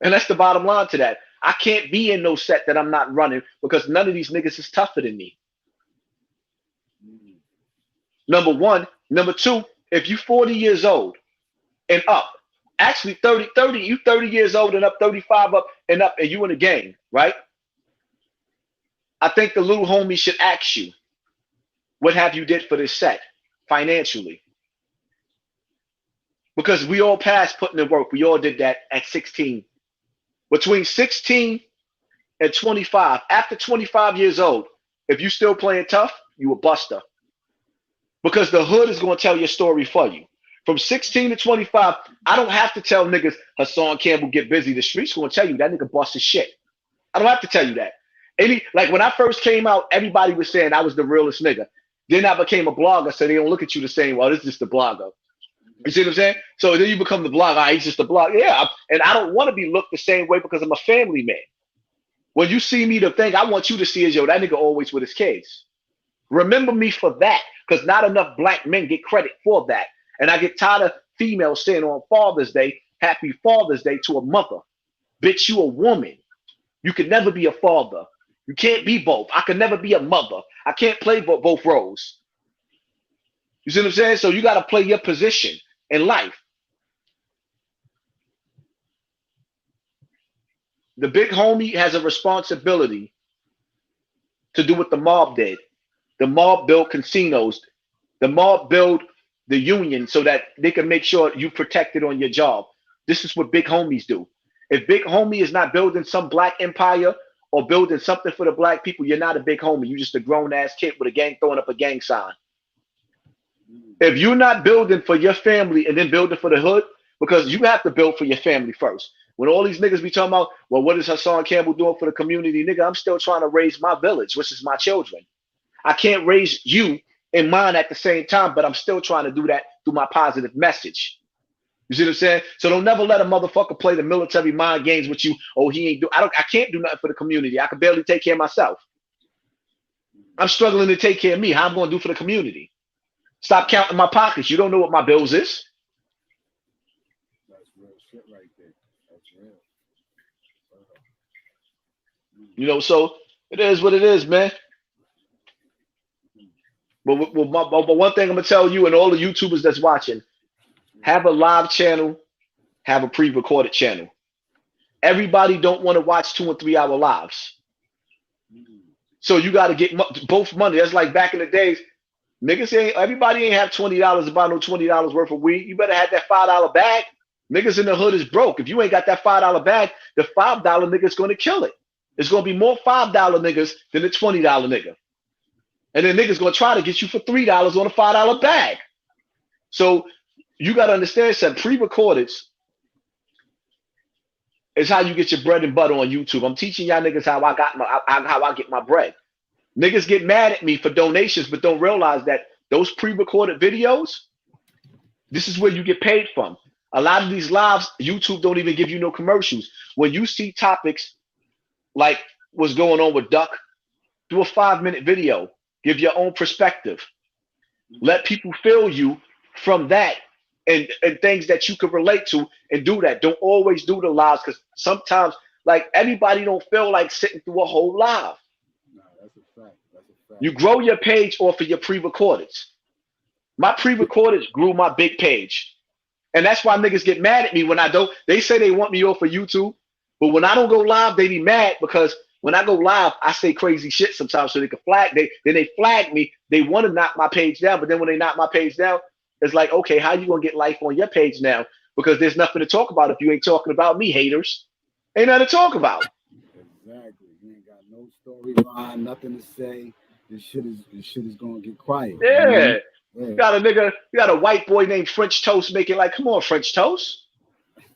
And that's the bottom line to that. I can't be in no set that I'm not running because none of these niggas is tougher than me. Number one. Number two, if you 40 years old and up, actually 30, you 30 years old and up, 35 up, and you in a game, right? I think the little homie should ask you, what have you did for this set financially? Because we all passed putting in work. We all did that at 16. Between 16 and 25, after 25 years old, if you still playing tough, you a buster. Because the hood is going to tell your story for you. From 16 to 25, I don't have to tell niggas Hassan Campbell get busy. The streets going to tell you that nigga bust his shit. I don't have to tell you that. Like when I first came out, everybody was saying I was the realest nigga. Then I became a blogger, so they don't look at you the same. Well, this is just the blogger. You see what I'm saying? So then you become the blogger. He's just a blogger. Yeah, and I don't want to be looked the same way because I'm a family man. When you see me, the thing I want you to see is, yo, that nigga always with his kids. Remember me for that, because not enough black men get credit for that. And I get tired of females saying on Father's Day, Happy Father's Day to a mother. Bitch, you a woman. You can never be a father. You can't be both. I can never be a mother. I can't play both roles. You see what I'm saying? So you got to play your position in life. The big homie has a responsibility to do what the mob did. The mob built casinos. The mob built the union so that they can make sure you protected on your job. This is what big homies do. If big homie is not building some black empire or building something for the black people, you're not a big homie. You're just a grown-ass kid with a gang throwing up a gang sign. If you're not building for your family and then building for the hood, because you have to build for your family first. When all these niggas be talking about, well, what is Hassan Campbell doing for the community? Nigga, I'm still trying to raise my village, which is my children. I can't raise you and mine at the same time, but I'm still trying to do that through my positive message. You see what I'm saying? So don't never let a motherfucker play the military mind games with you. Oh, he ain't do. I can't do nothing for the community. I can barely take care of myself. I'm struggling to take care of me. How I'm going to do for the community? Stop counting my pockets. You don't know what my bills is. That's real shit right there. That's real. You know, so it is what it is, man. But one thing I'm gonna tell you and all the YouTubers that's watching: have a live channel, have a pre-recorded channel. Everybody don't want to watch 2 and 3 hour lives, so you got to get both money. That's like back in the days. Niggas everybody ain't have $20 to buy no $20 worth of weed. You better have that $5 bag. Niggas in the hood is broke. If you ain't got that $5 bag, the $5 nigga's gonna kill it. It's gonna be more $5 niggas than the $20 nigga. And then niggas gonna try to get you for $3 on a $5 bag. So you gotta understand something. Pre-recordeds is how you get your bread and butter on YouTube. I'm teaching y'all niggas how I get my bread. Niggas get mad at me for donations, but don't realize that those pre-recorded videos, this is where you get paid from. A lot of these lives, YouTube don't even give you no commercials. When you see topics like what's going on with Duck, do a 5-minute video. Give your own perspective. Let people feel you from that and things that you can relate to, and do that. Don't always do the lives, because sometimes like everybody don't feel like sitting through a whole live. No, that's a fact. That's a fact. You grow your page off of your pre-recordeds. My pre-recordeds grew my big page. And that's why niggas get mad at me when I don't. They say they want me off of YouTube, but when I don't go live, they be mad, because when I go live, I say crazy shit sometimes so they can flag. Then they flag me. They want to knock my page down, but then when they knock my page down, it's like, okay, how you gonna get life on your page now? Because there's nothing to talk about if you ain't talking about me, haters. Ain't nothing to talk about. Exactly. You ain't got no storyline, nothing to say. This shit is gonna get quiet. Yeah. Yeah. You got a white boy named French Toast making like, come on, French Toast.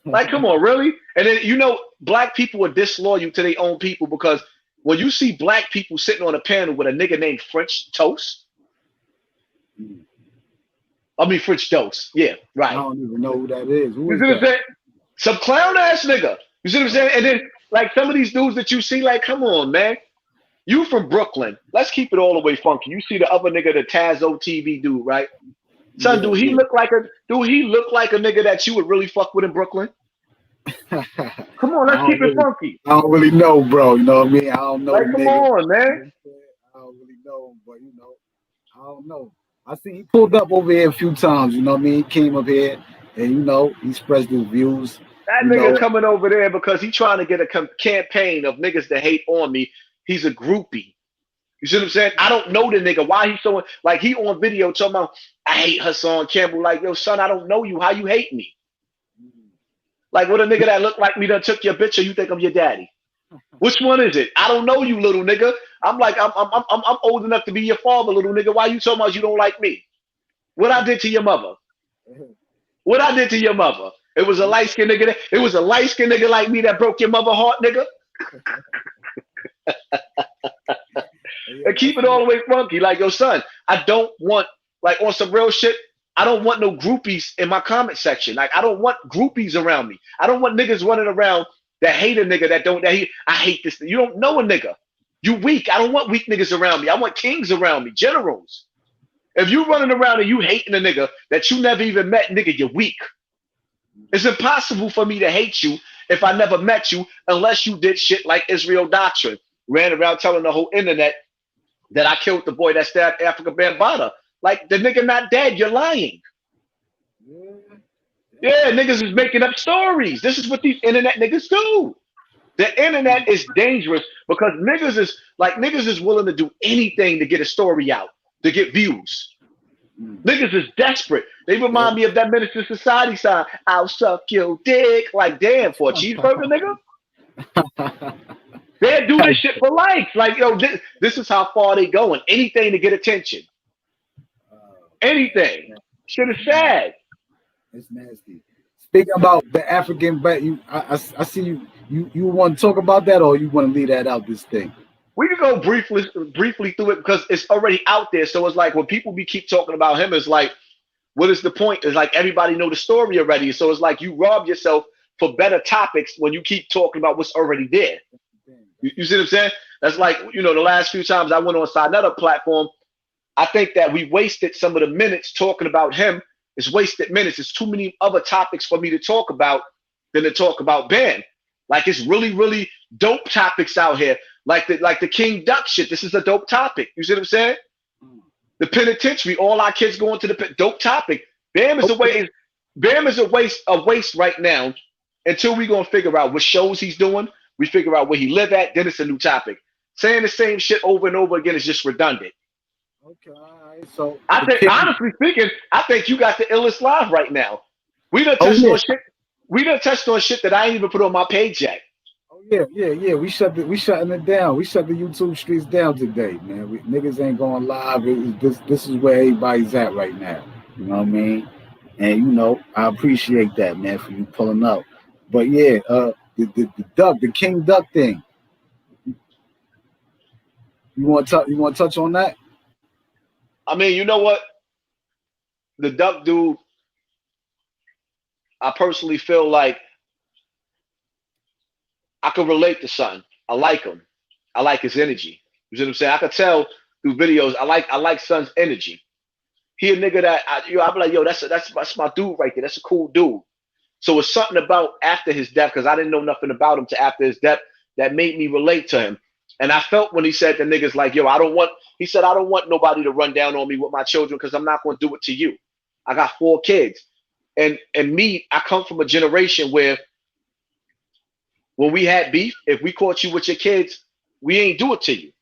Like, come on, really? And then, black people are disloyal to their own people, because when you see black people sitting on a panel with a nigga named French Toast, I mean French Toast. Yeah, right. I don't even know who that is. Who You is see what I'm that? saying? Some clown ass nigga. You see what I'm saying? And then like some of these dudes that you see, like, come on, man. You from Brooklyn. Let's keep it all the way funky. You see the other nigga, the Tazo TV dude, right? Son, do he look like a nigga that you would really fuck with in Brooklyn? Come on, let's keep it funky. I don't really know, bro. You know what I mean? I don't know. Like, come on, man. I don't really know, but I don't know. I see he pulled up over here a few times. You know what I mean? He came up here and he expressed his views. That nigga coming over there because he trying to get a campaign of niggas that hate on me. He's a groupie. You see what I'm saying? I don't know the nigga. Why he so like he on video talking about I hate Hassan Campbell. Like, yo, son, I don't know you. How you hate me? Like, what a nigga that look like me done took your bitch, or you think I'm your daddy? Which one is it? I don't know you, little nigga. I'm like, I'm old enough to be your father, little nigga. Why you talking about you don't like me? What I did to your mother? What I did to your mother? It was a light-skinned nigga. It was a light-skinned nigga like me that broke your mother heart, nigga. And keep it all the way funky. Like, yo, son, I don't want, like, on some real shit, I don't want no groupies in my comment section. Like, I don't want groupies around me. I don't want niggas running around that hate a nigga I hate this. You don't know a nigga. You weak. I don't want weak niggas around me. I want kings around me, generals. If you running around and you hating a nigga that you never even met, nigga, you're weak. It's impossible for me to hate you if I never met you, unless you did shit like Israel Doctrine. Ran around telling the whole internet that I killed the boy that stabbed Africa Bambaataa. Like, the nigga not dead. You're lying. Yeah, niggas is making up stories. This is what these internet niggas do. The internet is dangerous because niggas is willing to do anything to get a story out, to get views. Niggas is desperate. They remind me of that Minister Society sign. I'll suck your dick. Like, damn, for a cheeseburger, nigga? They do this shit for likes. Like, yo, this is how far they going. Anything to get attention. Anything. Shit is sad. It's nasty. Speaking about the African, but I see you want to talk about that, or you want to leave that out this thing? We can go briefly through it because it's already out there. So it's like when people keep talking about him, it's like, what is the point? It's like everybody know the story already. So it's like you rob yourself for better topics when you keep talking about what's already there. You see what I'm saying? That's like, the last few times I went on Sinetta platform, I think that we wasted some of the minutes talking about him. It's wasted minutes. It's too many other topics for me to talk about than to talk about Ben. Like, it's really, really dope topics out here. Like the King Duck shit. This is a dope topic. You see what I'm saying? The penitentiary, all our kids going to the dope topic. Bam is a waste right now until we gonna figure out what shows he's doing. We figure out where he live at, then it's a new topic. Saying the same shit over and over again is just redundant. Okay, all right. So honestly speaking, I think you got the illest live right now. We done touched on shit. We done touched on shit that I ain't even put on my page yet. Oh Yeah. We shutting it down. We shut the YouTube streets down today, man. Niggas ain't going live. This is where everybody's at right now. You know what I mean? And I appreciate that, man, for you pulling up. But yeah, the King Duck thing. You want to touch on that? I mean, you know what? The Duck dude, I personally feel like I can relate to son. I like him. I like his energy. You see what I'm saying? I could tell through videos. I like son's energy. He a nigga that I'm like, yo, that's my dude right there. That's a cool dude. So it's something about after his death, because I didn't know nothing about him to after his death, that made me relate to him. And I felt when he said the niggas like, yo, I don't want nobody to run down on me with my children because I'm not going to do it to you. I got 4 kids. And me, I come from a generation where when we had beef, if we caught you with your kids, we ain't do it to you.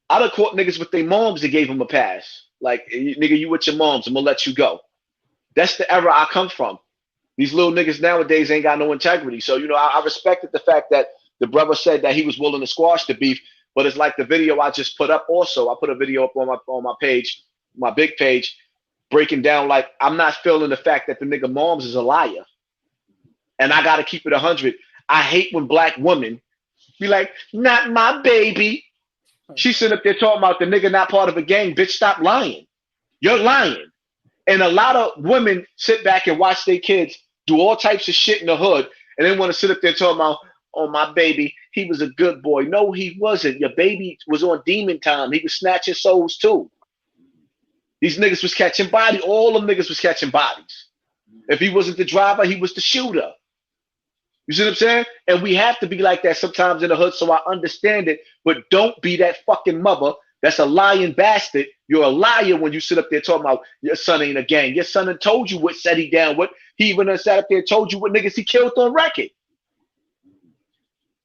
I done caught niggas with their moms that gave them a pass. Like, nigga, you with your moms, I'm gonna let you go. That's the era I come from. These little niggas nowadays ain't got no integrity. So, I respected the fact that the brother said that he was willing to squash the beef, but it's like the video I just put up also. I put a video up on my page, my big page, breaking down like I'm not feeling the fact that the nigga moms is a liar. And I gotta keep it 100. I hate when black women be like, not my baby. She's sitting up there talking about the nigga not part of a gang. Bitch, stop lying. You're lying. And a lot of women sit back and watch their kids do all types of shit in the hood and then want to sit up there talking about, oh, my baby, he was a good boy. No, he wasn't. Your baby was on demon time. He was snatching souls too. These niggas was catching bodies. All them niggas was catching bodies. If he wasn't the driver, he was the shooter. You see what I'm saying? And we have to be like that sometimes in the hood, so I understand it. But don't be that fucking mother that's a lying bastard. You're a liar when you sit up there talking about your son ain't a gang. Your son had told you what set he down with. He even sat up there and told you what niggas he killed on record.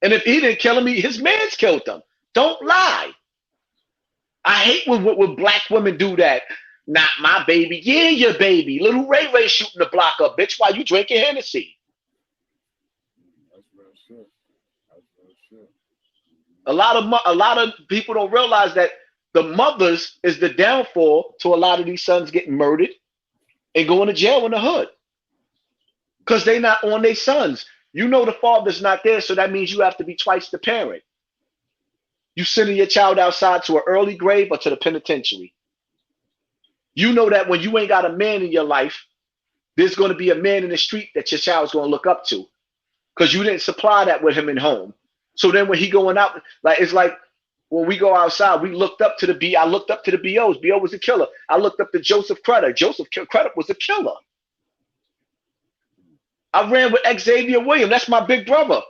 And if he didn't kill him, his mans killed him. Don't lie. I hate when black women do that. Not my baby. Yeah, your baby. Little Ray Ray shooting the block up, bitch, while you drinking Hennessy. A lot of people don't realize that the mothers is the downfall to a lot of these sons getting murdered and going to jail in the hood because they not on their sons. The father's not there, so that means you have to be twice the parent. You sending your child outside to an early grave or to the penitentiary. You know that when you ain't got a man in your life, there's going to be a man in the street that your child's going to look up to because you didn't supply that with him in home. So then when he going out, it's like when we go outside, we looked up to the B. I looked up to the BOs. BO was a killer. I looked up to Joseph Credit. Joseph Credit was a killer. I ran with Xavier Williams. That's my big brother.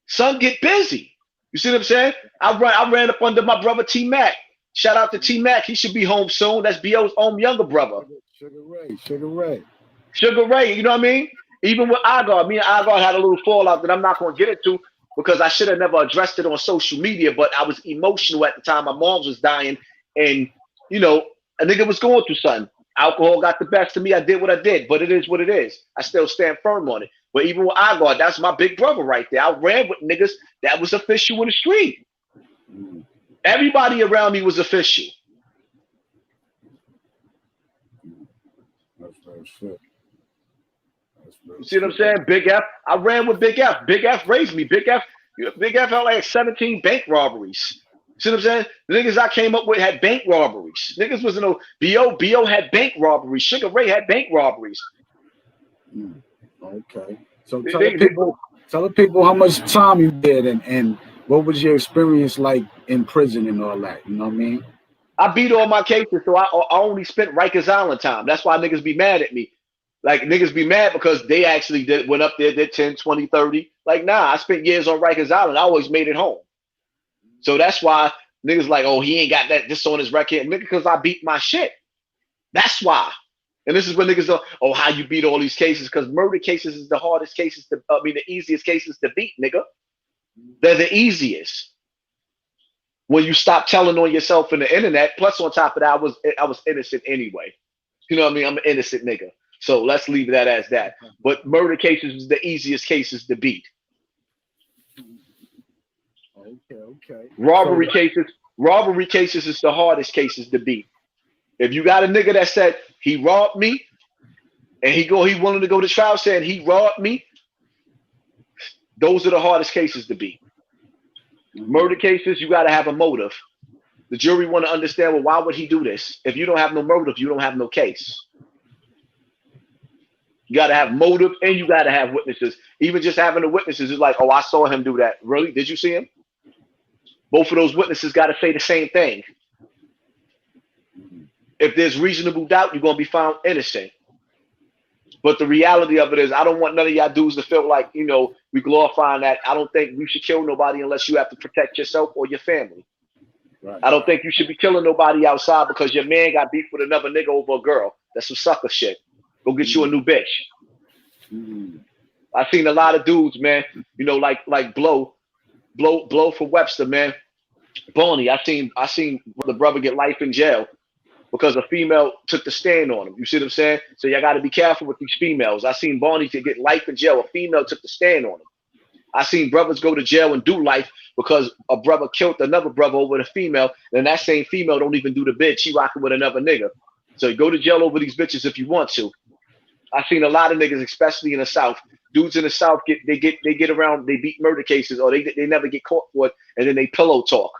Son, get busy. You see what I'm saying? I ran up under my brother T Mac. Shout out to T Mac. He should be home soon. That's BO's own younger brother. Sugar Ray. You know what I mean? Even with Agar, me and Agar had a little fallout that I'm not going to get into because I should have never addressed it on social media, but I was emotional at the time. My mom was dying, and, a nigga was going through something. Alcohol got the best of me. I did what I did, but it is what it is. I still stand firm on it. But even with Agar, that's my big brother right there. I ran with niggas that was official in the street. Everybody around me was official. That's very shit. You see what I'm saying? Big F. I ran with Big F. Big F raised me. Big F had like 17 bank robberies. See what I'm saying? The niggas I came up with had bank robberies. Niggas was no BO had bank robberies. Sugar Ray had bank robberies. Okay. So tell the people how much time you did and what was your experience like in prison and all that. You know what I mean? I beat all my cases, so I only spent Rikers Island time. That's why niggas be mad at me. Like, niggas be mad because they actually went up there, did 10, 20, 30. Like, nah, I spent years on Rikers Island. I always made it home. So that's why niggas like, oh, he ain't got this on his record. Nigga, because I beat my shit. That's why. And this is when niggas go, oh, how you beat all these cases? Because murder cases is the hardest cases the easiest cases to beat, nigga. They're the easiest. When you stop telling on yourself in the internet, plus on top of that, I was innocent anyway. You know what I mean? I'm an innocent nigga. So let's leave that as that. But murder cases is the easiest cases to beat. Okay. Robbery cases is the hardest cases to beat. If you got a nigga that said he robbed me, and he willing to go to trial saying he robbed me, those are the hardest cases to beat. Murder cases, you got to have a motive. The jury want to understand, well, why would he do this? If you don't have no motive, you don't have no case. You got to have motive and you got to have witnesses. Even just having the witnesses is like, oh, I saw him do that. Really? Did you see him? Both of those witnesses got to say the same thing. If there's reasonable doubt, you're going to be found innocent. But the reality of it is, I don't want none of y'all dudes to feel like, you know, we glorifying that. I don't think you should kill nobody unless you have to protect yourself or your family. Right. I don't think you should be killing nobody outside because your man got beef with another nigga over a girl. That's some sucker shit. Go get you a new bitch. I've seen a lot of dudes, man, you know, like Blow for Webster, man. Boney, I seen the brother get life in jail because a female took the stand on him. You see what I'm saying? So y'all got to be careful with these females. I seen Boney to get life in jail. A female took the stand on him. I seen brothers go to jail and do life because a brother killed another brother over the female, and that same female don't even do the bid. She rocking with another nigga. So you go to jail over these bitches if you want to. I've seen a lot of niggas, especially in the South. Dudes in the South get around, they beat murder cases, or they never get caught for it, and then they pillow talk.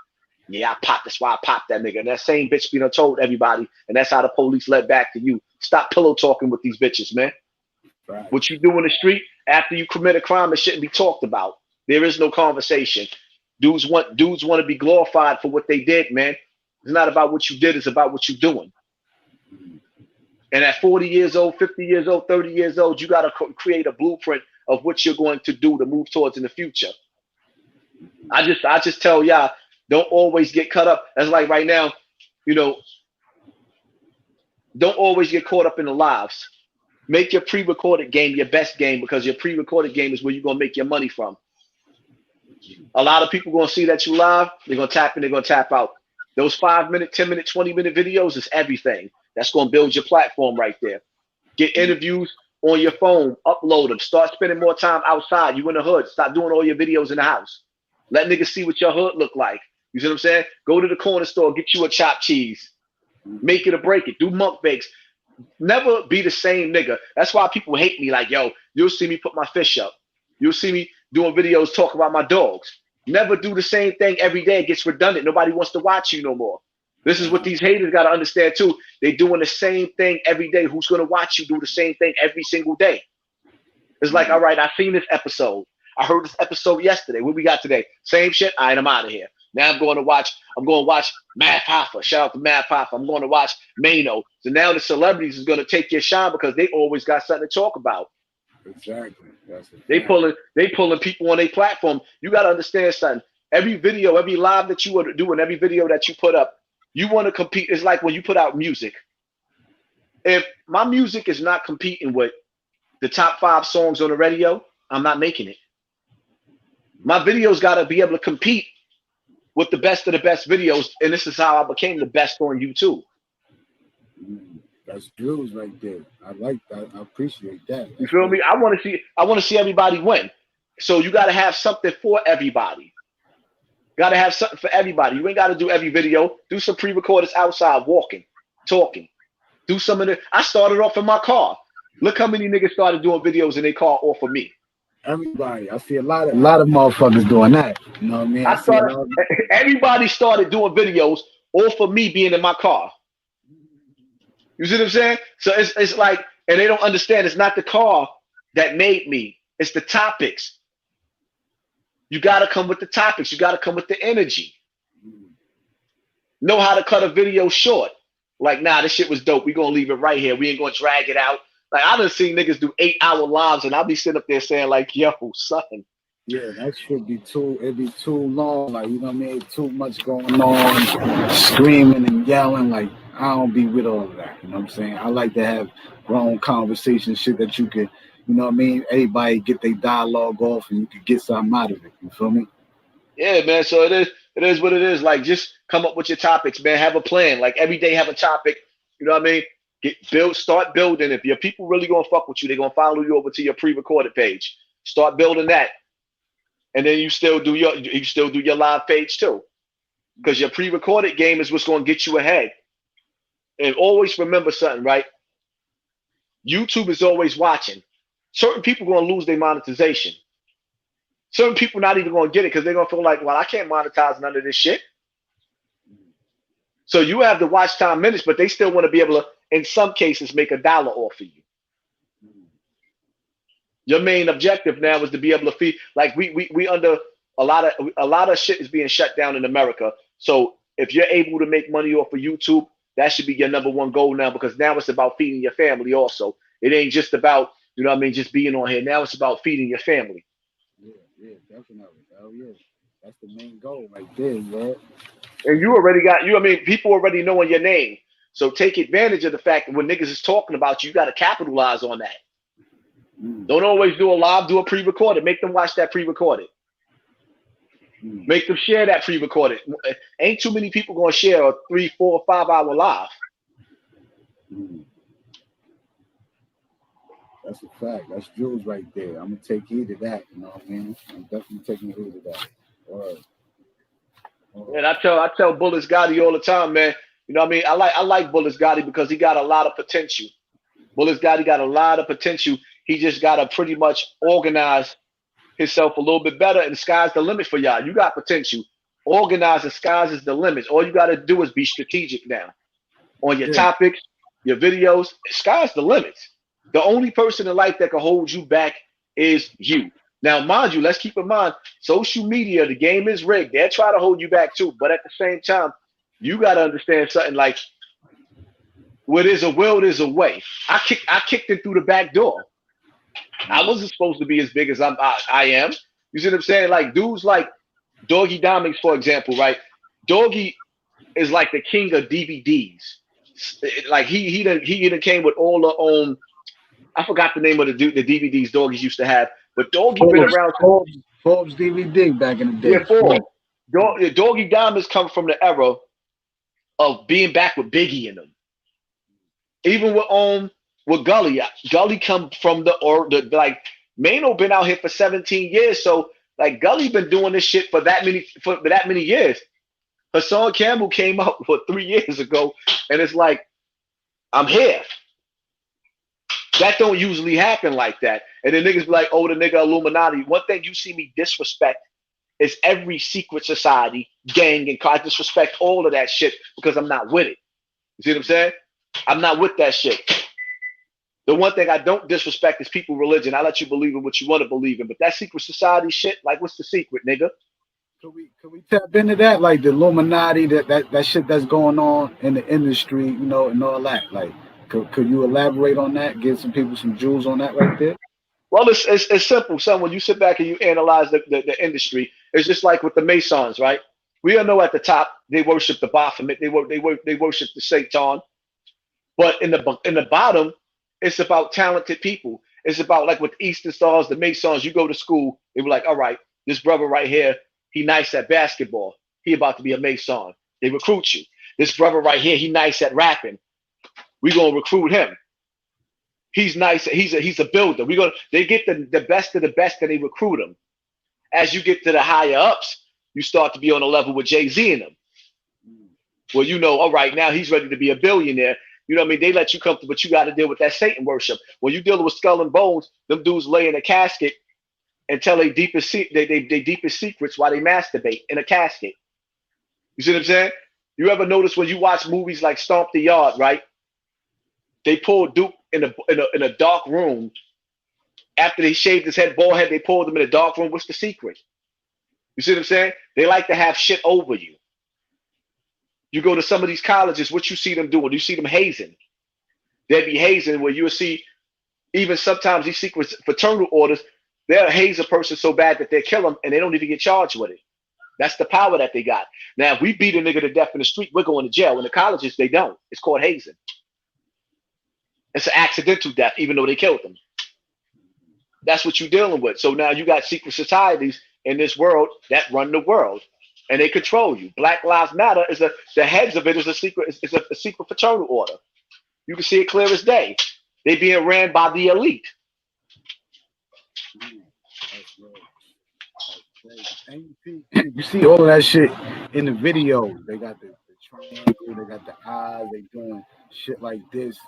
Yeah, I popped. That's why I popped that nigga. And that same bitch being told everybody, and that's how the police led back to you. Stop pillow talking with these bitches, man. Right. What you do in the street after you commit a crime, it shouldn't be talked about. There is no conversation. Dudes want to be glorified for what they did, man. It's not about what you did, it's about what you're doing. And at 40 years old, 50 years old, 30 years old, you got to create a blueprint of what you're going to do to move towards in the future. I just tell y'all, don't always get caught up. That's like right now, you know, don't always get caught up in the lives. Make your pre-recorded game your best game, because your pre-recorded game is where you're going to make your money from. A lot of people going to see that you live. They're going to tap in, they're going to tap out. Those 5-minute, 10-minute, 20-minute videos is everything. That's going to build your platform right there. Get interviews on your phone, upload them, start spending more time outside. You in the hood, stop doing all your videos in the house. Let niggas see what your hood look like. You see what I'm saying? Go to the corner store, get you a chopped cheese. Make it or break it. Do mukbangs. Never be the same nigga. That's why people hate me. Like, yo, you'll see me put my fish up. You'll see me doing videos talk about my dogs. Never do the same thing every day. It gets redundant. Nobody wants to watch you no more. This is what these haters got to understand too. They doing the same thing every day. Who's going to watch you do the same thing every single day? It's like, all right, I seen this episode. I heard this episode yesterday. What we got today? Same shit. All right, I'm out of here. Now I'm going to watch Math Hoffa. Shout out to Math Hoffa. I'm going to watch Mano. So now the celebrities is going to take your shine because they always got something to talk about. Exactly. They pulling people on their platform. You got to understand something. Every video, every live that you are doing, every video that you put up, you want to compete. It's like when you put out music. If my music is not competing with the top 5 songs on the radio, I'm not making it. My videos got to be able to compete with the best of the best videos, and this is how I became the best on YouTube. That's jewels right there. I like that. I appreciate that. You feel me? I want to see everybody win. So you got to have something for everybody. Got to have something for everybody. You ain't got to do every video. Do some pre-recorders outside, walking, talking. Do some of the. I started off in my car. Look how many niggas started doing videos in their car off of me. Everybody. I see a lot of motherfuckers doing that. You know what I mean? Everybody started doing videos off of me being in my car. You see what I'm saying? So it's like, and they don't understand. It's not the car that made me. It's the topics. You got to come with the topics. You got to come with the energy. Know how to cut a video short. Like, nah, this shit was dope. We gonna leave it right here. We ain't gonna drag it out. Like, I done seen niggas do 8-hour lives, and I'll be sitting up there saying, like, yo, son. Yeah, that should be it'd be too long. Like, you know what I mean? Too much going on, screaming and yelling. Like, I don't be with all of that. You know what I'm saying? I like to have grown conversation, shit that you could, you know what I mean? Everybody get their dialogue off and you could get something out of it. You feel me? Yeah, man. So it is what it is. Like, just come up with your topics, man. Have a plan. Like, every day have a topic. You know what I mean? Start building. If your people really gonna fuck with you, they're gonna follow you over to your pre-recorded page. Start building that. and then you still do your live page too, because your pre-recorded game is what's going to get you ahead. And always remember something, right? YouTube is always watching. Certain people are going to lose their monetization. Certain people not even going to get it because they're going to feel like, well, I can't monetize none of this shit. So you have the watch time minutes, but they still want to be able to, in some cases, make $1 off of you. Your main objective now is to be able to feed. Like we under a lot of shit is being shut down in America. So if you're able to make money off of YouTube, that should be your #1 goal now, because now it's about feeding your family also. It ain't just about, you know what I mean, just being on here. Now it's about feeding your family. Yeah, definitely. Oh yeah. That's the main goal right there, yeah. And you already got you. I mean, people already knowing your name. So take advantage of the fact that when niggas is talking about you, you got to capitalize on that. Don't always do a live, do a pre-recorded. Make them watch that pre-recorded. Make them share that pre-recorded. Ain't too many people gonna share a 3, 4, 5 hour live. That's a fact. That's jewels right there. I'm gonna take heed of that. You know what I mean? I'm definitely taking heed of that. All right. And I tell Bullets Gotti all the time, man. You know what I mean? I like Bullets Gotti because he got a lot of potential. Bullets Gotti got a lot of potential. He just gotta pretty much organize himself a little bit better, and the sky's the limit for y'all. You got potential. Organize, the sky's is the limit. All you gotta do is be strategic now on your topics, your videos. Sky's the limit. The only person in life that can hold you back is you. Now, mind you, let's keep in mind, social media, the game is rigged. They'll try to hold you back too, but at the same time, you gotta understand something like, where there's a will, there's a way. I kicked it through the back door. I wasn't supposed to be as big as I am. You see what I'm saying? Like dudes like Doggy Dominics, for example, right? Doggy is like the king of DVDs. Like he done came with all the I forgot the name of the DVDs Doggies used to have, but Doggy been around. Forbes DVD back in the day. Yeah, Forbes. Doggy Dominics come from the era of being back with Biggie in them. Even with Gully. Gully come from the like Mano been out here for 17 years. So like Gully been doing this shit for that many years. Hassan Campbell came out 3 years ago, and it's like, I'm here. That don't usually happen like that. And then niggas be like, oh, the nigga Illuminati. One thing you see me disrespect is every secret society, gang, and I disrespect all of that shit because I'm not with it. You see what I'm saying? I'm not with that shit. The one thing I don't disrespect is people religion. I let you believe in what you want to believe in. But that secret society shit, like, what's the secret, nigga? Could we tap into that? Like the Illuminati, that shit that's going on in the industry, you know, and all that. Like, could you elaborate on that? Give some people some jewels on that right there? Well, it's simple, son. When you sit back and you analyze the industry, it's just like with the Masons, right? We all know at the top they worship the Baphomet, they worship the Satan, but in the bottom, it's about talented people. It's about like with Eastern Stars, the Masons. You go to school, they were like, all right, this brother right here, he nice at basketball. He about to be a Mason. They recruit you. This brother right here, he nice at rapping. We gonna recruit him. He's nice. He's a builder. They get the best of the best and they recruit him. As you get to the higher ups, you start to be on a level with Jay-Z and them. Well, you know, all right, now he's ready to be a billionaire. You know what I mean? They let you come through, but you got to deal with that Satan worship. When you're dealing with skull and bones, them dudes lay in a casket and tell their deepest secrets while they masturbate in a casket. You see what I'm saying? You ever notice when you watch movies like Stomp the Yard, right? They pulled Duke in a dark room. After they shaved his head, bald head, they pulled him in a dark room. What's the secret? You see what I'm saying? They like to have shit over you. You go to some of these colleges, what you see them doing? You see them hazing. They'd be hazing where you'll see even sometimes these secret fraternal orders, they'll haze a person so bad that they'll kill them and they don't even get charged with it. That's the power that they got. Now, if we beat a nigga to death in the street, we're going to jail. In the colleges, they don't. It's called hazing. It's an accidental death, even though they killed them. That's what you're dealing with. So now you got secret societies in this world that run the world, and they control you. Black Lives Matter is the heads of it is a secret. It's a secret fraternal order. You can see it clear as day. They being ran by the elite. And you see all of that shit in the video. They got the triangle, they got the eyes, they doing shit like this,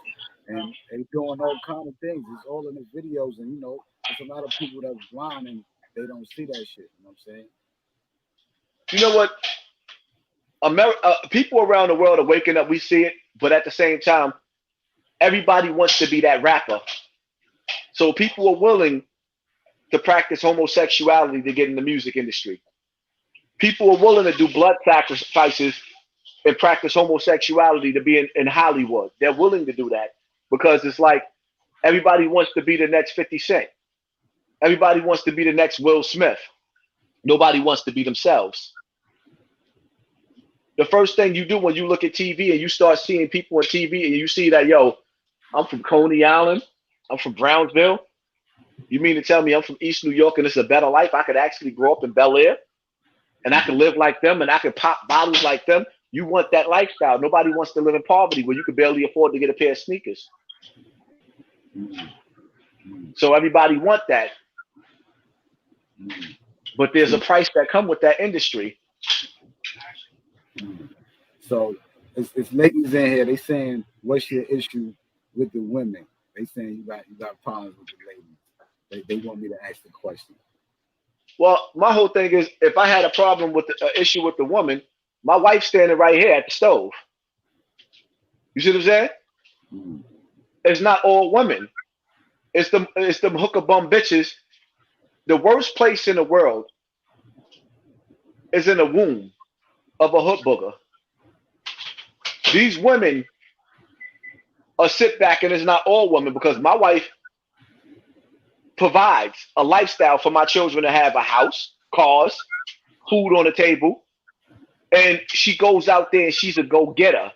and they doing all kind of things. It's all in the videos, and there's a lot of people that's blind and they don't see that shit. You know what I'm saying? You know what? People around the world are waking up. We see it, but at the same time, everybody wants to be that rapper. So people are willing to practice homosexuality to get in the music industry. People are willing to do blood sacrifices and practice homosexuality to be in Hollywood. They're willing to do that because it's like everybody wants to be the next 50 Cent. Everybody wants to be the next Will Smith. Nobody wants to be themselves. The first thing you do when you look at TV and you start seeing people on TV and you see that, yo, I'm from Coney Island, I'm from Brownsville. You mean to tell me I'm from East New York and it's a better life? I could actually grow up in Bel Air and I could live like them and I could pop bottles like them. You want that lifestyle. Nobody wants to live in poverty where you could barely afford to get a pair of sneakers. So everybody want that. But there's a price that come with that industry. So it's ladies in here. They saying, what's your issue with the women? They saying you got problems with the ladies. They want me to ask the question. Well, my whole thing is, if I had a problem with an issue with the woman, my wife's standing right here at the stove. You see what I'm saying? It's not all women. It's them hooker bum bitches. The worst place in the world is in the womb of a hood booger. These women are sit back, and it's not all women because my wife provides a lifestyle for my children to have a house, cars, food on the table, and she goes out there and she's a go-getter.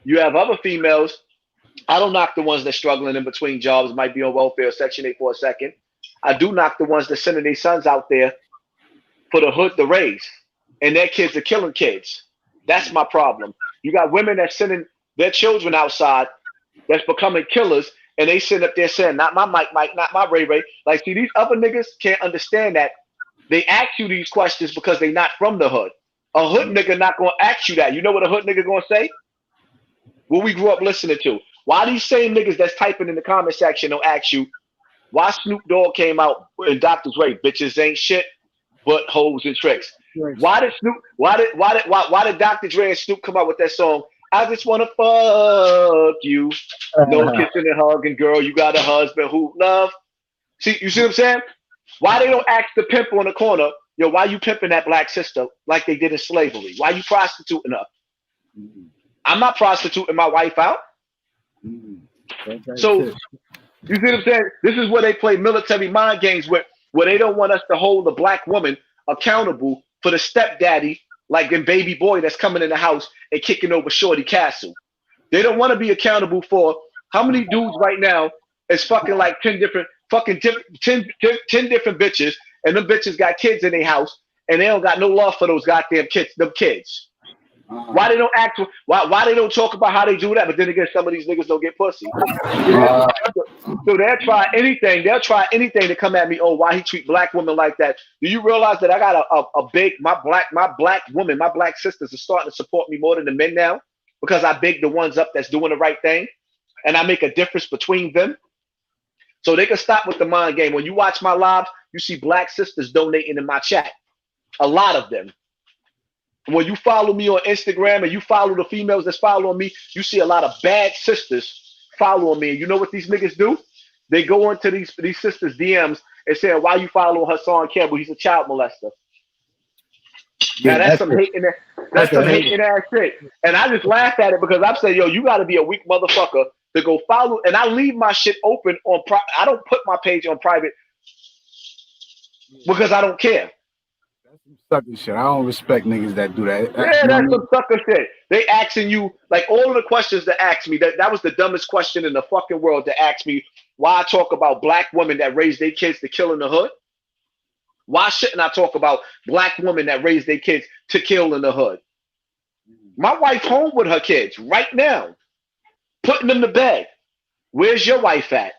You have other females. I don't knock the ones that's struggling in between jobs, might be on welfare, Section 8 for a second. I do knock the ones that sending their sons out there for the hood to raise, and their kids are killing kids. That's my problem. You got women that's sending their children outside that's becoming killers, and they sit up there saying, not my Mike, not my Ray Ray. Like, see, these other niggas can't understand that. They ask you these questions because they not from the hood. A hood nigga not going to ask you that. You know what a hood nigga going to say? What we grew up listening to. Why these same niggas that's typing in the comment section don't ask you why Snoop Dogg came out in Dr. Dre? Bitches ain't shit but hoes and tricks. Why did Dr. Dre and Snoop come out with that song? I just want to fuck you. No kissing and hugging, girl. You got a husband who love. See, you see what I'm saying? Why they don't ask the pimp on the corner, yo, why you pimping that black sister like they did in slavery? Why you prostituting her? I'm not prostituting my wife out. So, you see what I'm saying? This is where they play military mind games with, where they don't want us to hold the black woman accountable for the stepdaddy, like in Baby Boy that's coming in the house and kicking over Shorty Castle. They don't want to be accountable for how many dudes right now is fucking like 10 different bitches, and them bitches got kids in their house, and they don't got no love for those goddamn kids. Why they don't act? Why they don't talk about how they do that? But then again, some of these niggas don't get pussy. So they'll try anything. They'll try anything to come at me. Oh, why he treat black women like that? Do you realize that I got a big my black woman, my black sisters are starting to support me more than the men now because I big the ones up that's doing the right thing, and I make a difference between them. So they can stop with the mind game. When you watch my lives, you see black sisters donating in my chat. A lot of them. When you follow me on Instagram and you follow the females that's following me, you see a lot of bad sisters following me. And you know what these niggas do? They go into these sisters' DMs and say, why you following Hassan Campbell? He's a child molester. Yeah, now that's some hating ass shit. And I just laugh at it because I'm saying, yo, you got to be a weak motherfucker to go follow. And I leave my shit open on I don't put my page on private because I don't care. That's some sucker shit. I don't respect niggas that do that. Yeah, that's some sucker shit. They asking you, like, all of the questions that asked me, that was the dumbest question in the fucking world to ask me why I talk about black women that raise their kids to kill in the hood. Why shouldn't I talk about black women that raise their kids to kill in the hood? My wife home with her kids right now, putting them to bed. Where's your wife at?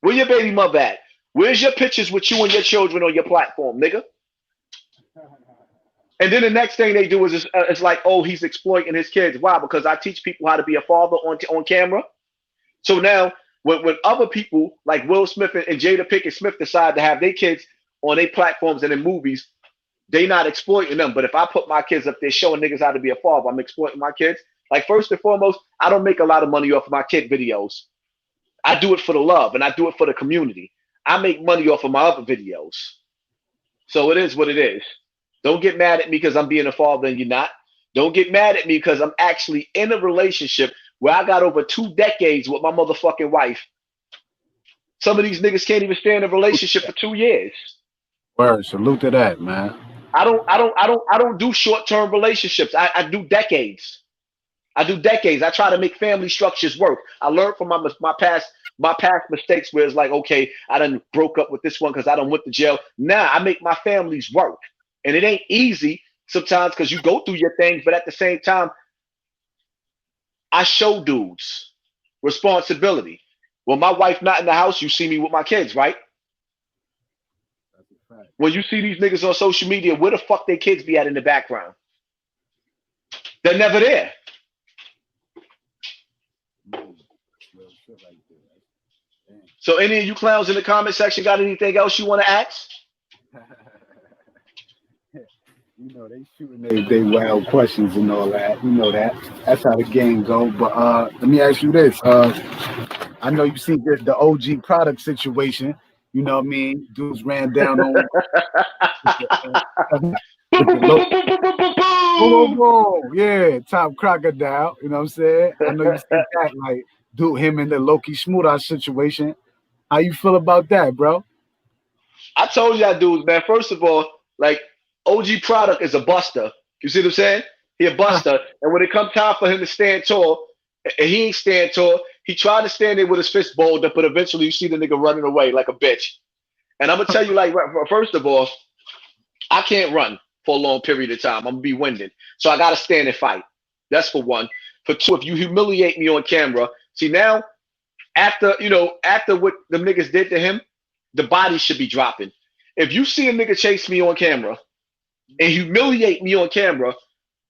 Where your baby mother at? Where's your pictures with you and your children on your platform, nigga? And then the next thing they do is it's like, oh, he's exploiting his kids. Why? Because I teach people how to be a father on camera. So now, when other people like Will Smith and Jada Pinkett Smith decide to have their kids on their platforms and in movies, they not exploiting them. But if I put my kids up there showing niggas how to be a father, I'm exploiting my kids. Like, first and foremost, I don't make a lot of money off of my kid videos. I do it for the love, and I do it for the community. I make money off of my other videos. So it is what it is. Don't get mad at me because I'm being a father and you're not. Don't get mad at me because I'm actually in a relationship where I got over 2 decades with my motherfucking wife. Some of these niggas can't even stay in a relationship for 2 years. Word, salute to that, man. I don't do short-term relationships. I do decades. I do decades. I try to make family structures work. I learned from my past mistakes where it's like, okay, I done broke up with this one because I done went to jail. Now I make my families work. And it ain't easy sometimes because you go through your things, but at the same time, I show dudes responsibility. When my wife not in the house, you see me with my kids, right? When you see these niggas on social media, where the fuck their kids be at in the background? They're never there. So any of you clowns in the comment section got anything else you want to ask? You know, they shooting they wild questions and all that. You know that. That's how the game go. But let me ask you this. I know you see the OG product situation. You know what I mean? Dudes ran down on yeah, Top Crocodile. You know what I'm saying? I know you see that, like, dude, him in the Loki Smooth situation. How you feel about that, bro? I told y'all dudes, man. First of all, like, OG Product is a buster. You see what I'm saying? He a buster. And when it comes time for him to stand tall, and he ain't stand tall, he tried to stand there with his fist balled up, but eventually you see the nigga running away like a bitch. And I'm going to tell you, like, first of all, I can't run for a long period of time. I'm going to be winded. So I got to stand and fight. That's for one. For two, if you humiliate me on camera, see now, after what the niggas did to him, the body should be dropping. If you see a nigga chase me on camera and humiliate me on camera,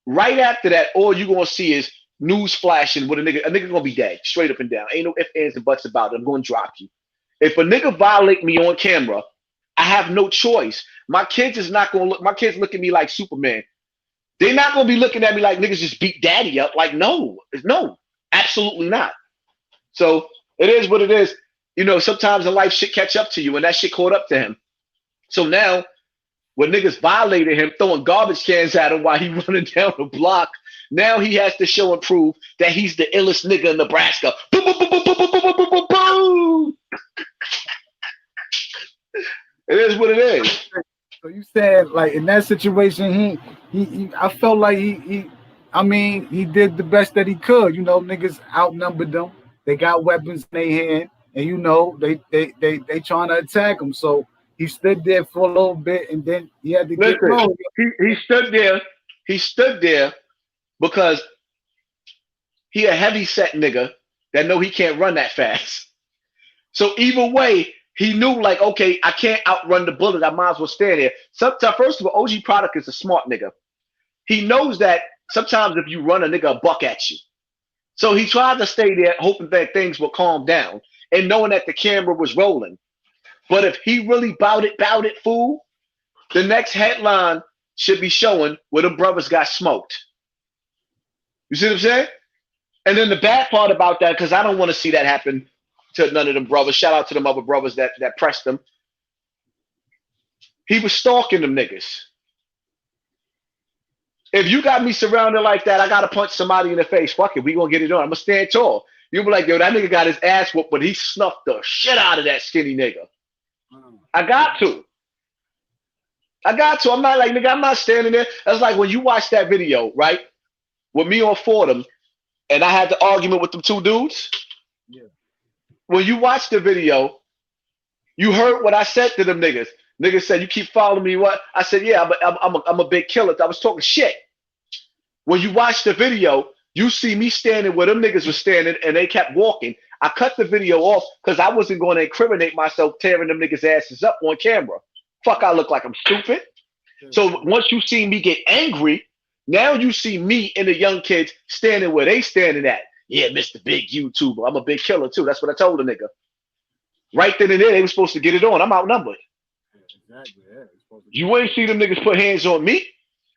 right after that, all you gonna see is news flashing with a nigga gonna be dead, straight up and down. Ain't no ifs, ands, and buts about it. I'm gonna drop you. If a nigga violate me on camera, I have no choice. My kids look at me like Superman. They're not gonna be looking at me like niggas just beat daddy up. Like, no, absolutely not. So it is what it is. You know, sometimes in life shit catch up to you, and that shit caught up to him. So now, when niggas violated him, throwing garbage cans at him while he running down the block, now he has to show and prove that he's the illest nigga in Nebraska. Boom, boom, boom, boom, boom, boom, boom, boom, boom, boom. It is what it is. So you said, like, in that situation, he I felt like he did the best that he could. You know, niggas outnumbered them. They got weapons in their hand, and you know they trying to attack him. So he stood there for a little bit, and then he had to get low. He stood there. He stood there because he a heavy set nigga that know he can't run that fast. So either way, he knew, like, okay, I can't outrun the bullet. I might as well stand there. Sometimes, first of all, OG Product is a smart nigga. He knows that sometimes if you run, a nigga a buck at you. So he tried to stay there, hoping that things would calm down, and knowing that the camera was rolling. But if he really bout it, fool, the next headline should be showing where the brothers got smoked. You see what I'm saying? And then the bad part about that, because I don't want to see that happen to none of them brothers. Shout out to them other brothers that pressed them. He was stalking them niggas. If you got me surrounded like that, I gotta punch somebody in the face. Fuck it, we gonna get it on. I'm gonna stand tall. You'll be like, yo, that nigga got his ass whooped, but he snuffed the shit out of that skinny nigga. I got to. I'm not like, nigga, I'm not standing there. That's like when you watch that video, right? With me on Fordham, and I had the argument with them two dudes. Yeah. When you watch the video, you heard what I said to them niggas. Niggas said, you keep following me, what? I said, yeah, I'm a big killer. I was talking shit. When you watch the video, you see me standing where them niggas were standing, and they kept walking. I cut the video off because I wasn't going to incriminate myself tearing them niggas' asses up on camera. Fuck, I look like I'm stupid. So once you see me get angry, now you see me and the young kids standing where they standing at. Yeah, Mr. Big YouTuber. I'm a big killer too. That's what I told the nigga. Right then and there, they were supposed to get it on. I'm outnumbered. Yeah, exactly. Yeah, you ain't see them niggas put hands on me.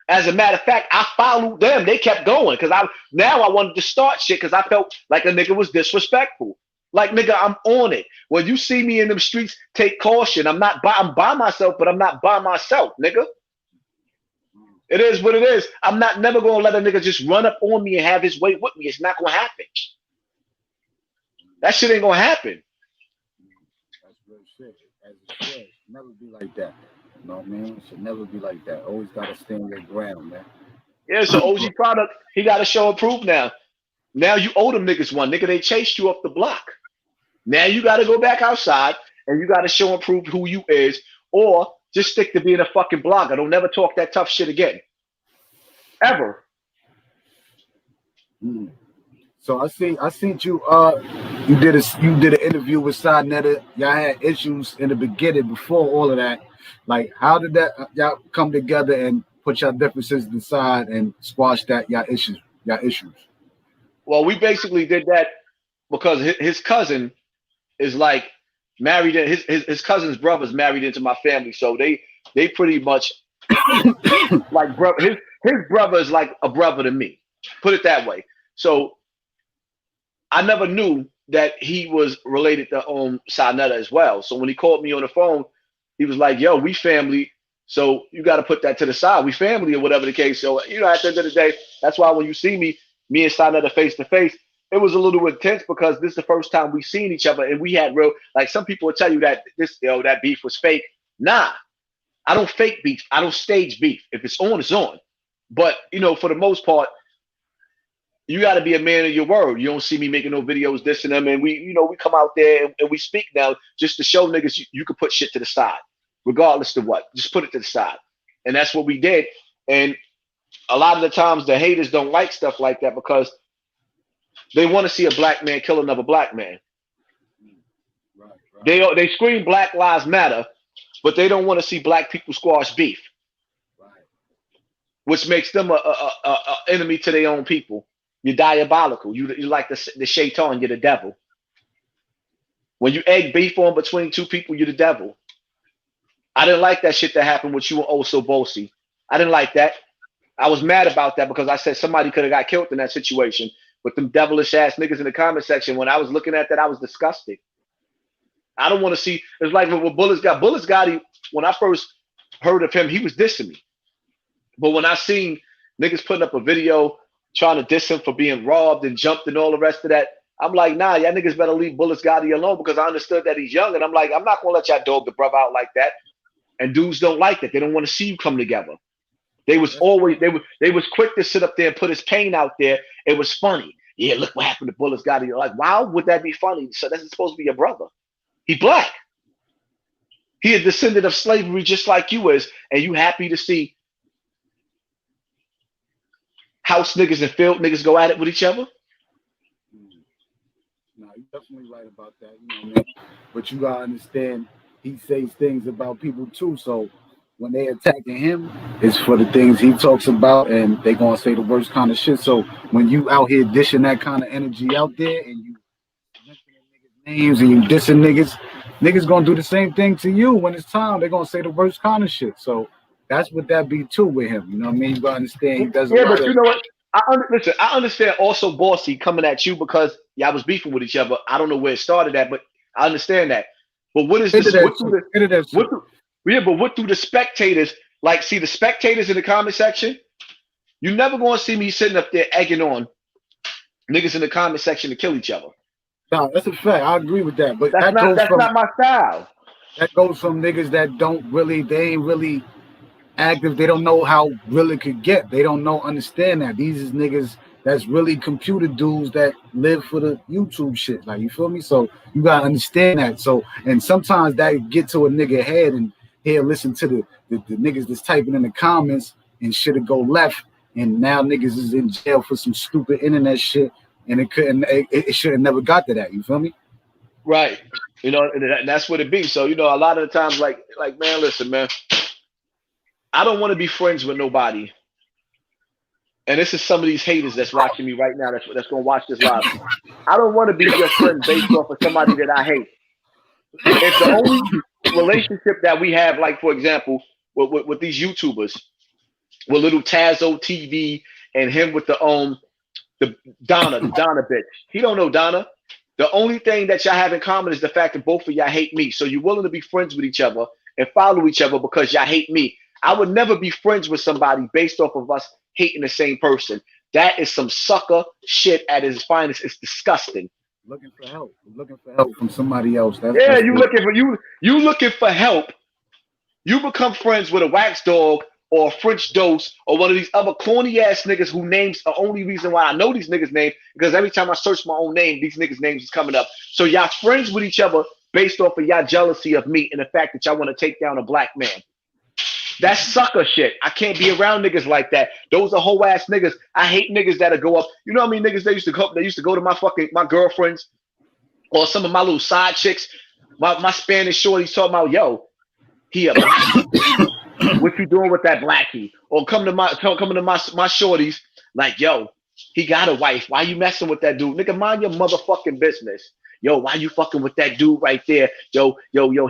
As a matter of fact, I followed them. They kept going because I wanted to start shit because I felt like a nigga was disrespectful. Like, nigga, I'm on it. When you see me in them streets, take caution. I'm by myself, but I'm not by myself, nigga. It is what it is. I'm never gonna let a nigga just run up on me and have his way with me. It's not gonna happen. That shit ain't gonna happen. That's real shit. As it should never be like that. You know what I mean? It should never be like that. Always gotta stand your ground, man. Yeah, so OG product, he gotta show and prove now. Now you owe them niggas one. Nigga, they chased you up the block. Now you gotta go back outside and you gotta show and prove who you is, or just stick to being a fucking blogger. Don't never talk that tough shit again. Ever. So I seen you you did an interview with Sinetta. Y'all had issues in the beginning before all of that. Like, how did that y'all come together and put your differences aside and squash y'all issues? Well, we basically did that because his cousin is like married. His cousin's brother's married into my family, so they pretty much like his brother is like a brother to me. Put it that way. So I never knew that he was related to Sinetta as well. So when he called me on the phone, he was like, "Yo, we family. So you got to put that to the side. We family or whatever the case." So, you know, at the end of the day, that's why when you see me and Sinetta face to face, it was a little intense because this is the first time we seen each other, and we had real, like, some people will tell you that that beef was fake. Nah, I don't fake beef. I don't stage beef. If it's on, it's on. But, you know, for the most part, you got to be a man of your word. You don't see me making no videos dissing them, and we come out there and we speak now just to show niggas you can put shit to the side, regardless of what. Just put it to the side, and that's what we did. And a lot of the times the haters don't like stuff like that because they want to see a black man kill another black man. Right. They scream Black Lives Matter, but they don't want to see black people squash beef, right, which makes them a enemy to their own people. You're diabolical. You like the shaitan. You're the devil. When you egg beef on between two people, you're the devil. I didn't like that shit that happened with you and Oso Bosi. I didn't like that. I was mad about that because I said somebody could have got killed in that situation with them devilish ass niggas in the comment section. When I was looking at that, I was disgusted. I don't want to see. It's like what Bullets Gotti. When I first heard of him, he was dissing me. But when I seen niggas putting up a video trying to diss him for being robbed and jumped and all the rest of that, I'm like, nah, y'all niggas better leave Bullets Gotti alone, because I understood that he's young, and I'm like, I'm not gonna let y'all dog the brother out like that. And dudes don't like that. They don't want to see you come together. They was quick to sit up there and put his pain out there. It was funny. Yeah, look what happened to Bullets Gotti. You're like, why would that be funny? So that's supposed to be your brother. He black. He a descendant of slavery just like you is, and you happy to see house niggas and field niggas go at it with each other? No, you're definitely right about that. You know, man. But you gotta understand, he says things about people too. So when they attacking him, it's for the things he talks about, and they gonna say the worst kind of shit. So when you out here dishing that kind of energy out there, and you mentioning niggas' names and you dissing niggas gonna do the same thing to you. When it's time, they're gonna say the worst kind of shit. So that's what that be too with him. You know what I mean? You gotta understand he does. Yeah, but you know what? I understand also Bossy coming at you because y'all was beefing with each other. I don't know where it started at, but I understand that. But what is this? What do the spectators like? See the spectators in the comment section? You never gonna see me sitting up there egging on niggas in the comment section to kill each other. No, that's a fact. I agree with that. But that's not my style. That goes from niggas that they ain't really active. They don't know how real it could get. They don't understand that. These is niggas that's really computer dudes that live for the YouTube shit. Like, you feel me? So you gotta understand that. So, and sometimes that get to a nigga head, and he'll listen to the niggas that's typing in the comments, and shit'll go left, and now niggas is in jail for some stupid internet shit, and it should have never got to that. You feel me? Right. You know, and that's what it be. So, you know, a lot of the times, like man, listen, man. I don't want to be friends with nobody. And this is some of these haters that's watching me right now. That's gonna watch this live. I don't want to be your friend based off of somebody that I hate. If the only relationship that we have, like for example, with these YouTubers, with little Tazo TV and him with the Donna bitch. He don't know Donna. The only thing that y'all have in common is the fact that both of y'all hate me. So you're willing to be friends with each other and follow each other because y'all hate me. I would never be friends with somebody based off of us hating the same person. That is some sucker shit at its finest. It's disgusting. Looking for help. Looking for help from somebody else. That's you looking for help. You become friends with a wax dog or a French Dose or one of these other corny ass niggas who names the only reason why I know these niggas' name because every time I search my own name, these niggas' names is coming up. So y'all friends with each other based off of y'all jealousy of me and the fact that y'all want to take down a black man. That's sucker shit. I can't be around niggas like that. Those are whole ass niggas. I hate niggas that'll go up. You know how many niggas they used to go to my girlfriends or some of my little side chicks. My Spanish shorties talking about, yo, he a black. What you doing with that blackie? Or coming to my shorties like, yo, he got a wife. Why you messing with that dude? Nigga, mind your motherfucking business. Yo, why you fucking with that dude right there? Yo,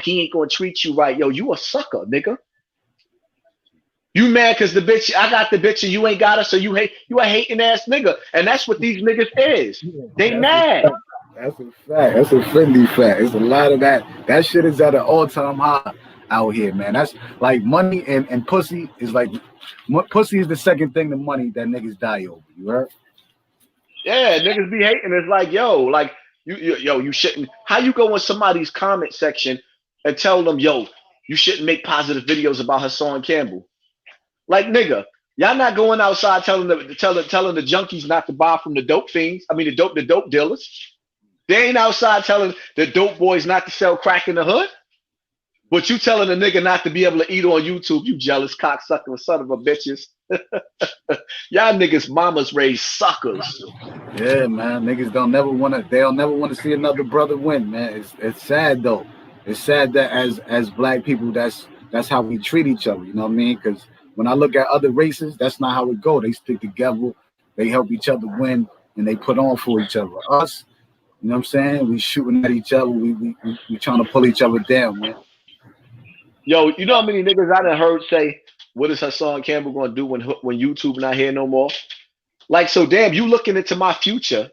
he ain't gonna treat you right. Yo, you a sucker, nigga. You mad because I got the bitch and you ain't got her, so you a hating ass nigga. And that's what these niggas is. They mad. That's a fact. That's a friendly fact. It's a lot of that. That shit is at an all-time high out here, man. That's like money and pussy is like pussy is the second thing to money that niggas die over. You heard? Yeah, niggas be hating. It's like, yo, like you shouldn't. How you go in somebody's comment section and tell them, yo, you shouldn't make positive videos about Hassan Campbell? Like, nigga, y'all not going outside telling the junkies not to buy from the dope fiends. I mean, the dope dealers. They ain't outside telling the dope boys not to sell crack in the hood. But you telling a nigga not to be able to eat on YouTube, you jealous cocksucker son of a bitches. Y'all niggas mamas raise suckers. Yeah, man. Niggas they'll never want to see another brother win, man. It's sad though. It's sad that as black people, that's how we treat each other. You know what I mean? Because when I look at other races, that's not how it go. They stick together, they help each other win, and they put on for each other. Us, you know what I'm saying? We shooting at each other. We trying to pull each other down, man. Yo, you know how many niggas I done heard say, what is Hassan Campbell gonna do when YouTube not here no more? Like, so damn, you looking into my future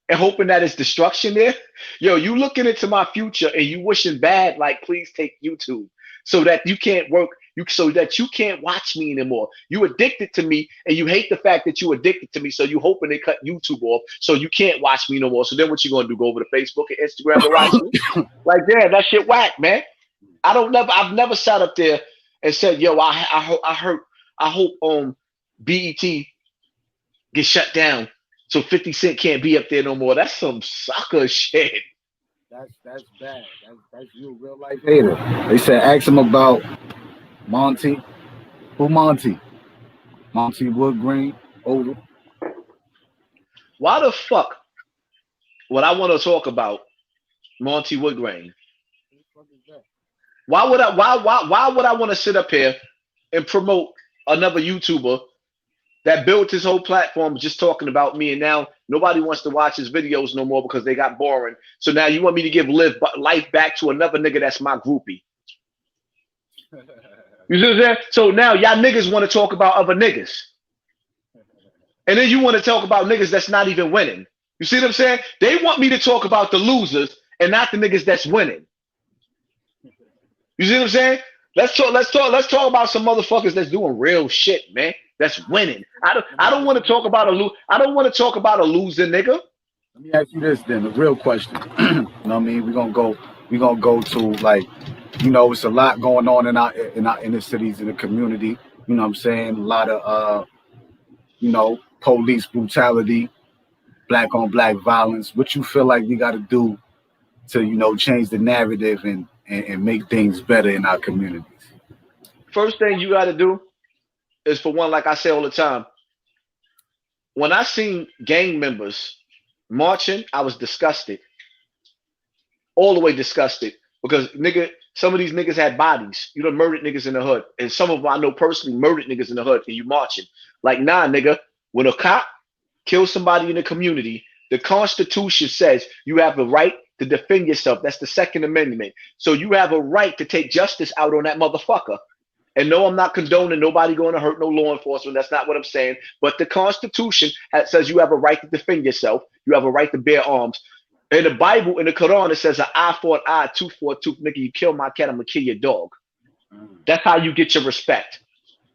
and hoping that it's destruction there? Yo, you looking into my future and you wishing bad, like, please take YouTube so that you can't work, so that you can't watch me anymore. You addicted to me and you hate the fact that you addicted to me, so you hoping they cut YouTube off so you can't watch me no more. So then what you gonna do? Go over to Facebook and Instagram to watch me? Like, damn, that shit whack, man. I've never sat up there and said, yo, I hope BET get shut down so 50 Cent can't be up there no more. That's some sucker shit. That's bad. That's you, real life hater. They said ask him about Monty. Who Monty? Monty Woodgrain over. Why the fuck would I want to talk about Monty Woodgrain? Why would I want to sit up here and promote another YouTuber that built his whole platform just talking about me, and now nobody wants to watch his videos no more because they got boring? So now you want me to give life back to another nigga that's my groupie? You see what I'm saying? So now y'all niggas want to talk about other niggas, and then you want to talk about niggas that's not even winning. You see what I'm saying? They want me to talk about the losers and not the niggas that's winning. You see what I'm saying? Let's talk about some motherfuckers that's doing real shit, man. That's winning. I don't want to talk about a losing nigga. Let me ask you this then, the real question. You know what I mean? We're gonna go to, like, you know, it's a lot going on in our inner cities, in the community. You know what I'm saying? A lot of you know, police brutality, black on black violence. What you feel like we gotta do to, you know, change the narrative and make things better in our communities? First thing you got to do is, for one, like I say all the time, when I seen gang members marching, I was disgusted. All the way disgusted. Because, nigga, Some of these niggas had bodies. You done murdered niggas in the hood. And some of them I know personally murdered niggas in the hood and you marching. Like, nah, nigga, when a cop kills somebody in the community, the Constitution says you have the right to defend yourself. That's the Second Amendment. So you have a right to take justice out on that motherfucker. And no, I'm not condoning nobody going to hurt no law enforcement. That's not what I'm saying. But the Constitution says you have a right to defend yourself. You have a right to bear arms. In the Bible, in the Quran, it says an eye for an eye, tooth for a tooth. Nigga, you kill my cat, I'm going to kill your dog. That's how you get your respect.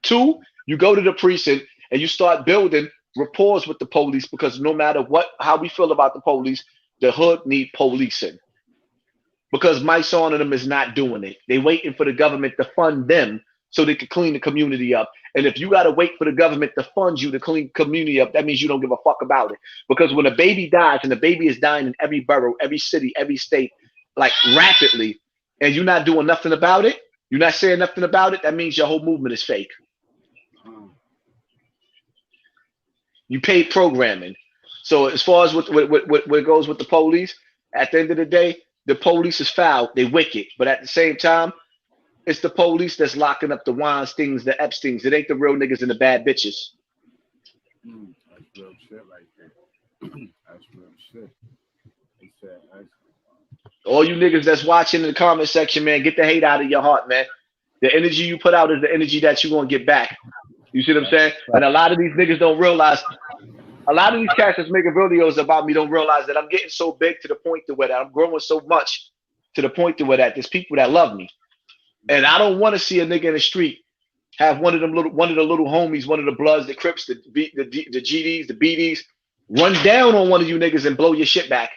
2, you go to the precinct and you start building rapport with the police, because no matter how we feel about the police, the hood need policing. Because my son and them is not doing it. They waiting for the government to fund them so they can clean the community up. And if you got to wait for the government to fund you to clean the community up, that means you don't give a fuck about it. Because when a baby dies, and the baby is dying in every borough, every city, every state, like rapidly, and you're not doing nothing about it, you're not saying nothing about it, that means your whole movement is fake. You paid programming. So as far as what goes with the police, at the end of the day, the police is foul. They wicked. But at the same time, it's the police that's locking up the Weinsteins, the Epsteins. It ain't the real niggas and the bad bitches. That's real shit right there. That's real shit. All you niggas that's watching in the comment section, man, get the hate out of your heart, man. The energy you put out is the energy that you're going to get back. You see what I'm saying? And a lot of these niggas don't realize, a lot of these cats that's making videos about me don't realize that I'm getting so big to the point to where that I'm growing so much to the point to where that there's people that love me. And I don't want to see a nigga in the street have one of the little homies, one of the Bloods, the Crips, the GDs, the BDs, run down on one of you niggas and blow your shit back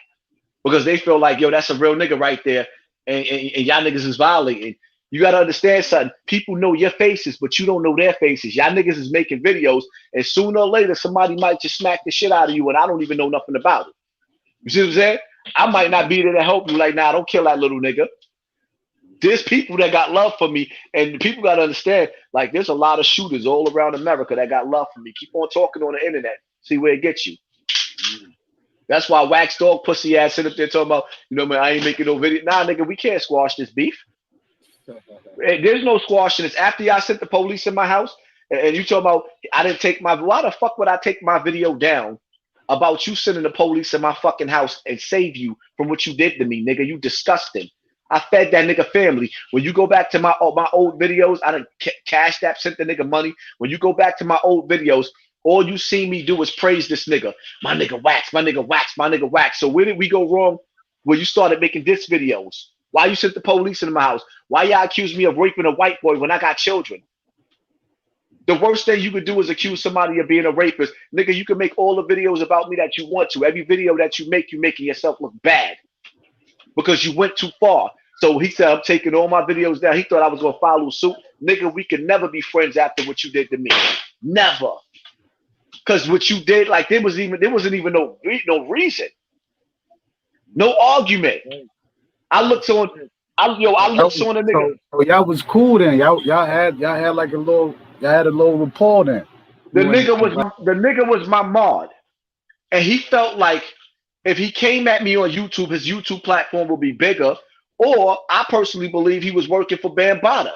because they feel like, yo, that's a real nigga right there, and y'all niggas is violating. You got to understand something. People know your faces, but you don't know their faces. Y'all niggas is making videos, and sooner or later, somebody might just smack the shit out of you, and I don't even know nothing about it. You see what I'm saying? I might not be there to help you. Like, nah, don't kill that little nigga. There's people that got love for me, and people got to understand, like, there's a lot of shooters all around America that got love for me. Keep on talking on the internet. See where it gets you. That's why Wax Dog pussy ass sit up there talking about, you know, man, I ain't making no video. Nah, nigga, we can't squash this beef. There's no squashing this. After y'all sent the police in my house, and you talking about I didn't take my, why the fuck would I take my video down about you sending the police in my fucking house and save you from what you did to me, nigga? You disgusting. I fed that nigga family. When you go back to my old videos, I done cashed that, sent the nigga money. When you go back to my old videos, all you see me do is praise this nigga. My nigga Wax, my nigga Wax, my nigga Wax. So where did we go wrong? Where you started making diss videos? Why you sent the police in my house? Why y'all accuse me of raping a white boy when I got children? The worst thing you could do is accuse somebody of being a rapist. Nigga, you can make all the videos about me that you want to. Every video that you make, you're making yourself look bad because you went too far. So he said, I'm taking all my videos down. He thought I was going to follow suit. Nigga, we can never be friends after what you did to me. Never. Because what you did, like, there wasn't even no reason. No argument. I looked on a nigga. So y'all was cool then. Y'all had like a little rapport then. The nigga was my mod. And he felt like if he came at me on YouTube, his YouTube platform would be bigger. Or I personally believe he was working for Bambaataa.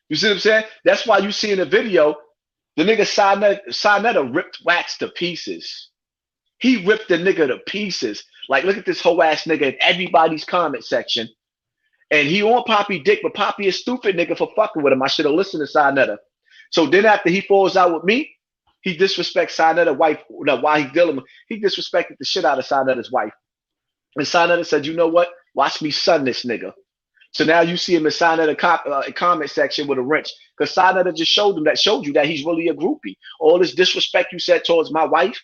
You see what I'm saying? That's why you see in the video, the nigga Sinetta ripped Wax to pieces. He ripped the nigga to pieces. Like, look at this whole ass nigga in everybody's comment section. And he on Poppy dick, but Poppy is stupid nigga for fucking with him. I should have listened to Sinetta. So then after he falls out with me, he disrespects Sinetta's wife. While he dealing with, he disrespected the shit out of Sinetta's wife. And Sinetta said, you know what? Watch me son this nigga. So now you see him in Sinetta comment section with a wrench. Because Sinetta just showed you that he's really a groupie. All this disrespect you said towards my wife,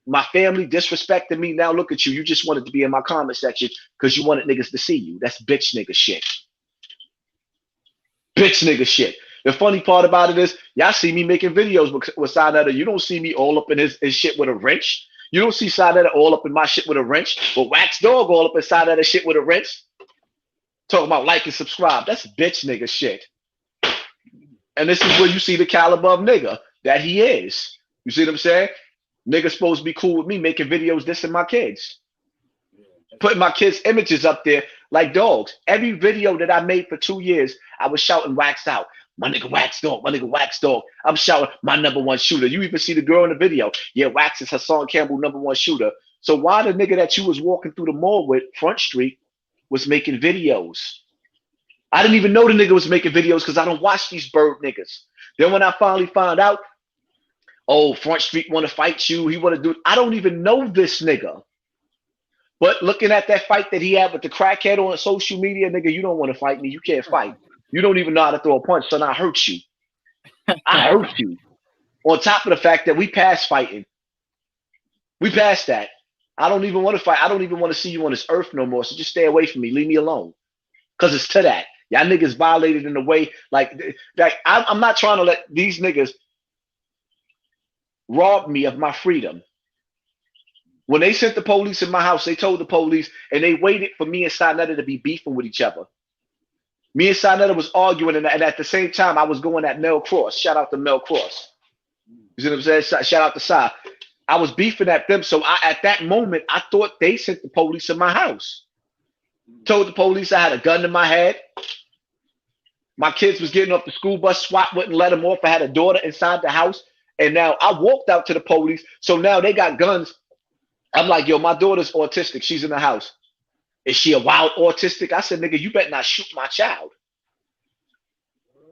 my family disrespecting me. Now look at you. You just wanted to be in my comment section because you wanted niggas to see you. That's bitch nigga shit. Bitch nigga shit. The funny part about it is, y'all see me making videos with Sinetta. You don't see me all up in his shit with a wrench. You don't see Sinetta all up in my shit with a wrench. But Wax Dog all up inside of the shit with a wrench. Talking about like and subscribe. That's bitch nigga shit. And this is where you see the caliber of nigga that he is. You see what I'm saying? Nigga supposed to be cool with me making videos dissing my kids. Putting my kids' images up there like dogs. Every video that I made for 2 years, I was shouting wax out. My nigga Wax Dog, my nigga Wax Dog. I'm shouting my #1 shooter. You even see the girl in the video. Yeah, Wax is Hassan Campbell, #1 shooter. So why the nigga that you was walking through the mall with, Front Street, was making videos? I didn't even know the nigga was making videos because I don't watch these bird niggas. Then when I finally found out, oh, Front Street want to fight you. He want to do it. I don't even know this nigga. But looking at that fight that he had with the crackhead on social media, nigga, you don't want to fight me. You can't fight. You don't even know how to throw a punch, son. I hurt you. I hurt you. On top of the fact that we passed fighting. We passed that. I don't even want to fight. I don't even want to see you on this earth no more. So just stay away from me. Leave me alone. Because it's to that. Y'all niggas violated in a way like I'm not trying to let these niggas rob me of my freedom. When they sent the police in my house, they told the police, and they waited for me and Sinetta to be beefing with each other. Me and Sinetta was arguing, and at the same time, I was going at Mel Cross. Shout out to Mel Cross. You see what I'm saying? Shout out to Si. I was beefing at them, so at that moment, I thought they sent the police in my house. Told the police I had a gun in my head. My kids was getting off the school bus. SWAT wouldn't let them off. I had a daughter inside the house, and now I walked out to the police, so now they got guns. I'm like, yo, my daughter's autistic. She's in the house. Is she a wild autistic? I said, nigga, you better not shoot my child.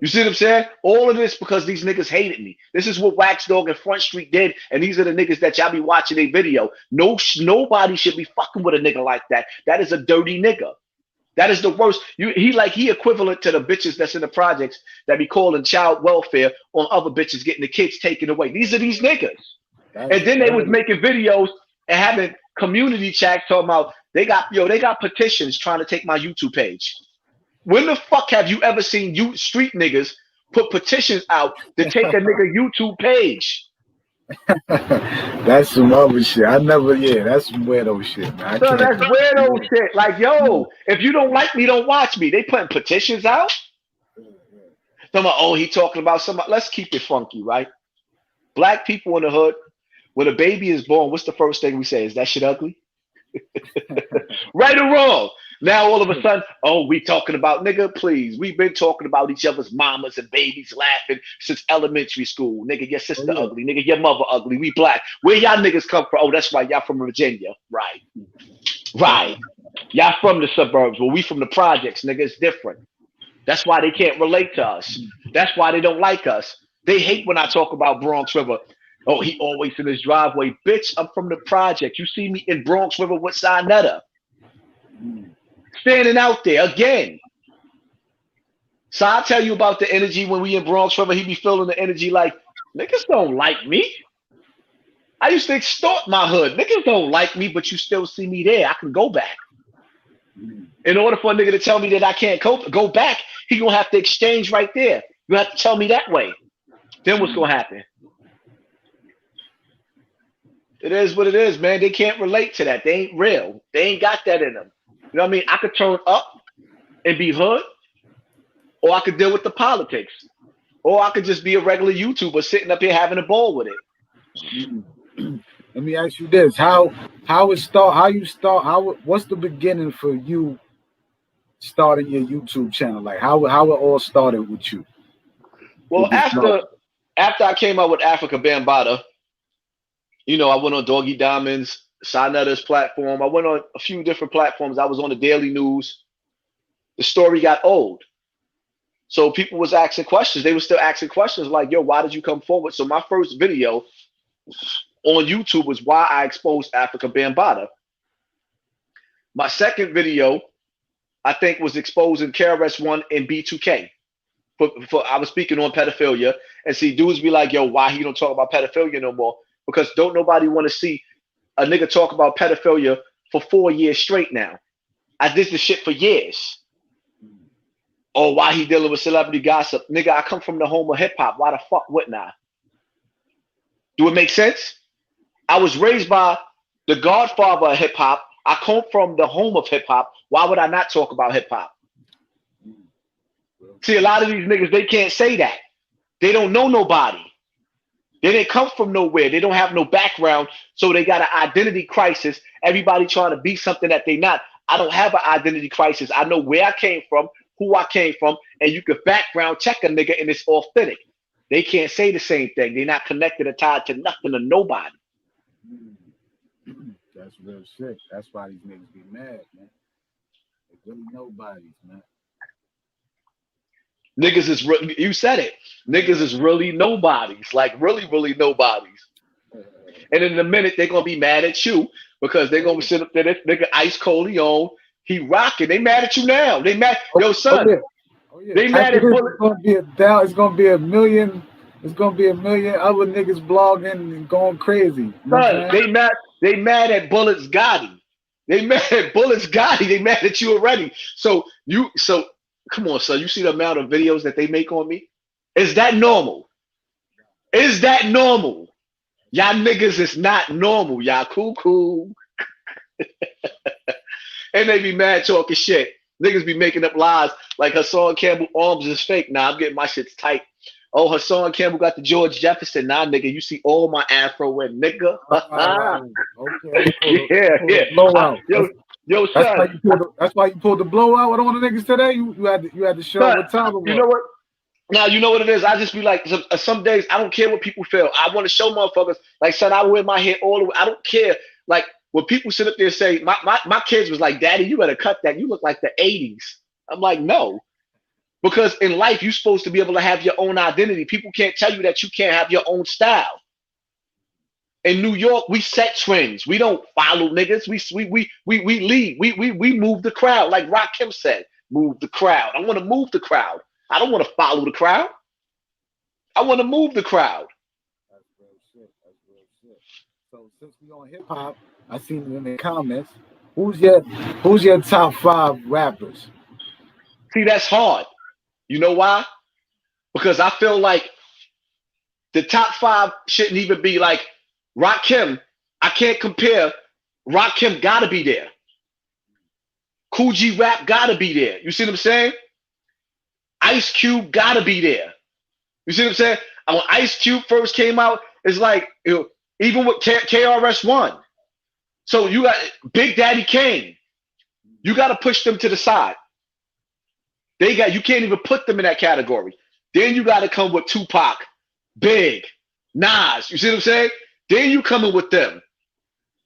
You see what I'm saying? All of this because these niggas hated me. This is what Wax Dog and Front Street did, and these are the niggas that y'all be watching their video. Nobody should be fucking with a nigga like that. That is a dirty nigga. That is the worst. He equivalent to the bitches that's in the projects that be calling child welfare on other bitches getting the kids taken away. These are these niggas. And then they was making videos and having community chats talking about they got petitions trying to take my YouTube page. When the fuck have you ever seen you street niggas put petitions out to take a nigga YouTube page? That's some other shit. That's some weirdo shit, man. So that's weirdo shit. Like, yo, if you don't like me, don't watch me. They putting petitions out. He talking about somebody. Let's keep it funky, right? Black people in the hood, when a baby is born, what's the first thing we say? Is that shit ugly? Right or wrong? Now all of a sudden, we talking about, nigga, please. We've been talking about each other's mamas and babies laughing since elementary school. Nigga, your sister ugly. Nigga, your mother ugly. We black. Where y'all niggas come from? Oh, that's right. Y'all from Virginia. Right. Right. Y'all from the suburbs. Well, we from the projects, nigga. It's different. That's why they can't relate to us. That's why they don't like us. They hate when I talk about Bronx River. Oh, he always in his driveway. Bitch, I'm from the project. You see me in Bronx River with Sinetta. Standing out there again. So I'll tell you about the energy when we in Bronx River. He be feeling the energy like, niggas don't like me. I used to extort my hood. Niggas don't like me, but you still see me there. I can go back. In order for a nigga to tell me that I can't go back, he gonna have to exchange right there. You have to tell me that way. Then what's gonna happen? It is what it is, man. They can't relate to that. They ain't real. They ain't got that in them. You know what I mean? I could turn up and be hood, or I could deal with the politics, or I could just be a regular YouTuber sitting up here having a ball with it. Let me ask you this: what's the beginning for you starting your YouTube channel? Like how it all started with you? Well, after I came out with Africa Bambaataa, I went on Doggy Diamonds, Sinetta's platform. I went on a few different platforms. I was on the Daily News. The story got old. So people was asking questions. They were still asking questions like, yo, why did you come forward? So my first video on YouTube was why I exposed Africa Bambaataa. My second video, I think, was exposing KRS-One and B2K. I was speaking on pedophilia, and see, dudes be like, yo, why he don't talk about pedophilia no more? Because don't nobody want to see a nigga talk about pedophilia for 4 years straight now. I did this shit for years. Or why he dealing with celebrity gossip? Nigga, I come from the home of hip hop. Why the fuck wouldn't I? Do it make sense? I was raised by the godfather of hip hop. I come from the home of hip hop. Why would I not talk about hip hop? See, a lot of these niggas, they can't say that. They don't know nobody. They didn't come from nowhere. They don't have no background, so they got an identity crisis. Everybody trying to be something that they not. I don't have an identity crisis. I know where I came from, who I came from, and you can background check a nigga and it's authentic. They can't say the same thing. They're not connected or tied to nothing or nobody. That's real shit. That's why these niggas be mad, man. They really nobodies, man. Niggas is you said it. Niggas is really nobodies, like really, really nobodies. And in a minute, they're gonna be mad at you because they're gonna sit up there. This nigga Ice Coleon, he rocking. They mad at you now. They mad, yo son. Yeah. They mad at Bullet. It's gonna be a million. It's gonna be a million other niggas blogging and going crazy. You know son, they mad at Bullets Gotti. They mad at Bullets Gotti. They mad at you already. So come on, son. You see the amount of videos that they make on me? Is that normal? Is that normal? Y'all niggas is not normal. Y'all cool. And they be mad talking shit. Niggas be making up lies like Hassan Campbell arms is fake. Nah, I'm getting my shit tight. Oh, Hassan Campbell got the George Jefferson. Nah, nigga, you see all my afro in, nigga. Okay. Yeah. Blowout. Yo, son. That's why you pulled the blowout with all the niggas today. You had to show son, what time it was. You know what? Now, you know what it is? I just be like, some days, I don't care what people feel. I want to show motherfuckers, like, son, I wear my hair all the way. I don't care. Like, when people sit up there and say, my kids was like, Daddy, you better cut that. You look like the 80s. I'm like, no. Because in life, you're supposed to be able to have your own identity. People can't tell you that you can't have your own style. In New York, we set trends. We don't follow niggas. We lead. We move the crowd. Like Rakim said, move the crowd. I want to move the crowd. I don't want to follow the crowd. I want to move the crowd. That's real shit. So since we on hip hop, I seen it in the comments. Who's your top 5 rappers? See, that's hard. You know why? Because I feel like the top 5 shouldn't even be like Rakim. I can't compare. Rakim gotta be there. Kool G Rap gotta be there. You see what I'm saying? Ice Cube gotta be there. You see what I'm saying? And when Ice Cube first came out, it's like, even with KRS-One. So you got Big Daddy Kane. You got to push them to the side. You can't even put them in that category. Then you got to come with Tupac, Big, Nas. You see what I'm saying? Then you coming with them.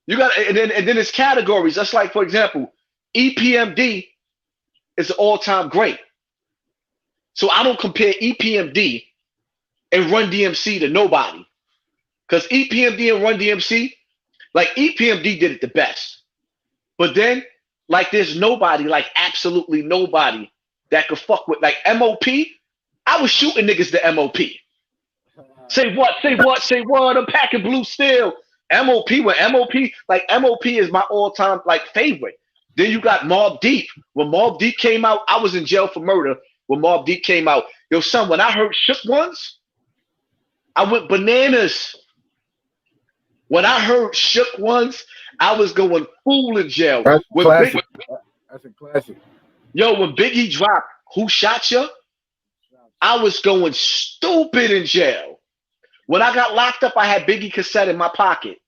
You got, and then it's categories. That's like, for example, EPMD is an all-time great. So I don't compare EPMD and Run DMC to nobody. Because EPMD and Run DMC, like EPMD did it the best. But then, like there's nobody, like absolutely nobody that could fuck with, like MOP, I was shooting niggas to MOP. Say what, I'm packing blue steel. MOP is my all-time like favorite. Then you got Mobb Deep. When Mobb Deep came out, I was in jail for murder. When Mobb Deep came out, yo son, when I heard Shook Ones, I went bananas. When I heard Shook Ones, I was going full in jail. That's classic. That's a classic. Yo, when Biggie dropped Who Shot Ya, I was going stupid in jail. When I got locked up, I had Biggie cassette in my pocket.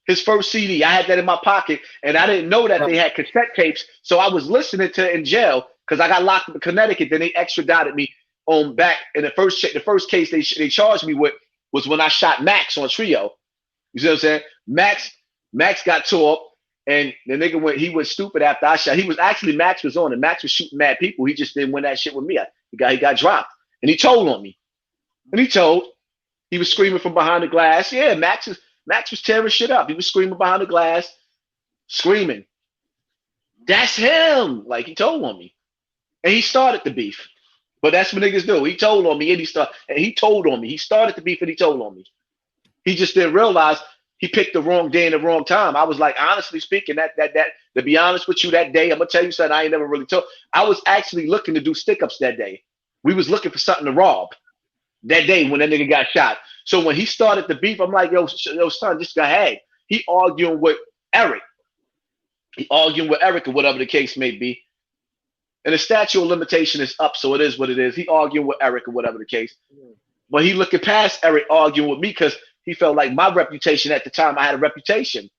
His first CD, I had that in my pocket, and I didn't know that they had cassette tapes, so I was listening to it in jail because I got locked up in Connecticut. Then they extradited me on back. And the first case they charged me with was when I shot Max on Trio. You see what I'm saying? Max got tore up, and the nigga he went stupid after I shot. Max was on, and Max was shooting mad people. He just didn't win that shit with me. He got dropped, and he told on me. And he was screaming from behind the glass. Yeah, Max was tearing shit up. He was screaming behind the glass, screaming. That's him. Like he told on me, and he started the beef. But that's what niggas do. He told on me, and he told on me. He started the beef, and he told on me. He just didn't realize he picked the wrong day and the wrong time. I was like, honestly speaking, that to be honest with you, that day, I'm gonna tell you something I ain't never really told. I was actually looking to do stick-ups that day. We was looking for something to rob that day when that nigga got shot. So when he started the beef, I'm like, yo, son, this guy, hey, he arguing with Eric. Or whatever the case may be. And the statute of limitation is up, so it is what it is. He arguing with Eric or whatever the case. But he looking past Eric arguing with me because he felt like my reputation at the time, I had a reputation.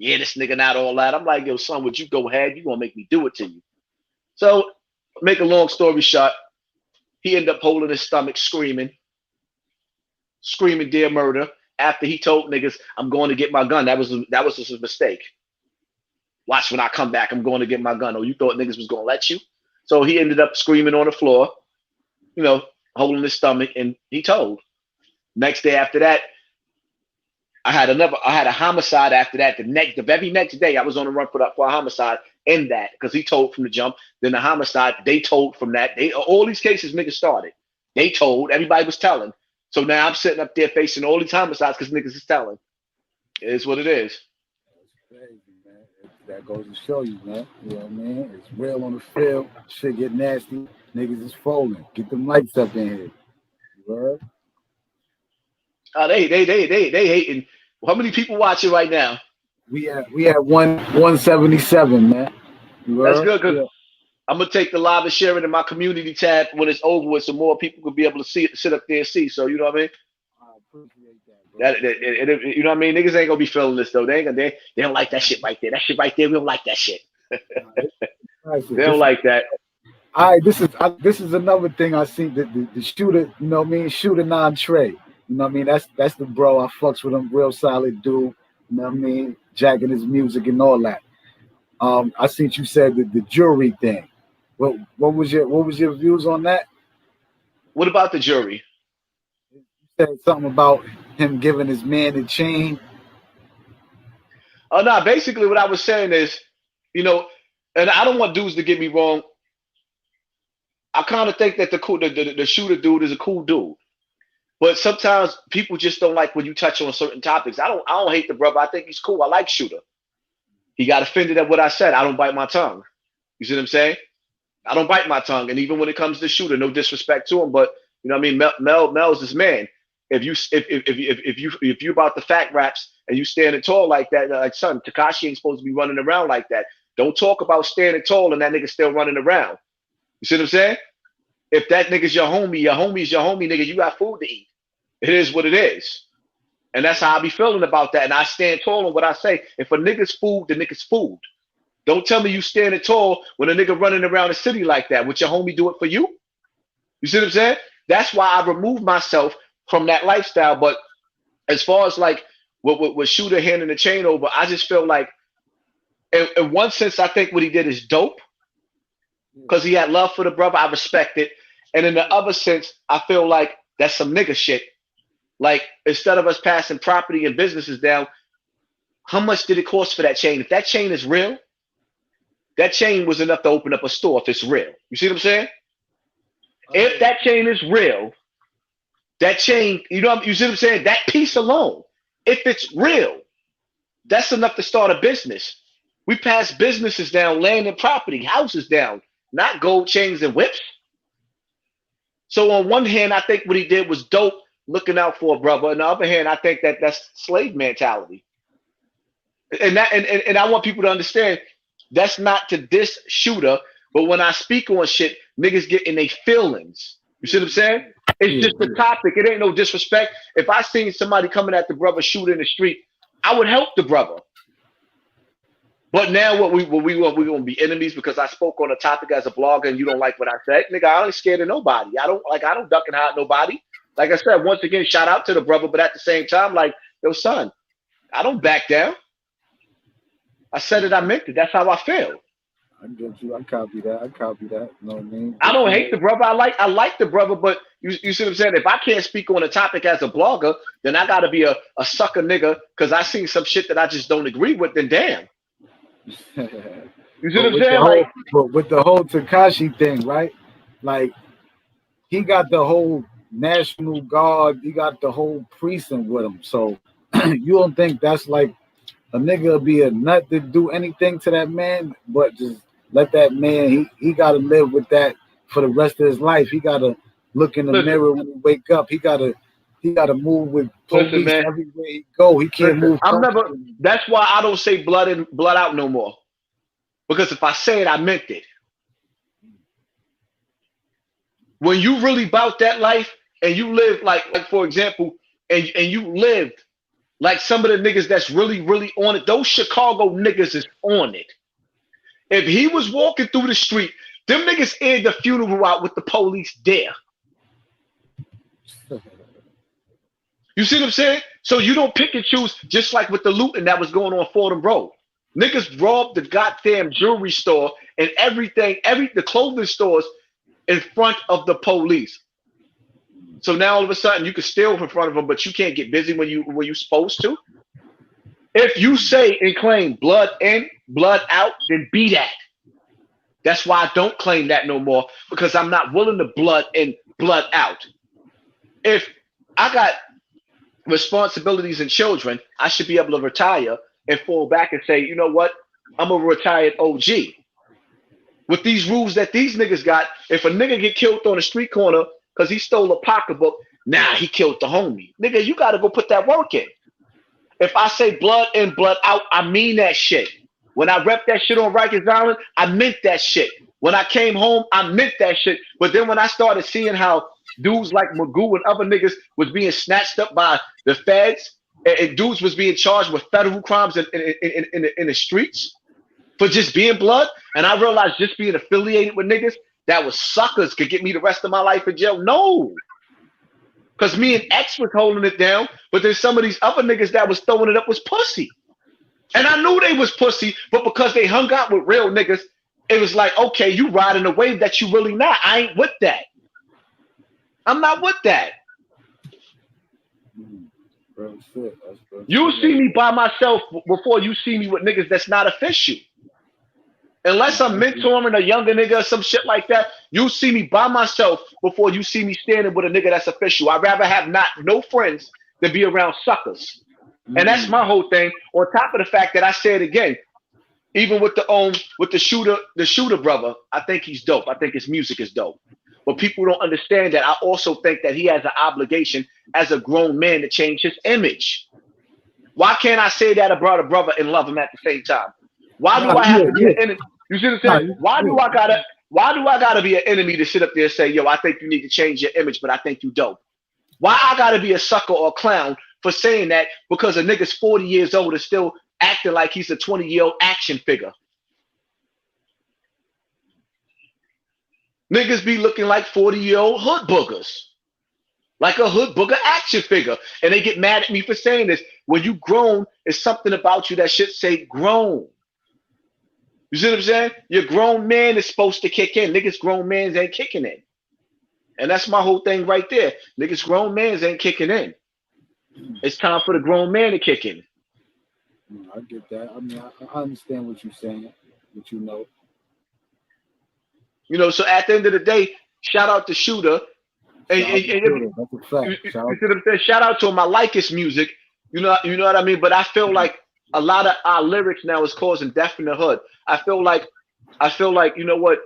yeah, this nigga not all that. I'm like, yo, son, would you go ahead? You gonna make me do it to you. So, make a long story short, he ended up holding his stomach, screaming dear murder after he told niggas, I'm going to get my gun. That was just a mistake. Watch when I come back, I'm going to get my gun. Oh, you thought niggas was going to let you? So he ended up screaming on the floor, you know, holding his stomach, and he told. Next day after that, I had a homicide after that. The very next day, I was on the run for a homicide in that because he told from the jump. Then the homicide, they told from that. All these cases niggas started. They told, everybody was telling. So now I'm sitting up there facing all these homicides because niggas is telling. It is what it is. That's crazy, man. That goes to show you, man. You know what I mean? It's real on the field. Shit get nasty. Niggas is folding. Get them lights up in here. You heard? They hating. How many people watching right now? We at 177, man. You That's heard? good because Yeah. I'm gonna take the live and share it in my community tab when it's over with, so more people could be able to see it, sit up there and see. So you know what I mean? I appreciate that, bro. You know what I mean? Niggas ain't gonna be feeling this though. They don't like that shit right there. That shit right there, we don't like that shit. They don't like that. All right, this is another thing I see. The shooter, you know what I mean? Shooter non-Trey. You know what I mean? That's the bro. I fucks with him, real solid dude. You know what I mean? Jacking his music and all that. I seen you said the jury thing. What was your views on that? What about the jury? You said something about him giving his man the chain. Oh no, basically what I was saying is, you know, and I don't want dudes to get me wrong. I kind of think that the shooter dude is a cool dude. But sometimes people just don't like when you touch on certain topics. I don't hate the brother. I think he's cool. I like Shooter. He got offended at what I said. I don't bite my tongue. You see what I'm saying? I don't bite my tongue. And even when it comes to Shooter, no disrespect to him, but you know what I mean? Mel's his man. If you about the fact raps and you standing tall like that, like son, Tekashi ain't supposed to be running around like that. Don't talk about standing tall and that nigga still running around. You see what I'm saying? If that nigga's your homie is your homie, nigga, you got food to eat. It is what it is. And that's how I be feeling about that. And I stand tall on what I say. If a nigga's food, the nigga's food. Don't tell me you standing tall when a nigga running around the city like that. Would your homie do it for you? You see what I'm saying? That's why I removed myself from that lifestyle. But as far as like what Shooter handing the chain over, I just feel like in one sense, I think what he did is dope because he had love for the brother. I respect it. And in the other sense, I feel like that's some nigga shit. Like, instead of us passing property and businesses down, how much did it cost for that chain? If that chain is real, that chain was enough to open up a store if it's real. You see what I'm saying? If that chain is real, that chain, you see what I'm saying? That piece alone, if it's real, that's enough to start a business. We pass businesses down, land and property, houses down, not gold chains and whips. So on one hand, I think what he did was dope, looking out for a brother. On the other hand, I think that's slave mentality. And I want people to understand that's not to diss Shooter, but when I speak on shit, niggas get in their feelings. You see what I'm saying? It's just a topic. It ain't no disrespect. If I seen somebody coming at the brother Shooter in the street, I would help the brother. But now we gonna be enemies because I spoke on a topic as a blogger and you don't like what I said, nigga. I ain't scared of nobody. I don't duck and hide nobody. Like I said, once again, shout out to the brother, but at the same time, like, yo, son, I don't back down. I said it, I meant it. That's how I feel. I get you. I copy that. You know what I mean? I don't hate the brother. I like the brother, but you see what I'm saying? If I can't speak on a topic as a blogger, then I gotta be a sucker nigga because I seen some shit that I just don't agree with, then damn. You see what I'm saying? But with the whole Tekashi thing, right? Like, he got the whole National Guard, he got the whole precinct with him. So you don't think that's like a nigga be a nut to do anything to that man, but just let that man, he got to live with that for the rest of his life. He got to look in the mirror when he wake up. He got to move with police everywhere he go. He can't move. That's why I don't say blood in, blood out no more. Because if I say it, I meant it. When you really bout that life and you live like for example, and you lived Like some of the niggas that's really, really on it. Those Chicago niggas is on it. If he was walking through the street, them niggas aired the funeral out with the police there. You see what I'm saying? So you don't pick and choose, just like with the looting that was going on Fordham Road. Niggas robbed the goddamn jewelry store and everything, the clothing stores in front of the police. So now all of a sudden you can steal in front of them, but you can't get busy when you're supposed to. If you say and claim blood in, blood out, then be that. That's why I don't claim that no more, because I'm not willing to blood in, blood out. If I got responsibilities and children, I should be able to retire and fall back and say, you know what? I'm a retired OG. With these rules that these niggas got, if a nigga get killed on a street corner because he stole a pocketbook, nah, he killed the homie. Nigga, you got to go put that work in. If I say blood in, blood out, I mean that shit. When I rep that shit on Rikers Island, I meant that shit. When I came home, I meant that shit. But then when I started seeing how dudes like Magoo and other niggas was being snatched up by the feds, and dudes was being charged with federal crimes in the streets for just being blood, and I realized just being affiliated with niggas that was suckers could get me the rest of my life in jail. No. Because me and X was holding it down, but then some of these other niggas that was throwing it up was pussy. And I knew they was pussy, but because they hung out with real niggas, it was like, okay, you riding a wave that you really not. I ain't with that. I'm not with that. You'll see me by myself before you see me with niggas that's not official. Unless I'm mentoring a younger nigga or some shit like that, you'll see me by myself before you see me standing with a nigga that's official. I'd rather have no friends than be around suckers. And that's my whole thing. On top of the fact that I said again, even with the shooter brother, I think he's dope. I think his music is dope. But people don't understand that I also think that he has an obligation as a grown man to change his image. Why can't I say that about a brother and love him at the same time? Why do I have to be an enemy? You see what I'm saying? Why do I gotta be an enemy to sit up there and say, yo, I think you need to change your image, but I think you dope? Why I gotta be a sucker or a clown for saying that because a nigga's 40 years old is still acting like he's a 20-year-old action figure? Niggas be looking like 40-year-old hood boogers. Like a hood booger action figure. And they get mad at me for saying this. When you grown, it's something about you that should say grown. You see what I'm saying? Your grown man is supposed to kick in. Niggas grown mans ain't kicking in. And that's my whole thing right there. Niggas grown mans ain't kicking in. It's time for the grown man to kick in. I get that. I mean, I understand what you're saying, what you know. You know, so at the end of the day, shout out to Shooter. That's a fact. Shout out to him. I like his music. You know what I mean? But I feel like a lot of our lyrics now is causing death in the hood. I feel like, you know what?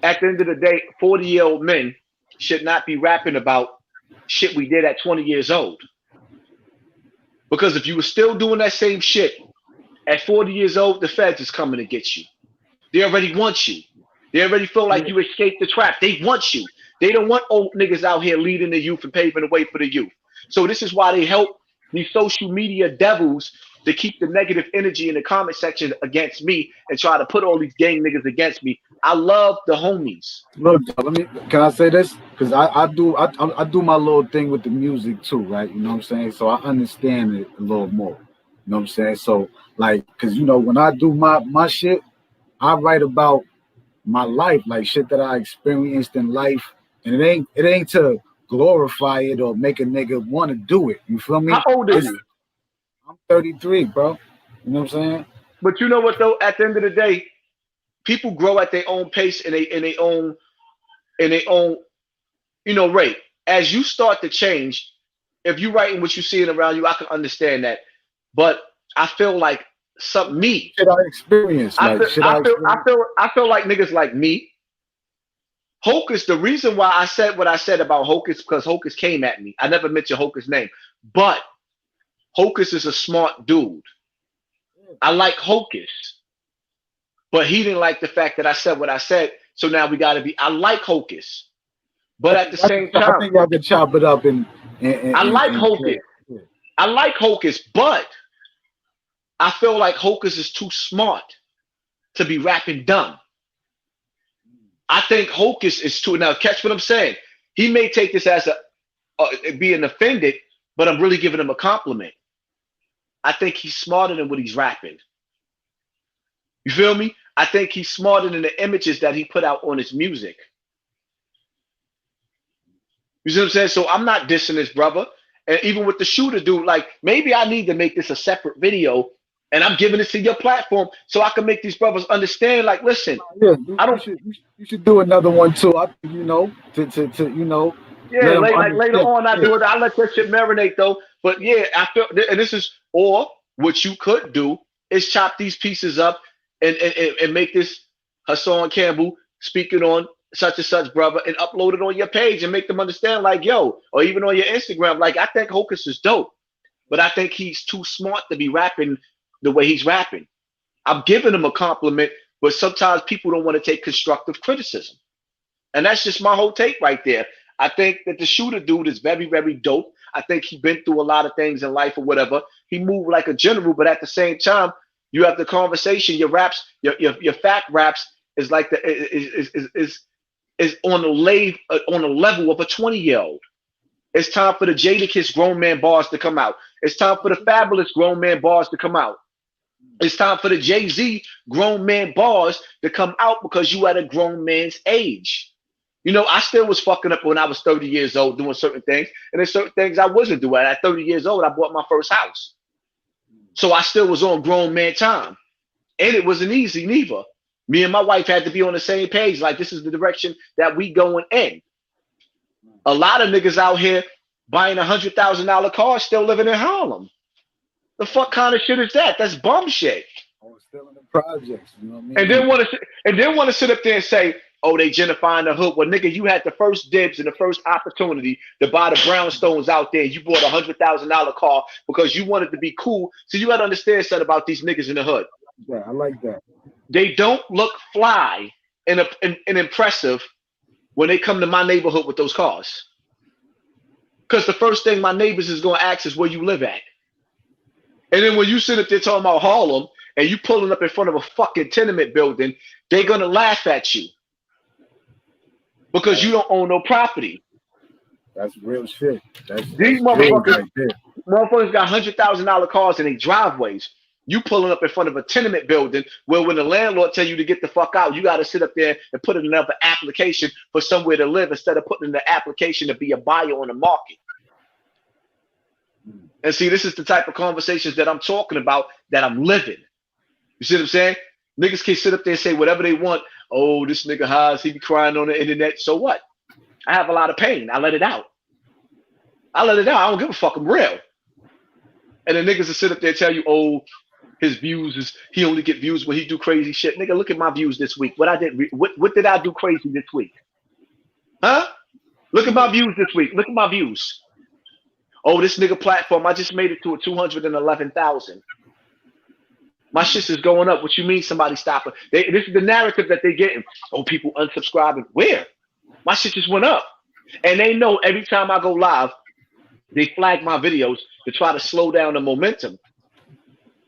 At the end of the day, 40-year-old men should not be rapping about shit we did at 20 years old. Because if you were still doing that same shit at 40 years old, the feds is coming to get you. They already want you. They already feel like you escaped the trap. They want you. They don't want old niggas out here leading the youth and paving the way for the youth. So this is why they help these social media devils to keep the negative energy in the comment section against me and try to put all these gang niggas against me. I love the homies. Look, can I say this? Because I do my little thing with the music too, right? You know what I'm saying? So I understand it a little more. You know what I'm saying? So like, because you know, when I do my shit, I write about my life, like shit that I experienced in life, and it ain't to glorify it or make a nigga want to do it. You feel me? How old are you? I'm 33, bro. You know what I'm saying? But you know what though? At the end of the day, people grow at their own pace and they own, you know, rate. As you start to change, if you're writing what you're seeing around you, I can understand that. But I feel like shit I experienced. I feel like niggas like me. Hocus, the reason why I said what I said about Hocus, because Hocus came at me. I never mentioned Hocus' name. But Hocus is a smart dude. I like Hocus. But he didn't like the fact that I said what I said. So now we got to be. I like Hocus. But at the same time, I think I could chop it up and I like Hocus. I like Hocus, but I feel like Hocus is too smart to be rapping dumb. I think Hocus is too. Now, catch what I'm saying. He may take this as being offended, but I'm really giving him a compliment. I think he's smarter than what he's rapping. You feel me? I think he's smarter than the images that he put out on his music. You see what I'm saying? So I'm not dissing this brother. And even with the shooter dude, like maybe I need to make this a separate video and I'm giving it to your platform so I can make these brothers understand, like, listen, Yeah, I don't. you should do another one too. I think, to Yeah, let them like later understand. on I do it. I let that shit marinate though. But yeah, I feel, and this is, or what you could do is chop these pieces up and make this Hassan Campbell speaking on such and such brother and upload it on your page and make them understand, like, yo, or even on your Instagram. Like, I think Hocus is dope, but I think he's too smart to be rapping the way he's rapping. I'm giving him a compliment, but sometimes people don't want to take constructive criticism. And that's just my whole take right there. I think that the shooter dude is very, very dope. I think he's been through a lot of things in life or whatever. He moved like a general, but at the same time, you have the conversation. Your raps, your fact raps is like is on the level of a 20-year-old. It's time for the Jadakiss grown man bars to come out. It's time for the Fabulous grown man bars to come out. It's time for the Jay-Z grown man bars to come out because you at a grown man's age. You know, I still was fucking up when I was 30 years old doing certain things, and there's certain things I wasn't doing. At 30 years old, I bought my first house. So I still was on grown man time. And it wasn't easy neither. Me and my wife had to be on the same page. Like, this is the direction that we going in. A lot of niggas out here buying $100,000 cars still living in Harlem. The fuck kind of shit is that? That's bum shit. Or still in the projects, you know what I mean? And then want to sit up there and say, oh, they gentrifying the hood. Well, nigga, you had the first dibs and the first opportunity to buy the brownstones out there. You bought $100,000 car because you wanted to be cool. So you got to understand something about these niggas in the hood. Yeah, I like that. They don't look fly and impressive when they come to my neighborhood with those cars. Because the first thing my neighbors is going to ask is where you live at. And then when you sit up there talking about Harlem and you pulling up in front of a fucking tenement building, they're going to laugh at you. Because you don't own no property. That's real shit. These motherfuckers, motherfuckers got $100,000 cars in their driveways. You pulling up in front of a tenement building where when the landlord tell you to get the fuck out, you got to sit up there and put in another application for somewhere to live instead of putting in the application to be a buyer on the market. And see, this is the type of conversations that I'm talking about that I'm living. You see what I'm saying? Niggas can sit up there and say whatever they want. Oh, this nigga Haas, he be crying on the internet. So what? I have a lot of pain. I let it out. I don't give a fuck. I'm real. And the niggas will sit up there and tell you, oh, his views is, he only get views when he do crazy shit. Nigga, look at my views this week. What did I do crazy this week? Huh? Look at my views this week. Look at my views. Oh, this nigga platform, I just made it to a 211,000. My shit is going up. What you mean somebody stopping? This is the narrative that they're getting. Oh, people unsubscribing. Where? My shit just went up. And they know every time I go live, they flag my videos to try to slow down the momentum.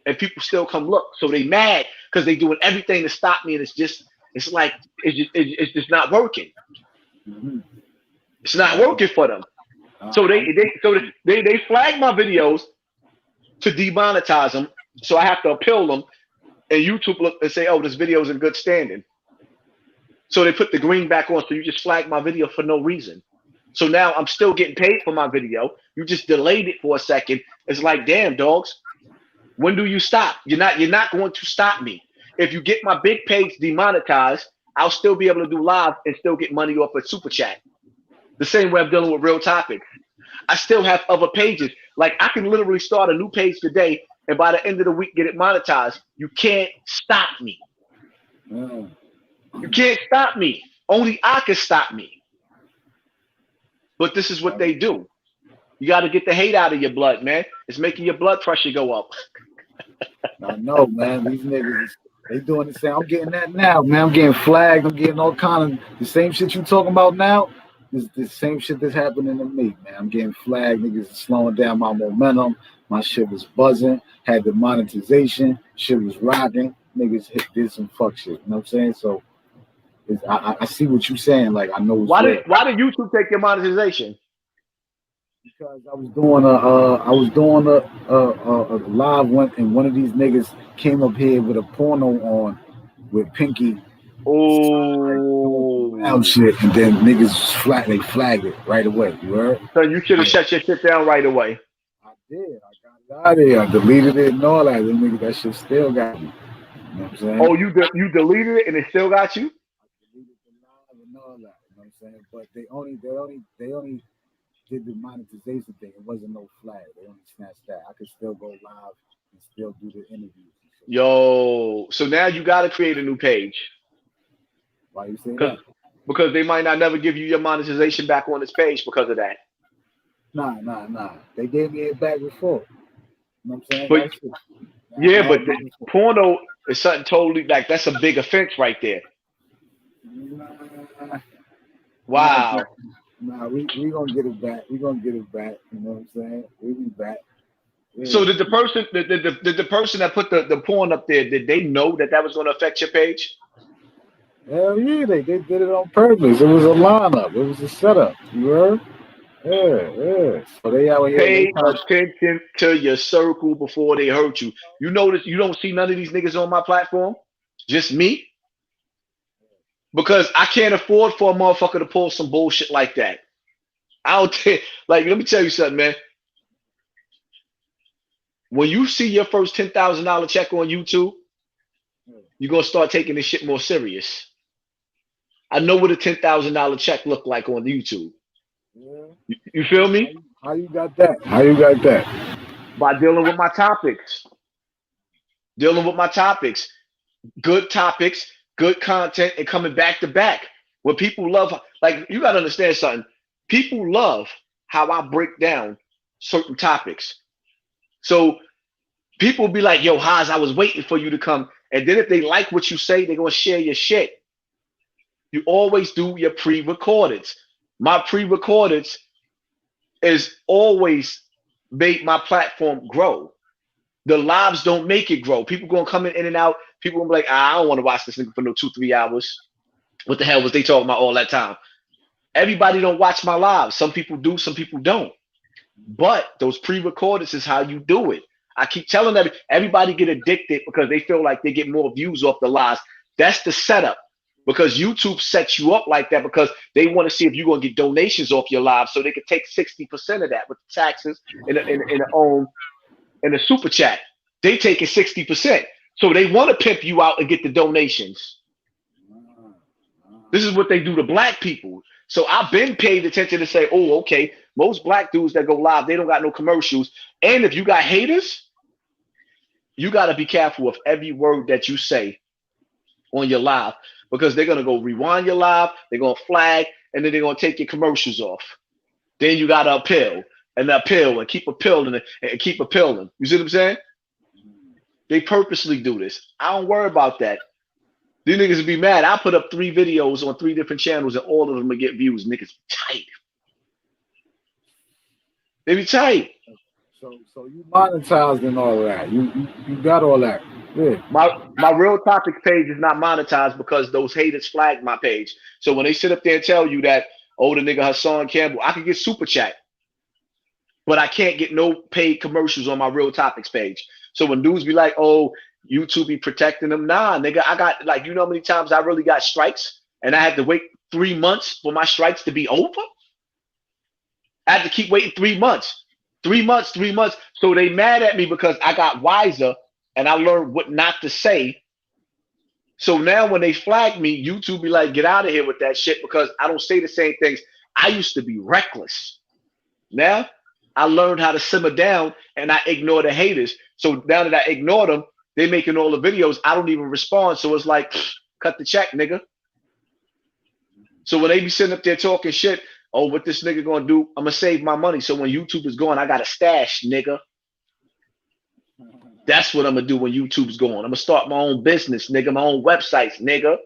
And people still come look. So they mad because they doing everything to stop me. And it's just not working. Mm-hmm. It's not working for them. So they flag my videos to demonetize them. So I have to appeal them, and YouTube look and say, "Oh, this video is in good standing." So they put the green back on. So you just flagged my video for no reason. So now I'm still getting paid for my video. You just delayed it for a second. It's like, damn, dogs. When do you stop? You're not going to stop me. If you get my big page demonetized, I'll still be able to do live and still get money off of Super Chat. The same way I'm dealing with Real Topics. I still have other pages. Like, I can literally start a new page today, and by the end of the week, get it monetized. You can't stop me. Mm. You can't stop me. Only I can stop me. But this is what they do. You got to get the hate out of your blood, man. It's making your blood pressure go up. I know, man. These niggas, they doing the same. I'm getting that now, man. I'm getting flagged. I'm getting all kind of the same shit you talking about now. this same shit that's happening to me, man. I'm getting flagged. Niggas is slowing down my momentum. My shit was buzzing. Had the monetization. Shit was rocking. Niggas did some fuck shit. You know what I'm saying? So I see what you're saying. Like I know it's Why real. did YouTube take your monetization? Because I was doing a live one, and one of these niggas came up here with a porno on with Pinky. Oh, Wild shit, and then niggas they flagged it right away. You heard? So you should have shut your shit down right away. I did. I got it out of there. I deleted it and all that. Then nigga, that shit still got me. You know what I'm saying? Oh, you deleted it and it still got you? I deleted the live and all that. You know what I'm saying? But they only did the monetization thing. It wasn't no flag. They only snatched that. I could still go live and still do the interviews. Yo, so now you got to create a new page. Why you say that? Because they might not never give you your monetization back on this page because of that. Nah. They gave me it back before. You know what I'm saying? But the porno is something totally like that's a big offense right there. Wow. Nah, we gonna get it back. We gonna get it back. You know what I'm saying? We'll be back. Yeah. So did the person that put the porn up there, did they know that was going to affect your page? Hell yeah, they did it on purpose. It was a lineup. It was a setup. You heard? Yeah. So they out here. Pay attention to your circle before they hurt you. You notice you don't see none of these niggas on my platform? Just me? Because I can't afford for a motherfucker to pull some bullshit like that. I don't think, like, let me tell you something, man. When you see your first $10,000 check on YouTube, you're going to start taking this shit more serious. I know what a $10,000 check look like on YouTube. Yeah. You feel me? How you got that? By dealing with my topics. Good topics, good content, and coming back to back. When people love, like, you got to understand something. People love how I break down certain topics. So people be like, yo, Haas, I was waiting for you to come. And then if they like what you say, they're going to share your shit. You always do your pre-recordeds. My pre-recordeds is always made my platform grow. The lives don't make it grow. People going to come in and out. People going to be like, I don't want to watch this nigga for no 2-3 hours. What the hell was they talking about all that time? Everybody don't watch my lives. Some people do, some people don't. But those pre-recordeds is how you do it. I keep telling them, everybody get addicted because they feel like they get more views off the lives. That's the setup. Because YouTube sets you up like that because they want to see if you're going to get donations off your live so they can take 60% of that with the taxes and the super chat. They take it 60%. So they want to pimp you out and get the donations. This is what they do to black people. So I've been paid attention to say, oh, okay, most black dudes that go live, they don't got no commercials. And if you got haters, you got to be careful of every word that you say on your live because they're going to go rewind your live, they're going to flag, and then they're going to take your commercials off. Then you got to appeal and keep appealing and keep appealing. You see what I'm saying? They purposely do this. I don't worry about that. These niggas will be mad. I put up 3 videos on 3 different channels and all of them will get views. Niggas be tight. They be tight. So you monetized and all that. You got all that. Yeah. My real topics page is not monetized because those haters flagged my page. So when they sit up there and tell you that, oh, the nigga Hassan Campbell, I can get super chat, but I can't get no paid commercials on my real topics page. So when dudes be like, oh, YouTube be protecting them, nah, nigga, I got, like, you know how many times I really got strikes and I had to wait 3 months for my strikes to be over? I had to keep waiting 3 months. 3 months. So they mad at me because I got wiser and I learned what not to say. So now when they flag me, YouTube be like, get out of here with that shit because I don't say the same things. I used to be reckless. Now I learned how to simmer down and I ignore the haters. So now that I ignore them, they making all the videos. I don't even respond. So it's like, cut the check, nigga. So when they be sitting up there talking shit, oh, what this nigga gonna do? I'm gonna save my money. So when YouTube is gone, I got a stash, nigga. That's what I'm gonna do when YouTube's gone. I'm gonna start my own business, nigga, my own websites, nigga.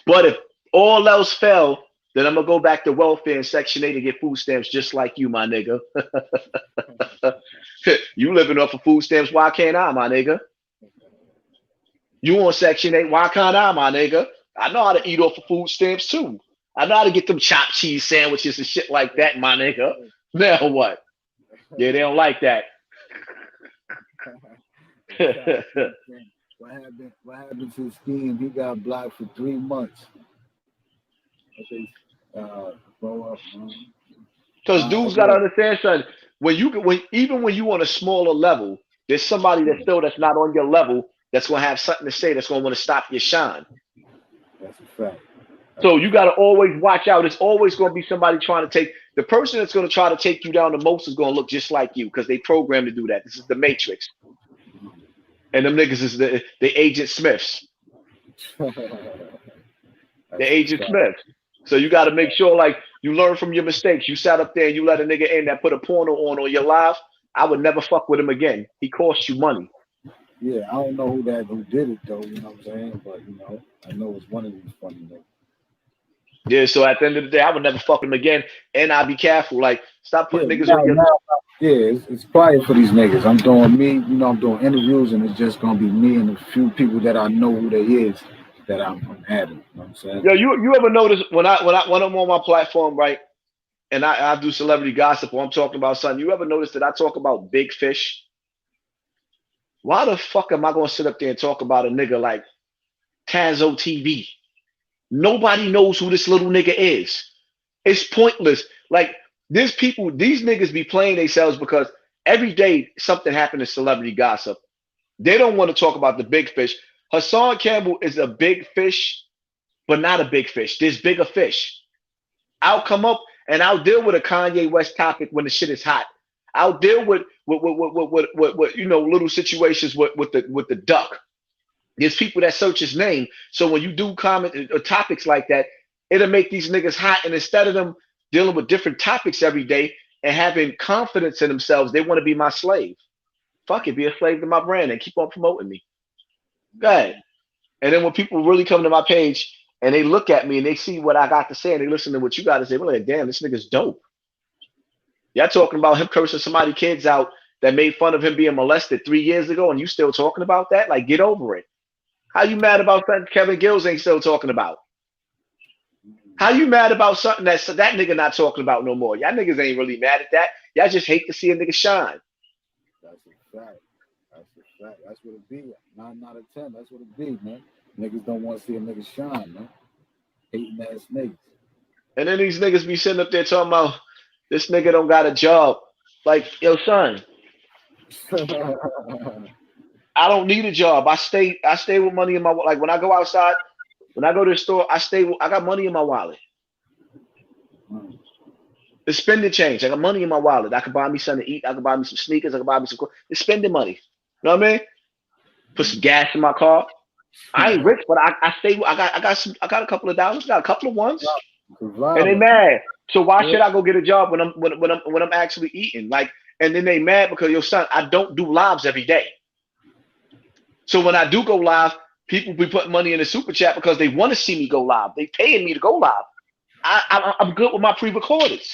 But if all else fell then I'm gonna go back to welfare in Section 8 and get food stamps just like you, my nigga. You living off of food stamps, why can't I, my nigga? You on Section 8, why can't I, my nigga? I know how to eat off of food stamps too. I know how to get them chopped cheese sandwiches and shit like that, my nigga. Now what? Yeah, they don't like that. What happened to Scheme? He got blocked for 3 months. Grow up, man. Because dudes gotta understand something. When you on a smaller level, there's somebody that's not on your level that's gonna have something to say that's gonna want to stop your shine. That's a fact. So you gotta always watch out. It's always gonna be somebody trying to take the person that's gonna try to take you down the most is gonna look just like you because they programmed to do that. This is the Matrix. And them niggas is the Agent Smiths. The Agent Smiths. So you got to make sure, like, you learn from your mistakes. You sat up there and you let a nigga in that put a porno on your live. I would never fuck with him again. He cost you money. Yeah, I don't know who did it though. You know what I'm saying? But you know, I know it's one of these funny niggas. Yeah. So at the end of the day, I would never fuck him again, and I'd be careful. Like, stop putting niggas on your. Yeah, it's quiet for these niggas. I'm doing me. You know, I'm doing interviews, and it's just gonna be me and a few people that I know who they is that I'm adding. You know what I'm saying? Yo, you ever notice when I'm on my platform, right? And I do celebrity gossip or I'm talking about something. You ever notice that I talk about big fish? Why the fuck am I gonna sit up there and talk about a nigga like Tazo TV? Nobody knows who this little nigga is. It's pointless. Like these niggas be playing themselves because every day something happened in celebrity gossip. They don't want to talk about the big fish. Hassan Campbell is a big fish, but not a big fish. There's bigger fish. I'll come up and I'll deal with a Kanye West topic when the shit is hot. I'll deal with you know, little situations with the duck. There's people that search his name. So when you do comment or topics like that, it'll make these niggas hot. And instead of them dealing with different topics every day and having confidence in themselves, they want to be my slave. Fuck it, be a slave to my brand and keep on promoting me. Go ahead. And then when people really come to my page and they look at me and they see what I got to say and they listen to what you got to say, we're like, damn, this nigga's dope. Y'all talking about him cursing somebody's kids out that made fun of him being molested 3 years ago and you still talking about that? Like, get over it. How you mad about something Kevin Gills ain't still talking about? How you mad about something that nigga not talking about no more? Y'all niggas ain't really mad at that. Y'all just hate to see a nigga shine. That's a fact. That's a fact. That's what it be. 9 out of 10. That's what it be, man. Niggas don't want to see a nigga shine, man. Hating ass niggas. And then these niggas be sitting up there talking about this nigga don't got a job. Like, yo, son. I don't need a job. I stay with money in my like when I go outside, when I go to the store, I got money in my wallet. It's spending change. I got money in my wallet. I can buy me something to eat. I can buy me some sneakers. I can buy me some clothes. It's spending money. You know what I mean? Put some gas in my car. I ain't rich, but I got a couple of dollars. Got a couple of ones. And they mad. So why should I go get a job when I'm actually eating? Like, and then they mad because your son, I don't do lives every day. So when I do go live, people be putting money in the super chat because they want to see me go live. They paying me to go live. I'm good with my pre-recordeds.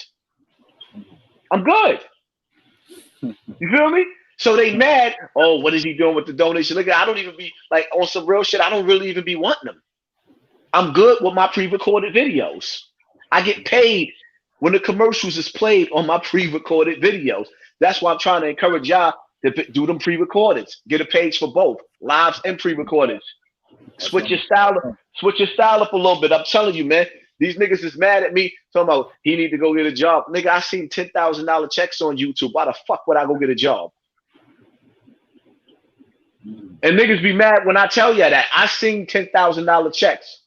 I'm good. You feel me? So they mad. Oh, what is he doing with the donation? Look, I don't even be like on some real shit. I don't really even be wanting them. I'm good with my pre-recorded videos. I get paid when the commercials is played on my pre-recorded videos. That's why I'm trying to encourage y'all to do them pre-recordeds. Get a page for both lives and pre-recordeds. Switch your style up a little bit. I'm telling you, man. These niggas is mad at me talking about he need to go get a job. Nigga, I seen $10,000 checks on YouTube. Why the fuck would I go get a job? And niggas be mad when I tell you that. I seen $10,000 checks.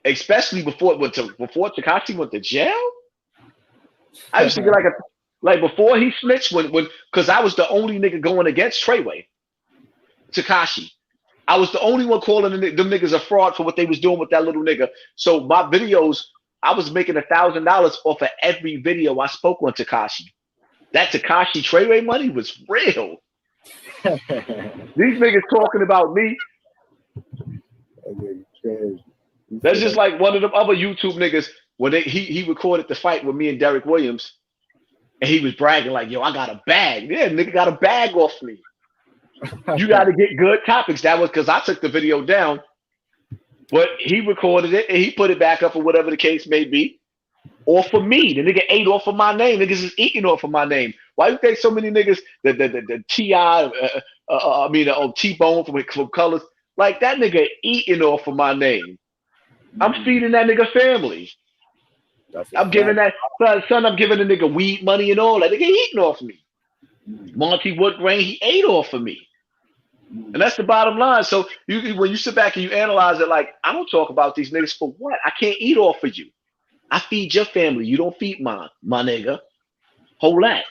Especially before Tekashi went to jail. I used to get like before he snitched when because I was the only nigga going against Treyway. Tekashi. I was the only one calling them niggas a fraud for what they was doing with that little nigga. So my videos, I was making $1,000 off of every video I spoke on Tekashi. That Tekashi Treyway money was real. These niggas talking about me. That's just like one of them other YouTube niggas when he recorded the fight with me and Derek Williams, and he was bragging like, "Yo, I got a bag." Yeah, nigga got a bag off me. You got to get good topics. That was because I took the video down, but he recorded it and he put it back up or whatever the case may be. Or for me, the nigga ate off of my name. Niggas is eating off of my name. Why you think so many niggas, the T.I., T-Bone from Colors, like that nigga eating off of my name. I'm feeding that nigga family. I'm giving that son, I'm giving the nigga weed money and all that. Nigga eating off of me. Monty Woodgrain, he ate off of me. And that's the bottom line. So when you sit back and you analyze it, like, I don't talk about these niggas for what? I can't eat off of you. I feed your family. You don't feed mine, my nigga. Hold that.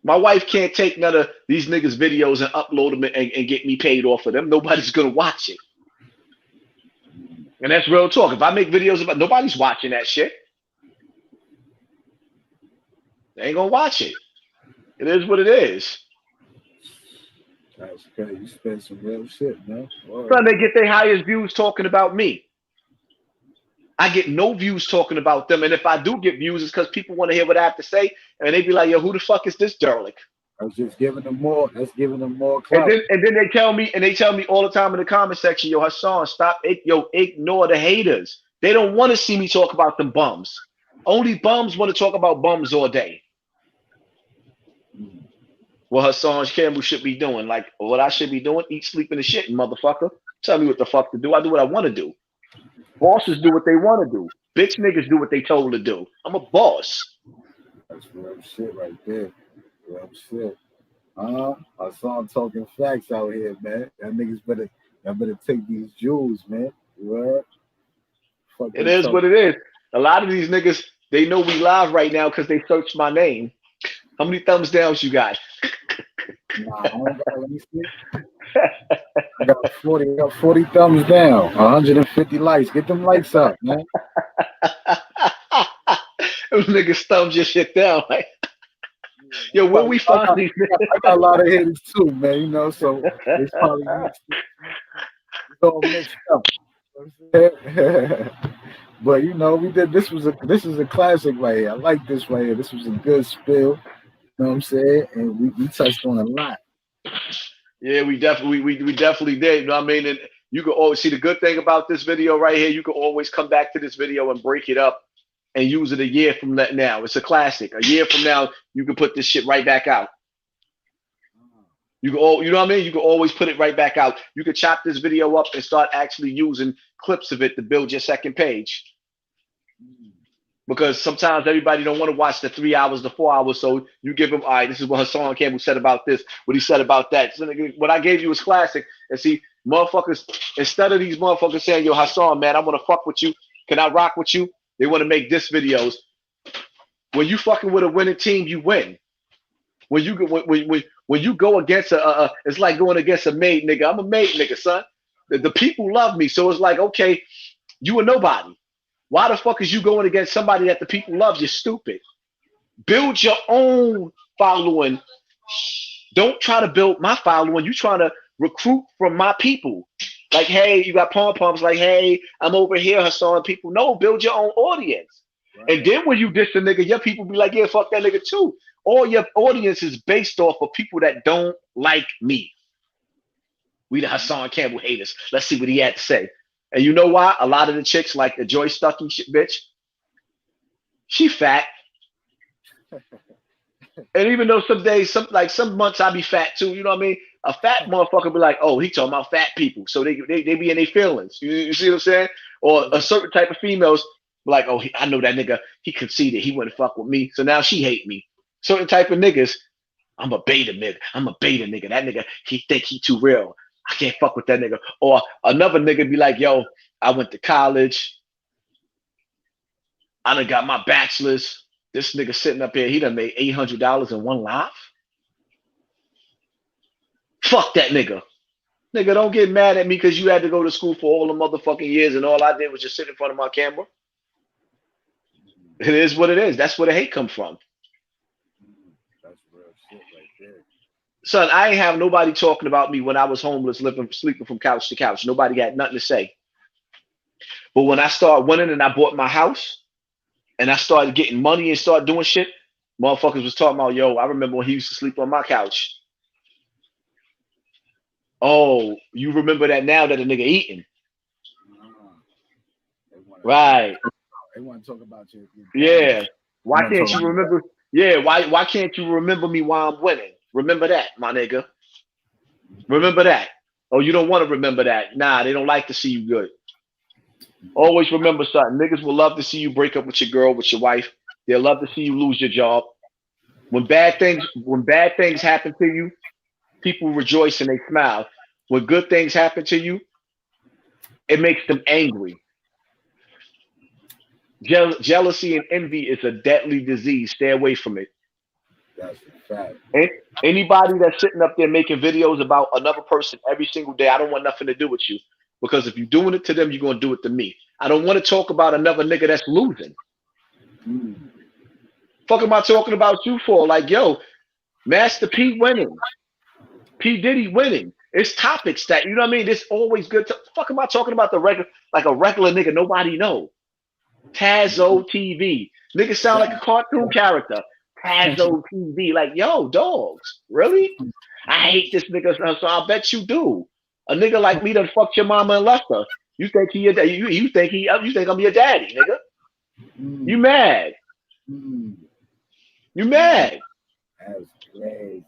My wife can't take none of these niggas' videos and upload them and get me paid off of them. Nobody's going to watch it. And that's real talk. If I make videos about, nobody's watching that shit. They ain't going to watch it. It is what it is. That's crazy. You spend some real shit, man. Son, they get their highest views talking about me. I get no views talking about them. And if I do get views, it's because people want to hear what I have to say. And they be like, yo, who the fuck is this derelict? I was just giving them more. That's giving them more clout. And then they tell me all the time in the comment section, yo, Hassan, stop it. Yo, ignore the haters. They don't want to see me talk about them bums. Only bums want to talk about bums all day. What Hassan Campbell should be doing, like what I should be doing, eat, sleep, and shit, motherfucker. Tell me what the fuck to do. I do what I want to do. Bosses do what they want to do. Bitch niggas do what they told to do. I'm a boss. That's real shit right there. Real shit. Hassan talking facts out here, man. Y'all niggas better take these jewels, man. It is what it is. A lot of these niggas, they know we live right now because they searched my name. How many thumbs downs you got? Nah, let me see. I got 40 thumbs down, 150 likes. Get them likes up, man. Those niggas thumbs your shit down. Like, yo, where we find these niggas? I got a lot of haters too, man, you know, so it's probably all mixed up. But you know, this is a classic right here. I like this right here. This was a good spill. You know what I'm saying? And we touched on a lot. Yeah, we definitely did. You know what I mean? And you can always see the good thing about this video right here. You can always come back to this video and break it up and use it a year from now. It's a classic. A year from now, you can put this shit right back out. You know what I mean? You can always put it right back out. You can chop this video up and start actually using clips of it to build your second page. Because sometimes everybody don't want to watch the 3 hours, the 4 hours. So you give them, all right, this is what Hassan Campbell said about this, what he said about that. So what I gave you was classic. And see, motherfuckers, instead of these motherfuckers saying, yo, Hassan, man, I want to fuck with you. Can I rock with you? They want to make diss videos. When you fucking with a winning team, you win. When you go against it's like going against a made nigga. I'm a made nigga, son. The people love me. So it's like, okay, you a nobody. Why the fuck is you going against somebody that the people love? You're stupid. Build your own following. Don't try to build my following. You trying to recruit from my people. Like, hey, you got pom-poms. Like, hey, I'm over here, Hassan. People, no, build your own audience. Right. And then when you diss a nigga, your people be like, yeah, fuck that nigga too. All your audience is based off of people that don't like me. We the Hassan Campbell haters. Let's see what he had to say. And you know why? A lot of the chicks, like the Joy Stuckey bitch, she fat. And even though some days, some months I be fat too, you know what I mean? A fat motherfucker be like, oh, he talking about fat people. So they be in their feelings. You see what I'm saying? Or a certain type of females be like, oh, I know that nigga, he conceited, he wouldn't fuck with me. So now she hate me. Certain type of niggas, I'm a beta nigga. That nigga, he think he too real. I can't fuck with that nigga. Or another nigga be like, yo, I went to college. I done got my bachelor's. This nigga sitting up here, he done made $800 in one life. Fuck that nigga. Nigga, don't get mad at me because you had to go to school for all the motherfucking years and all I did was just sit in front of my camera. It is what it is. That's where the hate come from. That's real shit right there. Son, I ain't have nobody talking about me when I was homeless, sleeping from couch to couch. Nobody had nothing to say. But when I started winning and I bought my house and I started getting money and started doing shit, motherfuckers was talking about, yo, I remember when he used to sleep on my couch. Oh, you remember that now that a nigga eating? Right. They want to talk about you. Yeah. Why can't you remember? Yeah. Why can't you remember me while I'm winning? Remember that, my nigga. Remember that. Oh, you don't want to remember that. Nah, they don't like to see you good. Always remember something. Niggas will love to see you break up with your girl, with your wife. They'll love to see you lose your job. When bad things happen to you, people rejoice and they smile. When good things happen to you, it makes them angry. Jealousy and envy is a deadly disease. Stay away from it. That's a fact. Anybody that's sitting up there making videos about another person every single day, I don't want nothing to do with you. Because if you're doing it to them, you're going to do it to me. I don't want to talk about another nigga that's losing. Fuck am I talking about you for? Like, yo, Master P winning. P. Diddy winning. It's topics that, you know what I mean? It's always good to, fuck am I talking about the regular, like a regular nigga nobody know. Tazo TV. Nigga sound like a cartoon character. Tazo TV. Like, yo, dogs. Really? I hate this nigga, so I bet you do. A nigga like me that fucked your mama and left her. You think you think I'm your daddy, nigga? You mad? You mad? That's crazy.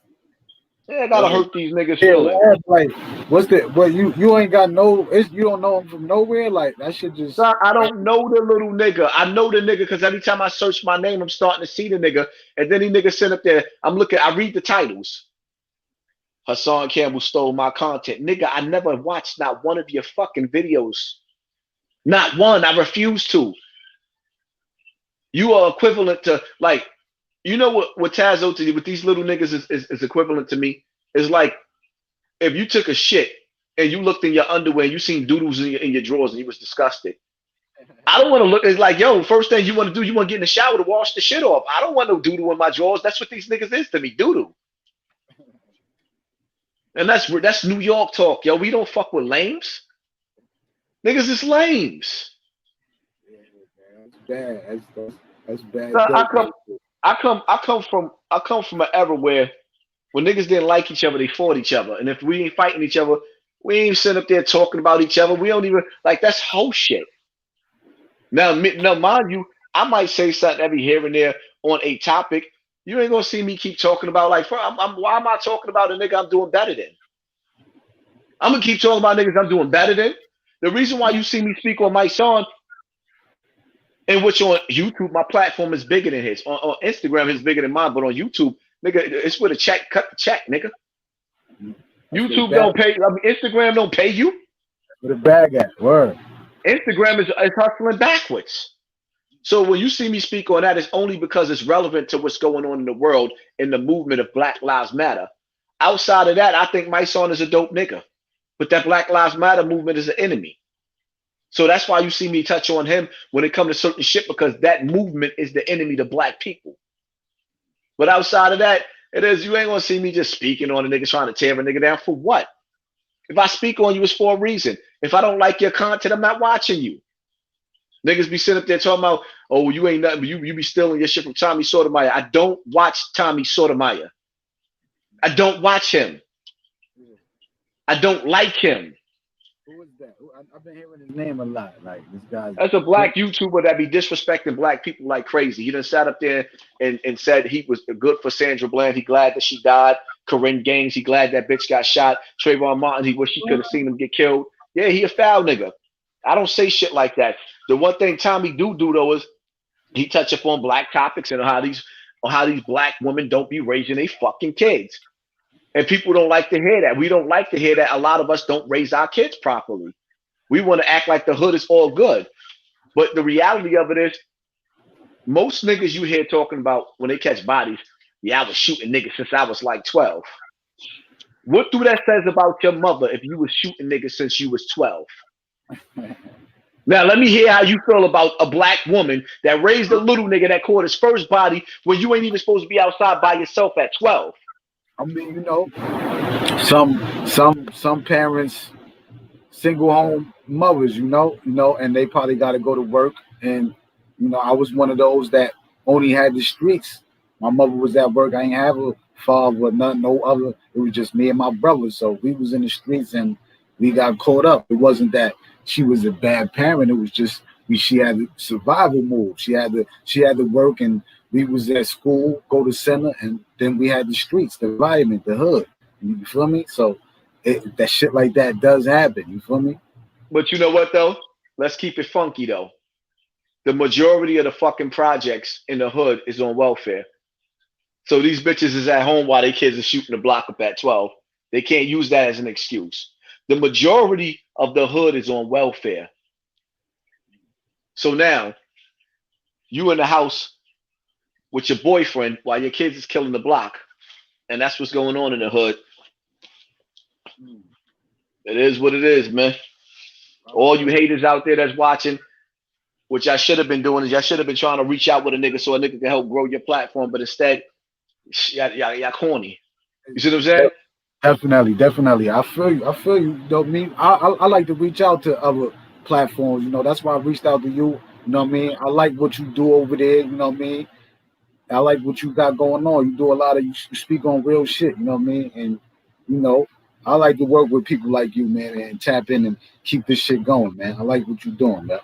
Yeah, I gotta hurt these niggas' Yeah, feelings. like, what's the? What you ain't got no? You don't know him from nowhere. Like that shit just. Son, I don't know the little nigga. I know the nigga because every time I search my name, I'm starting to see the nigga. And then he nigga sent up there. I read the titles. Hassan Campbell stole my content. Nigga, I never watched not one of your fucking videos. Not one. I refuse to. You are equivalent to, like, you know what Tazo to with these little niggas is equivalent to me? It's like if you took a shit and you looked in your underwear and you seen doodles in your drawers and you was disgusted. I don't want to look. It's like, yo, first thing you want to do, you want to get in the shower to wash the shit off. I don't want no doodle in my drawers. That's what these niggas is to me, doodle. And that's New York talk, yo. We don't fuck with lames. Niggas is lames. Yeah, that's bad. That's bad. So I come from an era where when niggas didn't like each other, they fought each other. And if we ain't fighting each other, we ain't sitting up there talking about each other. We don't even like that's whole shit. Now, mind you, I might say something every here and there on a topic. You ain't gonna see me keep talking about like, why am I talking about a nigga I'm doing better than? I'm gonna keep talking about niggas I'm doing better than. The reason why you see me speak on my son, in which on YouTube my platform is bigger than his. On Instagram it's bigger than mine, but on YouTube, nigga, it's with a check. Cut the check, nigga. YouTube don't pay. I mean, Instagram don't pay you. With a bag at word. Instagram is hustling backwards. So when you see me speak on that, it's only because it's relevant to what's going on in the world in the movement of Black Lives Matter. Outside of that, I think my son is a dope nigga. But that Black Lives Matter movement is an enemy. So that's why you see me touch on him when it comes to certain shit, because that movement is the enemy to black people. But outside of that, it is, you ain't gonna see me just speaking on a nigga trying to tear a nigga down for what? If I speak on you, it's for a reason. If I don't like your content, I'm not watching you. Niggas be sitting up there talking about, oh, you ain't nothing, but you be stealing your shit from Tommy Sotomayor. I don't watch Tommy Sotomayor. I don't watch him. I don't like him. Who is that? I've been hearing his name a lot. Like this guy. That's a black YouTuber that be disrespecting black people like crazy. He done sat up there and said he was good for Sandra Bland. He glad that she died. Corinne Gaines, he glad that bitch got shot. Trayvon Martin, he wish he could have seen him get killed. Yeah, he a foul nigga. I don't say shit like that. The one thing Tommy do though is he touch up on black topics and how these black women don't be raising their fucking kids. And people don't like to hear that. We don't like to hear that. A lot of us don't raise our kids properly. We want to act like the hood is all good. But the reality of it is, most niggas you hear talking about when they catch bodies, yeah, I was shooting niggas since I was like 12. What do that says about your mother if you was shooting niggas since you was 12? Now, let me hear how you feel about a black woman that raised a little nigga that caught his first body when you ain't even supposed to be outside by yourself at 12. I mean, you know, some parents, single home mothers, and they probably got to go to work. And I was one of those that only had the streets. My mother was at work. I ain't have a father or nothing, no other. It was just me and my brother. So we was in the streets and we got caught up. It wasn't that she was a bad parent. It was just she had the survival mode. She had to work, and we was at school, go to center, and then we had the streets, the environment, the hood. You feel me? So that shit like that does happen. You feel me? But you know what though? Let's keep it funky though. The majority of the fucking projects in the hood is on welfare. So these bitches is at home while their kids are shooting the block up at 12. They can't use that as an excuse. The majority of the hood is on welfare. So now you in the house with your boyfriend while your kids is killing the block. And that's what's going on in the hood. It is what it is, man. All you haters out there that's watching, which I should have been doing, is I should have been trying to reach out with a nigga so a nigga can help grow your platform, but instead, y'all corny. You see what I'm saying? Definitely. I feel you. I like to reach out to other platforms. That's why I reached out to you. You know what I mean? I like what you do over there. You know what I mean? I like what you got going on. You do a lot of, you speak on real shit. You know what I mean? And I like to work with people like you, man, and tap in and keep this shit going, man. I like what you're doing, man.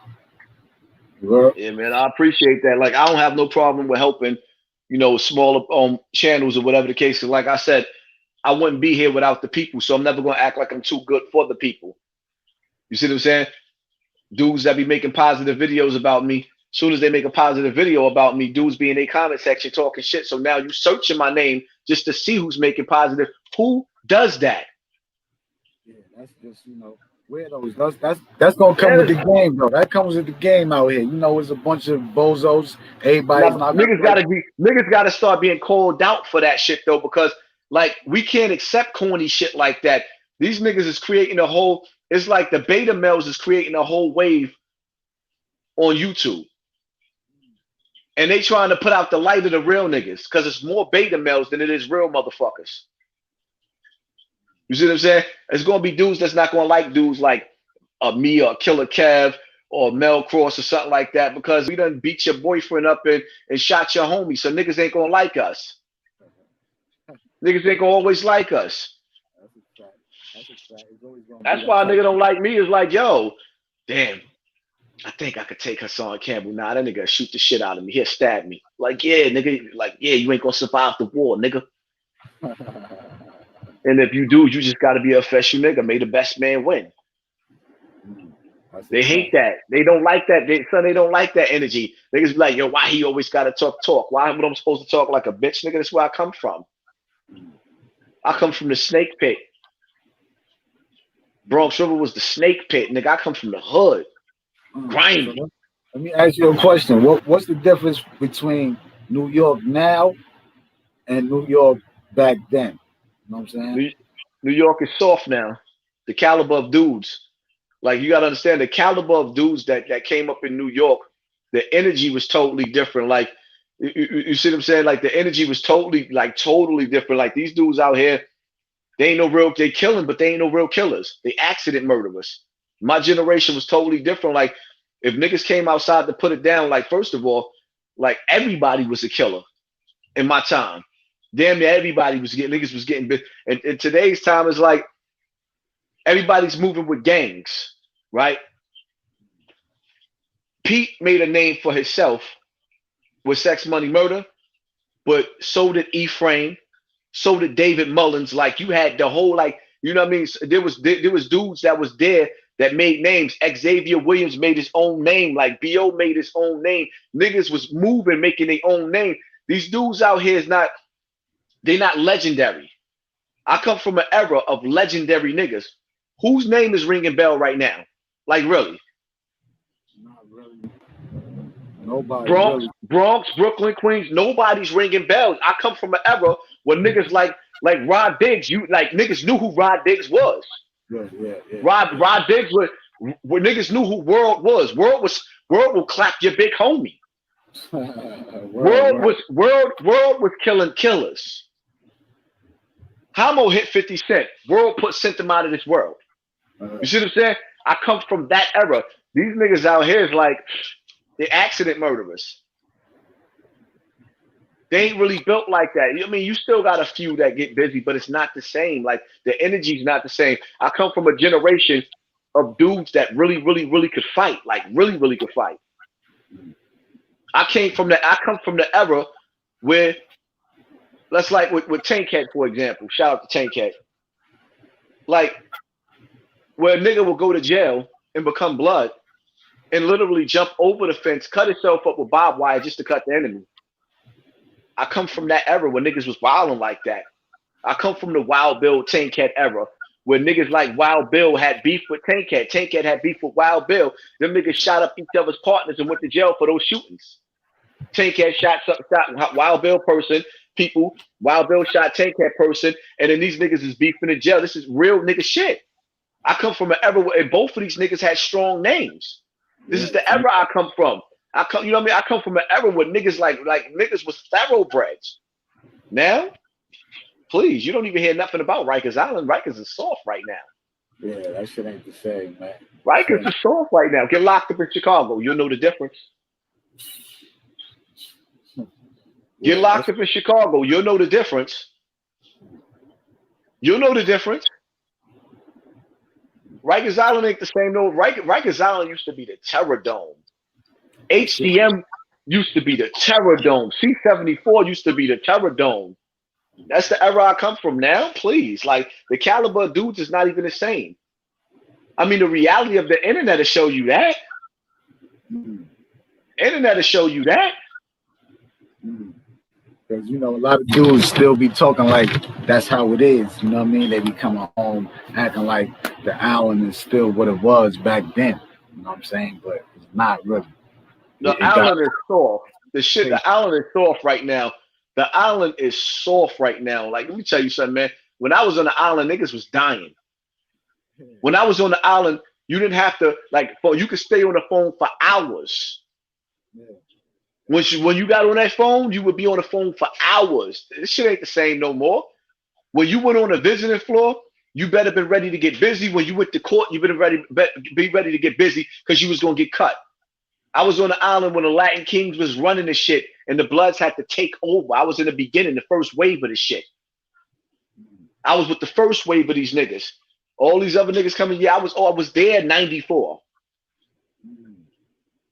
Yeah, man, I appreciate that. Like, I don't have no problem with helping, smaller channels or whatever the case is. Like I said, I wouldn't be here without the people, so I'm never gonna act like I'm too good for the people. You see what I'm saying? Dudes that be making positive videos about me, as soon as they make a positive video about me, dudes be in their comment section talking shit. So now you searching my name just to see who's making positive. Who does that? Yeah, that's just weirdos. That's gonna come with the game, bro. That comes with the game out here. It's a bunch of bozos. Everybody's not niggas gotta start being called out for that shit though, because like we can't accept corny shit like that. These niggas is creating a whole. It's like the beta males is creating a whole wave on YouTube, and they trying to put out the light of the real niggas because it's more beta males than it is real motherfuckers. You see what I'm saying? It's gonna be dudes that's not gonna like dudes like me or Killer Kev or Mel Cross or something like that because we done beat your boyfriend up and shot your homie. So niggas ain't gonna like us. Niggas ain't gonna always like us. That's why a nigga don't like me. Is like, yo, damn, I think I could take Hassan Campbell. Nah, that nigga shoot the shit out of me. He'll stab me. Like, yeah, nigga, you ain't gonna survive the war, nigga. And if you do, you just gotta be a official nigga. May the best man win. They hate that. They don't like that. They don't like that energy. Niggas be like, yo, why he always gotta talk? Why am I supposed to talk like a bitch, nigga? That's where I come from. I come from the snake pit. Bronx River was the snake pit, nigga. I come from the hood. Grimy. So let me ask you a question. What's the difference between New York now and New York back then? You know what I'm saying? New York is soft now. The caliber of dudes. Like, you gotta understand the caliber of dudes that came up in New York, the energy was totally different. Like, you see what I'm saying? Like, the energy was totally different. Like, these dudes out here, they killing, but they ain't no real killers. They accident murderers. My generation was totally different. Like, if niggas came outside to put it down, like, first of all, like, everybody was a killer in my time. Damn near everybody niggas was getting bit. And in today's time, it's like everybody's moving with gangs, right? Pete made a name for himself with Sex, Money, Murder, but so did E-Frame, so did David Mullins. Like, you had the whole, like, you know what I mean? There was dudes that was there that made names. Xavier Williams made his own name. Like, B.O. made his own name. Niggas was moving, making their own name. These dudes out here they're not legendary. I come from an era of legendary niggas. Whose name is ringing bell right now? Like, really? Not really. Nobody. Bronx, Brooklyn, Queens. Nobody's ringing bells. I come from an era where niggas like Rod Diggs. Niggas knew who Rod Diggs was. Yeah. Rod Diggs was where niggas knew who World was. World will clap your big homie. World was killing killers. Hamo hit 50 Cent. World sent him out of this world. You see what I'm saying? I come from that era. These niggas out here is like they're accident murderers. They ain't really built like that. I mean, you still got a few that get busy, but it's not the same. Like the energy's not the same. I come from a generation of dudes that really, really, really could fight. Like really, really could fight. I come from the era where, let's like with Tank Head, for example. Shout out to Tank Head. Like where a nigga will go to jail and become blood and literally jump over the fence, cut himself up with barbed wire just to cut the enemy. I come from that era where niggas was wilding like that. I come from the Wild Bill Tank Head era where niggas like Wild Bill had beef with Tank Head. Tank Head had beef with Wild Bill. Them niggas shot up each other's partners and went to jail for those shootings. Tank Head shot Wild Bill person, people. Wild Bill shot Tank Head person, and then these niggas is beefing in jail. This is real nigga shit. I come from an era where both of these niggas had strong names. This is the era I come from. You know what I mean? I come from an era where niggas like niggas was thoroughbreds. Now, please, you don't even hear nothing about Rikers Island. Rikers is soft right now. Yeah, that shit ain't the same, man. Rikers is soft right now. Get locked up in Chicago. You'll know the difference. Get locked up in Chicago. You'll know the difference. You'll know the difference. Rikers Island ain't the same. No, Rikers Island used to be the Terror Dome. HDM used to be the Terror Dome. C-74 used to be the Terror Dome. That's the era I come from now. Please, like the caliber of dudes is not even the same. I mean, the reality of the internet will show you that. Internet will show you that. Because, you know, a lot of dudes still be talking like that's how it is. You know what I mean? They be coming home acting like the island is still what it was back then. You know what I'm saying? But it's not really. The island is soft. The island is soft right now. The island is soft right now. Like, let me tell you something, man. When I was on the island, niggas was dying. When I was on the island, you didn't have to, you could stay on the phone for hours. Yeah. When you got on that phone, you would be on the phone for hours. This shit ain't the same no more. When you went on a visiting floor, you better been ready to get busy. When you went to court, you better be ready to get busy because you was going to get cut. I was on the island when the Latin Kings was running the shit and the Bloods had to take over. I was in the beginning, the first wave of the shit. I was with the first wave of these niggas. All these other niggas coming, I was there in 94.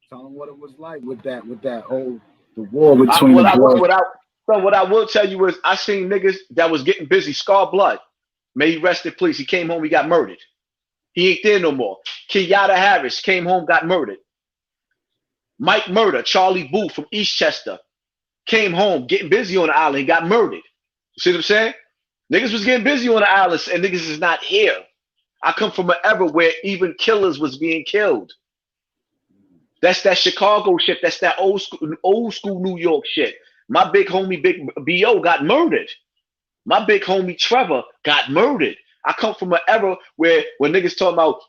Tell them what it was like with that whole the war between what I will tell you is I seen niggas that was getting busy. Scar Blood, may he rest in peace. He came home, he got murdered. He ain't there no more. Kenyatta Harris came home, got murdered. Mike Murder, Charlie Booth from Eastchester, came home, getting busy on the island, he got murdered. You see what I'm saying? Niggas was getting busy on the island and niggas is not here. I come from an era where even killers was being killed. That's that Chicago shit. That's that old school New York shit. My big homie, Big B.O. got murdered. My big homie, Trevor, got murdered. I come from an era where when niggas talking about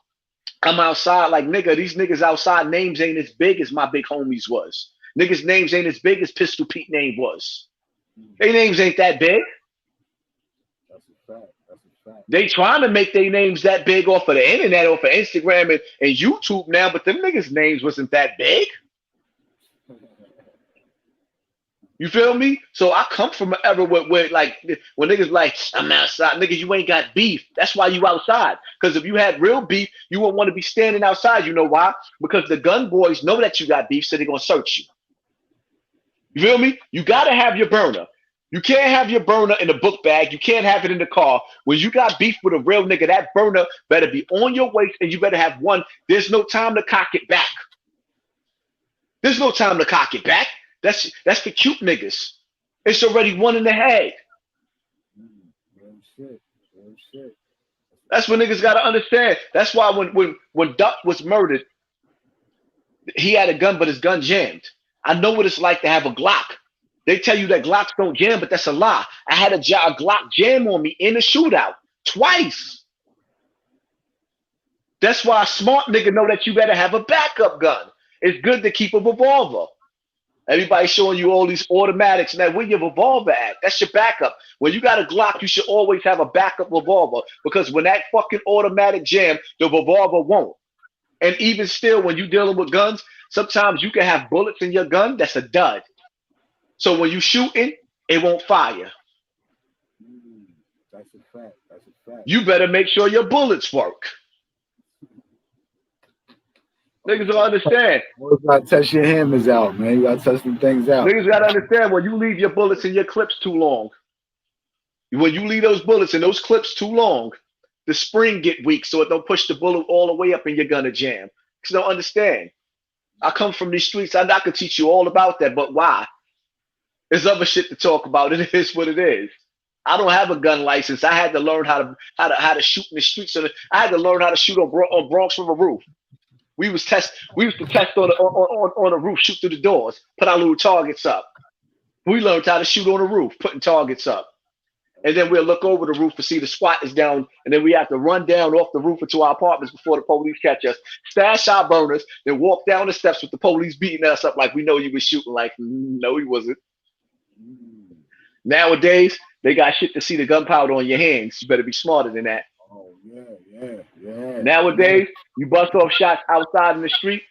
I'm outside, like, nigga, these niggas outside names ain't as big as my big homies was. Niggas' names ain't as big as Pistol Pete name was. Their names ain't that big. That's a fact. That's a fact. They trying to make their names that big off of the internet, off of Instagram and YouTube now, but them niggas' names wasn't that big. You feel me? So I come from an era where like, when niggas like, I'm outside, nigga, you ain't got beef. That's why you outside. Because if you had real beef, you wouldn't want to be standing outside. You know why? Because the gun boys know that you got beef, so they're going to search you. You feel me? You got to have your burner. You can't have your burner in a book bag. You can't have it in the car. When you got beef with a real nigga, that burner better be on your waist and you better have one. There's no time to cock it back. There's no time to cock it back. That's the cute niggas. It's already one in the head. Shit. That's what niggas gotta understand. That's why when Duck was murdered, he had a gun, but his gun jammed. I know what it's like to have a Glock. They tell you that Glocks don't jam, but that's a lie. I had a Glock jam on me in a shootout twice. That's why a smart nigga know that you better have a backup gun. It's good to keep a revolver. Everybody showing you all these automatics. Now, where your revolver at? That's your backup. When you got a Glock, you should always have a backup revolver because when that fucking automatic jam, the revolver won't. And even still, when you're dealing with guns, sometimes you can have bullets in your gun. That's a dud. So when you shooting, it won't fire. That's a fact. That's a fact. You better make sure your bullets work. Niggas don't understand. You gotta test your hammers out, man. You gotta test them things out. Niggas gotta understand when you leave your bullets and your clips too long. When you leave those bullets and those clips too long, the spring get weak so it don't push the bullet all the way up and you're gonna jam. Because don't understand. I come from these streets. I could teach you all about that, but why? There's other shit to talk about. It is what it is. I don't have a gun license. I had to learn how to shoot in the streets. So I had to learn how to shoot on Bronx River roof. We used to test on the roof, shoot through the doors, put our little targets up. We learned how to shoot on the roof, putting targets up. And then we'll look over the roof to see the squad is down, and then we have to run down off the roof into our apartments before the police catch us, stash our burners, then walk down the steps with the police beating us up like we know you was shooting. Like, no, he wasn't. Nowadays, they got shit to see the gunpowder on your hands. You better be smarter than that. Oh, yeah. Nowadays, you bust off shots outside in the street,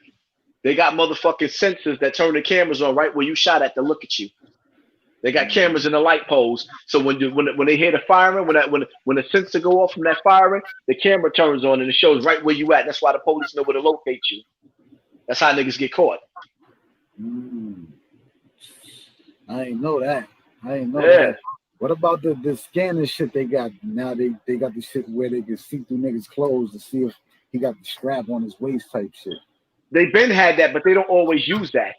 they got motherfucking sensors that turn the cameras on right where you shot at to look at you. They got cameras in the light poles, so when they hear the firing, when the sensor go off from that firing, the camera turns on and it shows right where you at. That's why the police know where to locate you. That's how niggas get caught. I ain't know that. That. What about the scanning shit they got now? They got the shit where they can see through niggas' clothes to see if he got the strap on his waist type shit. They been had that, but they don't always use that.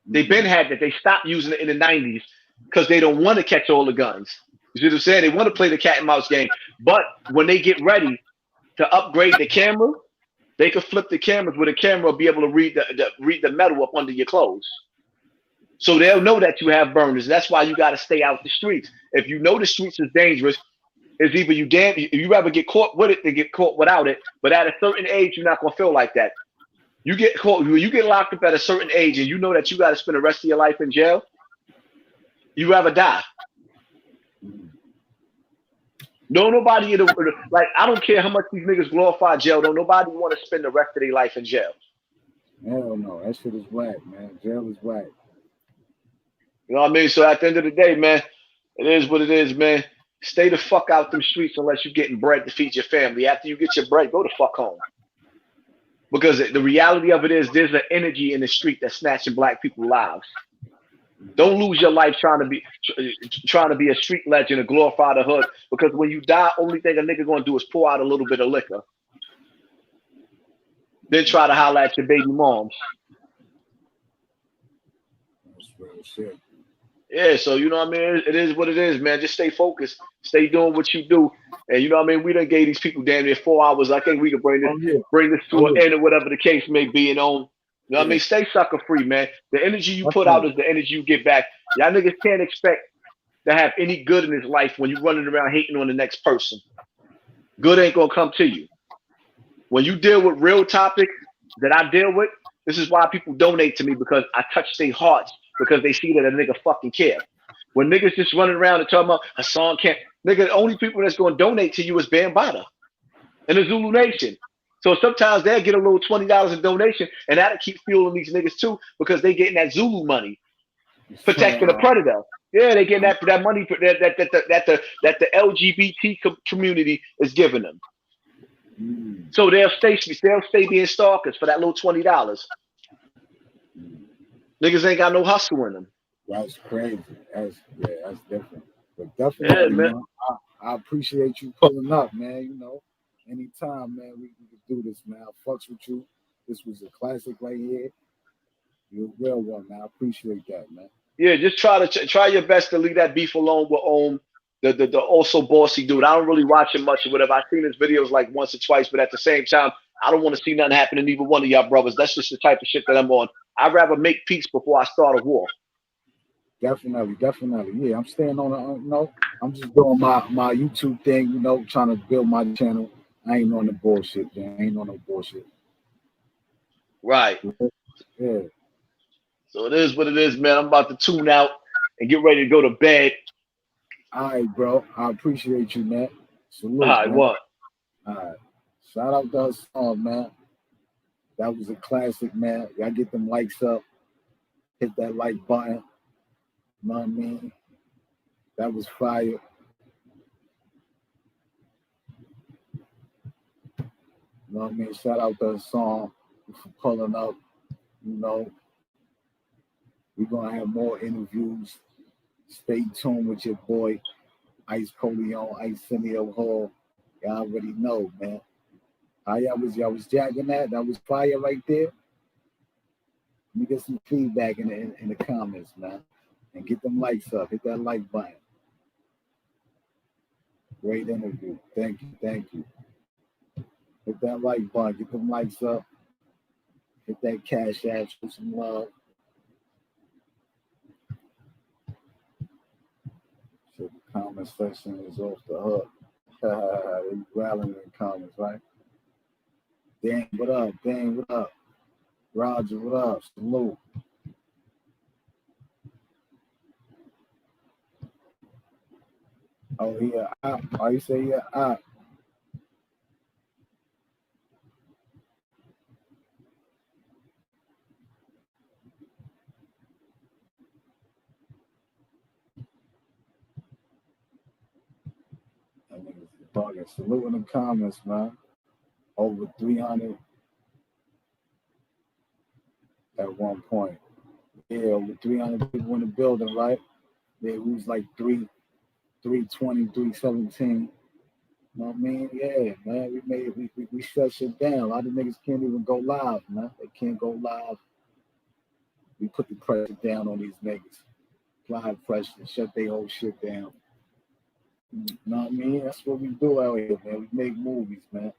They been had that. They stopped using it in the 90s because they don't want to catch all the guns. You see what I'm saying? They want to play the cat and mouse game. But when they get ready to upgrade the camera, they can flip the cameras where the camera will be able to read the metal up under your clothes. So they'll know that you have burners. That's why you got to stay out the streets. If you know the streets is dangerous, it's either you rather get caught with it than get caught without it. But at a certain age, you're not gonna feel like that. You get caught, you get locked up at a certain age, and you know that you got to spend the rest of your life in jail. You rather die. No, nobody like. I don't care how much these niggas glorify jail. Don't nobody want to spend the rest of their life in jail. Hell no, that shit is whack, man. Jail is whack. You know what I mean? So at the end of the day, man, it is what it is, man. Stay the fuck out them streets unless you're getting bread to feed your family. After you get your bread, go the fuck home. Because the reality of it is there's an energy in the street that's snatching black people's lives. Don't lose your life trying to be a street legend and glorify the hood. Because when you die, only thing a nigga gonna do is pour out a little bit of liquor. Then try to holler at your baby moms. That's real shit. Yeah, so you know what I mean? It is what it is, man. Just stay focused. Stay doing what you do. And you know what I mean? We done gave these people damn near 4 hours. I think we could bring this to an end or whatever the case may be. You know what I mean? Stay sucker free, man. The energy you put out is the energy you get back. Y'all niggas can't expect to have any good in this life when you're running around hating on the next person. Good ain't gonna come to you. When you deal with real topics that I deal with, this is why people donate to me, because I touch their hearts, because they see that a nigga fucking care. When niggas just running around and talking about Hassan Campbell, nigga, the only people that's going to donate to you is Bambaataa and the Zulu Nation. So sometimes they'll get a little $20 in donation, and that'll keep fueling these niggas too, because they getting that Zulu money, protecting the predator. Yeah, they getting that money that the LGBT community is giving them. So they'll stay being stalkers for that little $20. Niggas ain't got no hustle in them. That's crazy. That's different. But definitely, man. I appreciate you pulling up, man. You know, anytime, man, we can do this, man. I fucks with you. This was a classic right here. You're a real one, man. I appreciate that, man. Yeah, just try your best to leave that beef alone with the also bossy dude. I don't really watch him much or whatever. I've seen his videos like once or twice, but at the same time, I don't want to see nothing happen to either one of y'all brothers. That's just the type of shit that I'm on. I'd rather make peace before I start a war. Definitely. Yeah, I'm staying on I'm just doing my YouTube thing, you know, trying to build my channel. I ain't on the bullshit, man. I ain't on no bullshit. Right. Yeah. So it is what it is, man. I'm about to tune out and get ready to go to bed. All right, bro. I appreciate you, man. Salute, All right, man. what? All right. Shout out to Hassan, man. That was a classic, man. Y'all get them likes up. Hit that like button. You know what I mean? That was fire. You know what I mean? Shout out to Hassan for pulling up. You know, we're going to have more interviews. Stay tuned with your boy, Ice Coleon, Icenio Hall. Y'all already know, man. How y'all was jacking that? That was fire right there. Let me get some feedback in the comments, man. And get them likes up. Hit that like button. Great interview. Thank you. Thank you. Hit that like button. Get them likes up. Hit that cash app. Show some love. So the comment section is off the hook. They growling in the comments, right? Dan, what up? Dan, what up? Roger, what up? Salute. Oh, yeah. Oh, you say yeah. That nigga's bugging. Salute in the comments, man. Over 300 at one point. Yeah, over 300 people in the building, right? Yeah, we was like 320, 317. You know what I mean? Yeah, man. We shut shit down. A lot of niggas can't even go live, man. They can't go live. We put the pressure down on these niggas. Apply pressure, shut their whole shit down. You know what I mean? That's what we do out here, man. We make movies, man.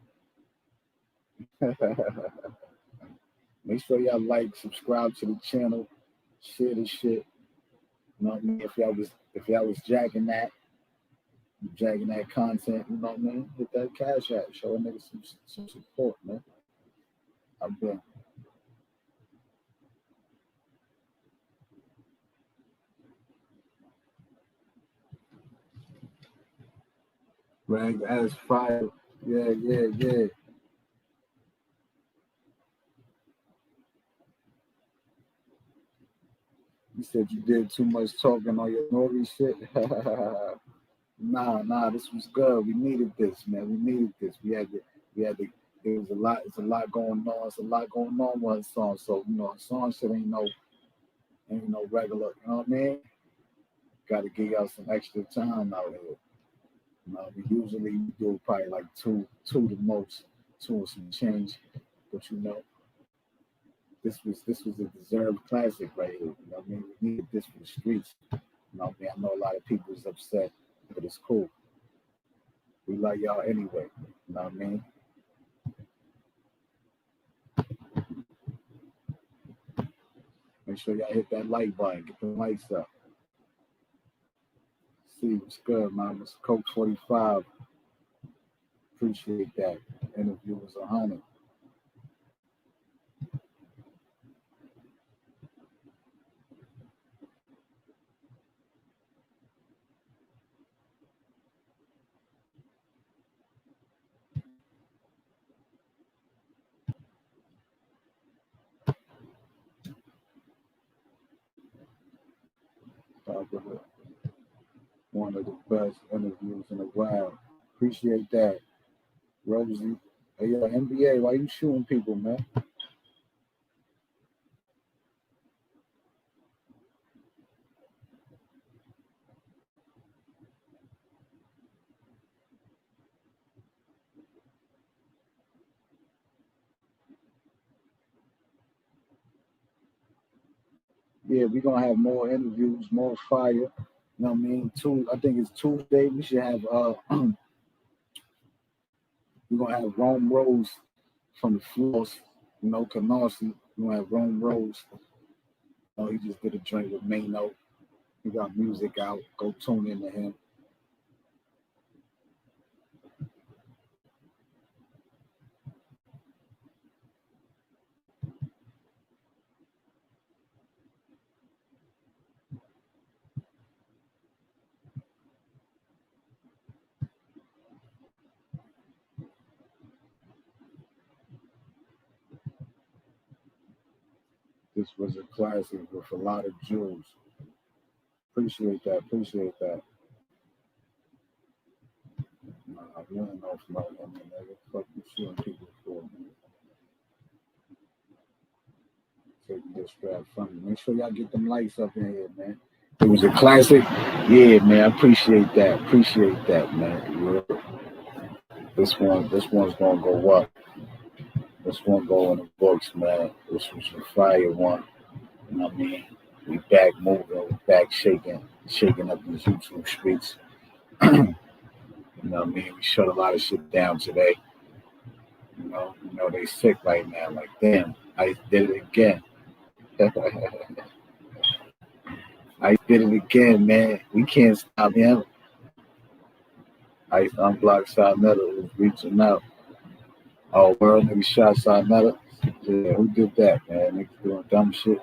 Make sure y'all like, subscribe to the channel, share the shit. You know what I mean? If y'all was jacking that content, you know what I mean? Hit that cash app, show a nigga some support, man. I've been. Rag ass fire. Yeah. You said you did too much talking on your naughty shit. Nah, this was good. We needed this, man. We needed this. We had to. There was a lot. It's a lot going on. It's a lot going on with song. So you know, song shit ain't no regular. You know what I mean? Got to give y'all some extra time out here. You know, we usually do probably like two the most, two or some change. But you know, this was a deserved classic right here. You know what I mean? We needed this for the streets. You know what I mean? I know a lot of people is upset, but it's cool. We like y'all anyway. You know what I mean? Make sure y'all hit that like button. Get the likes up. See what's good, man. It's Coke 45. Appreciate that. Interview was 100. One of the best interviews in a while. Appreciate that. Rosie. Hey, yo, NBA, why you shooting people, man? Yeah, we're gonna have more interviews, more fire. You know what I mean? I think it's Tuesday. We should have we're gonna have Rome Rose from the floors, you know, Canarsie. We're gonna have Rome Rose. Oh, he just did a joint with Mano. He got music out. Go tune in to him. This was a classic with a lot of jewels. Appreciate that. Appreciate that. Nah, I really know if no one, nigga. Fuck you shooting people for, man. Taking this strap from me. Make sure y'all get them lights up in here, man. It was a classic. Yeah, man. I appreciate that. Appreciate that, man. This one's gonna go up. This one go in the books, man. This was a fire one. You know what I mean? We back moving, we back shaking up these YouTube streets. You know what I mean? We shut a lot of shit down today. You know they sick right now. Like, damn, I did it again. I did it again, man. We can't stop him. I unblocked Side Metal who's reaching out. Oh, world nigga shot Side Metal. Yeah, who did that, man? Niggas doing dumb shit.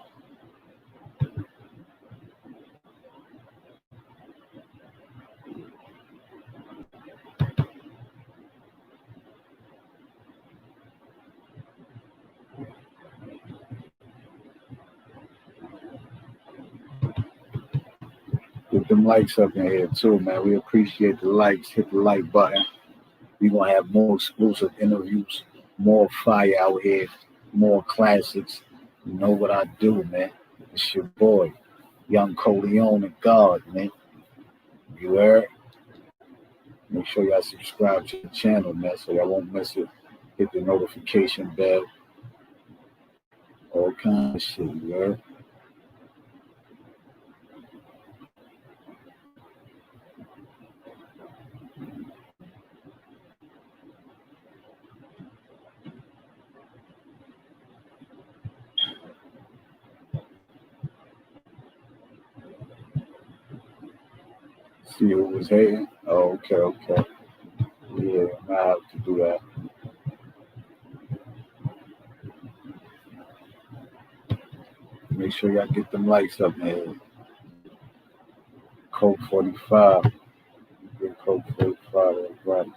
Get them likes up in here too, man. We appreciate the likes. Hit the like button. We're gonna have more exclusive interviews, more fire out here, more classics. You know what I do, man. It's your boy, Young Coleon and God, man. You heard? Make sure y'all subscribe to the channel, man, so y'all won't miss it. Hit the notification bell. All kinds of shit, you heard? See who was hating? Oh, okay. Yeah, I have to do that. Make sure y'all get them likes up, man. Code 45. Get code 45, everybody.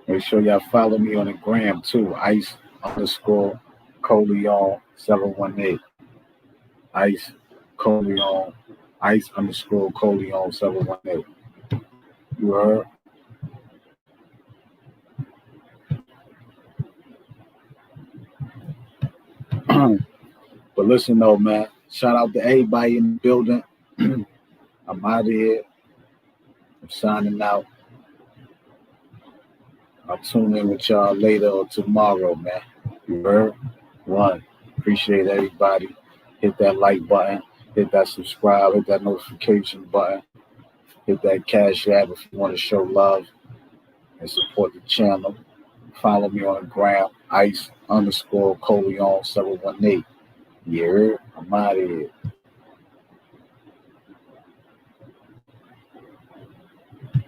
Make sure y'all follow me on the gram too. Ice_Coleon 718. Ice Coleon. Ice_Coleon 718. You heard? But listen though, man. Shout out to everybody in the building. I'm out of here. I'm signing out. I'll tune in with y'all later or tomorrow, man. You heard? One. Appreciate everybody. Hit that like button. Hit that subscribe. Hit that notification button. Hit that cash app if you want to show love and support the channel. Follow me on the gram. Ice_Coleon 718. You heard? I'm out of here.